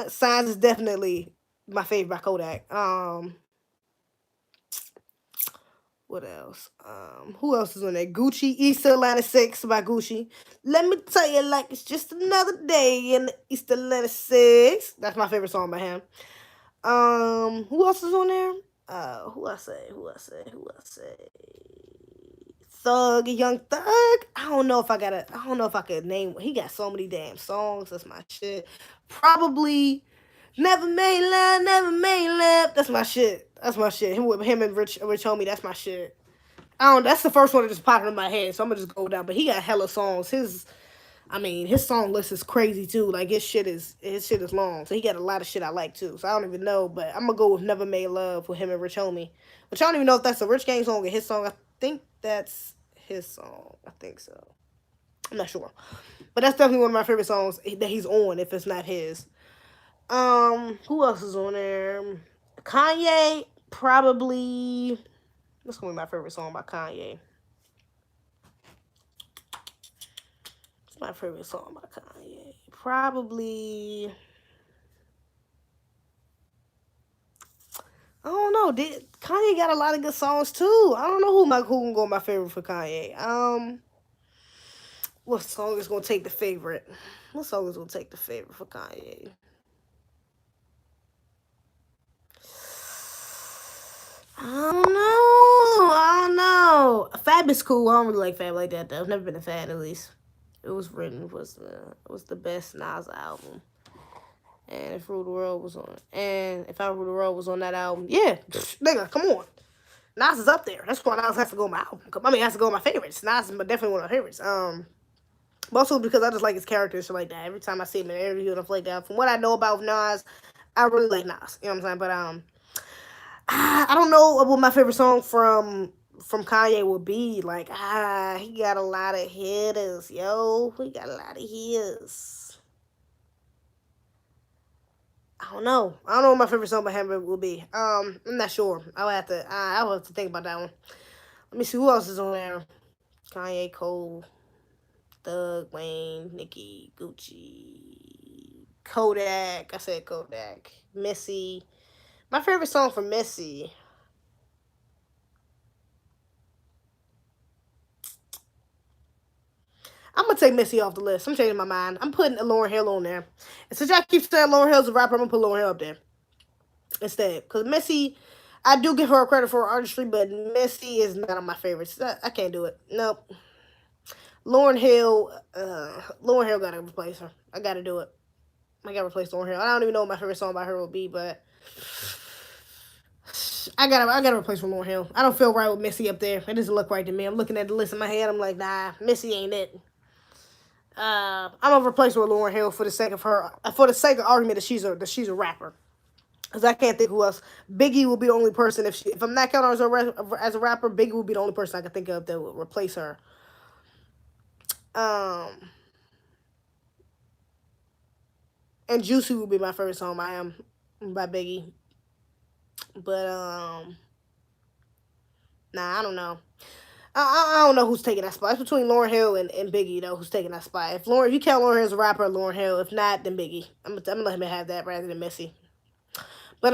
Signs is definitely my favorite by Kodak. What else? Who else is on there? Gucci, East Atlanta 6 by Gucci. Let me tell you like it's just another day in the East Atlanta 6. That's my favorite song by him. Who else is on there? Who I say? Who I say? Who I say? Thug, Young Thug. I don't know if I could name. He got so many damn songs. That's my shit. Probably Never Made Love, Never Made Love. That's my shit. That's my shit. Him and Rich Homie. That's my shit. I don't. That's the first one that just popped in my head. So I'm gonna just go down. But he got hella songs. His song list is crazy too. Like his shit is long. So he got a lot of shit I like too. So I don't even know. But I'm gonna go with Never Made Love with him and Rich Homie. Which I don't even know if that's a Rich Gang song or his song. I think that's his song. I think so. I'm not sure. But that's definitely one of my favorite songs that he's on. If it's not his. Who else is on there? Kanye probably. That's gonna be my favorite song by Kanye. It's my favorite song by Kanye. Probably. I don't know. Kanye got a lot of good songs too. I don't know who can go my favorite for Kanye. What song is gonna take the favorite? What song is gonna take the favorite for Kanye? I don't know. I don't know. Fab is cool. I don't really like Fab like that though. I've never been a fan at least. It was written was the best Nas album. And if Rule the World was on, and if I Rule the World was on that album, yeah, nigga, come on, Nas is up there. That's why Nas has to go on my album. I mean, has to go on my favorites. Nas is definitely one of my favorites. But also because I just like his character and shit like that. Every time I see him in an interview and stuff like that, from what I know about Nas, I really like Nas. You know what I'm saying? But I don't know what my favorite song from Kanye would be. Like, he got a lot of hitters, yo. He got a lot of hits. I don't know. I don't know what my favorite song by him will be. I'm not sure. I'll have to think about that one. Let me see who else is on there. Kanye, Cole, Thug, Wayne, Nicki, Gucci, Kodak. I said Kodak. Missy. My favorite song from Missy. I'm gonna take Missy off the list. I'm changing my mind. I'm putting Lauryn Hill on there. And since y'all keep saying Lauryn Hill's a rapper, I'm gonna put Lauryn Hill up there instead. Because Missy, I do give her credit for her artistry, but Missy is not on my favorites. I can't do it. Nope. Lauryn Hill gotta replace her. I gotta do it. I gotta replace Lauryn Hill. I don't even know what my favorite song by her will be, but I gotta replace with Lauryn Hill. I don't feel right with Missy up there. It doesn't look right to me. I'm looking at the list in my head. I'm like, nah, Missy ain't it. I'm gonna replace her with Lauryn Hill for the sake of argument that she's a rapper. Cause I can't think who else. Biggie will be the only person if I'm not counting her as a rapper. Biggie will be the only person I can think of that will replace her. And Juicy will be my favorite song by Biggie. But nah, I don't know. I don't know who's taking that spot. It's between Lauryn Hill and Biggie though. Who's taking that spot? If you count Lauryn Hill as a rapper, Lauryn Hill. If not, then Biggie. I'm gonna let him have that rather than Missy. But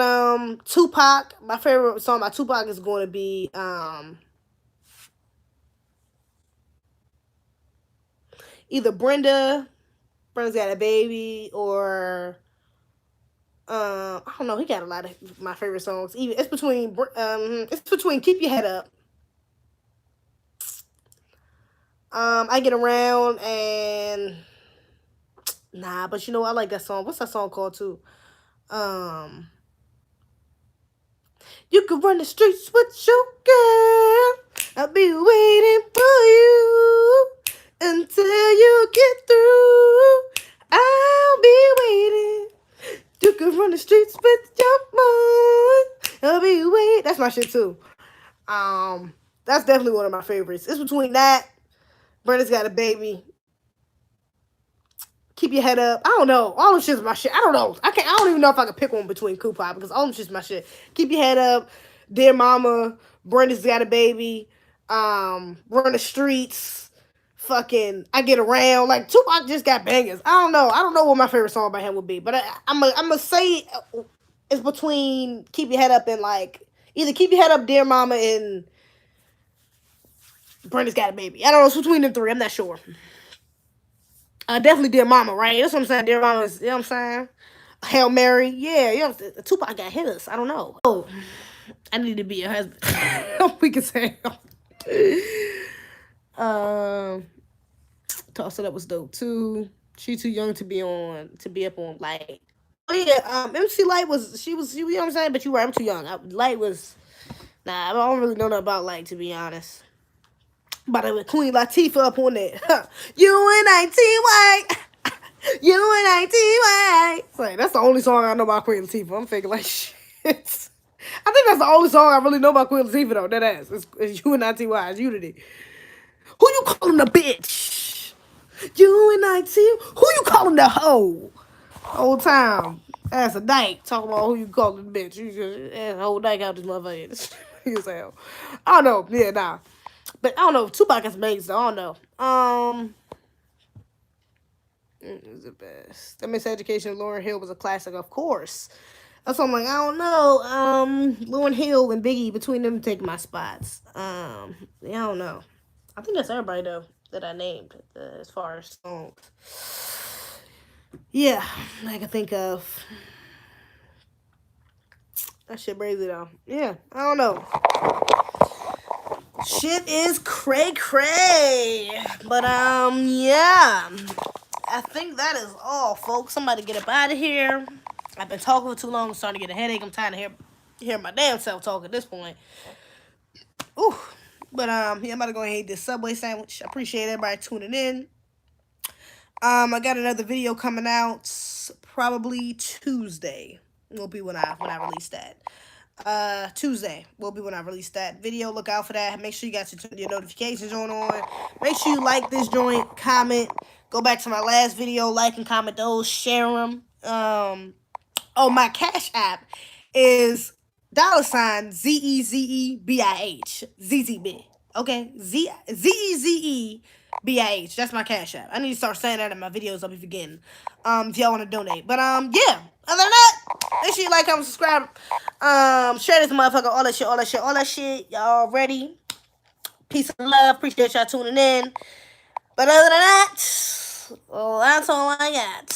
Tupac. My favorite song by Tupac is going to be either Brenda. Brenda's Got a Baby, or I don't know. He got a lot of my favorite songs. Even it's between Keep Your Head Up. I Get Around and nah, but you know I like that song. What's that song called too? Um, you can run the streets with your girl. I'll be waiting for you until you get through. I'll be waiting. You can run the streets with your boy. I'll be waiting. That's my shit too. That's definitely one of my favorites. It's between that. Brenda's Got a Baby. Keep Your Head Up. I don't know. All them shit's my shit. I don't know. I don't even know if I could pick one between Tupac because all them shit's my shit. Keep Your Head Up. Dear Mama. Brenda's Got a Baby. Run the Streets. Fucking I Get Around. Like Tupac just got bangers. I don't know. I don't know what my favorite song by him would be, but I'm gonna say it's between Keep Your Head Up and like either Keep Your Head Up, Dear Mama, and Brenda's got a baby. I don't know. It's between them three. I'm not sure. Definitely Dear Mama, right? That's what I'm saying. Dear Mama is, you know what I'm saying? Hail Mary. Yeah, you know, Tupac got hitters. I don't know. Oh, I need to be a husband. We can say. Toss It Up was dope too. She too young to be up on Light. Oh yeah, MC Light was you know what I'm saying? But you were, I'm too young. Light was, nah, I don't really know nothing about Light, to be honest. By the way, Queen Latifah up on that. You and I T Y. You and I T Y. Like, that's the only song I know about Queen Latifah. I'm thinking like shit. I think that's the only song I really know about Queen Latifah though. That ass. It's You and I T Y. It's Unity. Who you calling a bitch? You and I T. Who you calling the hoe? Whole time. That's a dyke talking about who you calling the bitch. You just ass whole dyke out this motherfucker. You say, I don't know. Yeah, nah. But I don't know. Tupac is amazing. I don't know. It was the best. That Miseducation of Lauryn Hill was a classic, of course. That's why I'm like, I don't know. Lauryn Hill and Biggie, between them, take my spots. Yeah, I don't know. I think that's everybody though that I named as far as songs. Yeah, I can think of. That shit crazy though. Yeah, I don't know. Shit is cray. But yeah. I think that is all, folks. Somebody get up out of here. I've been talking for too long. I'm starting to get a headache. I'm tired of hear my damn self talk at this point. Ooh. But yeah, I'm about to go ahead and eat this Subway sandwich. I appreciate everybody tuning in. I got another video coming out probably Tuesday. Will be when I release that. Tuesday will be when I release that video. Look out for that. Make sure you got your notifications on. Make sure you like this joint, comment. Go back to my last video, like and comment those, share them. Oh, my Cash App is $ZEZEBIH. ZZB. Okay? ZEZEBIH. That's my Cash App. I need to start saying that in my videos. I'll be forgetting. If y'all want to donate. But yeah. Other than that, make sure you like, comment, subscribe. Share this motherfucker. All that shit. Y'all ready? Peace and love. Appreciate y'all tuning in. But other than that, well, that's all I got.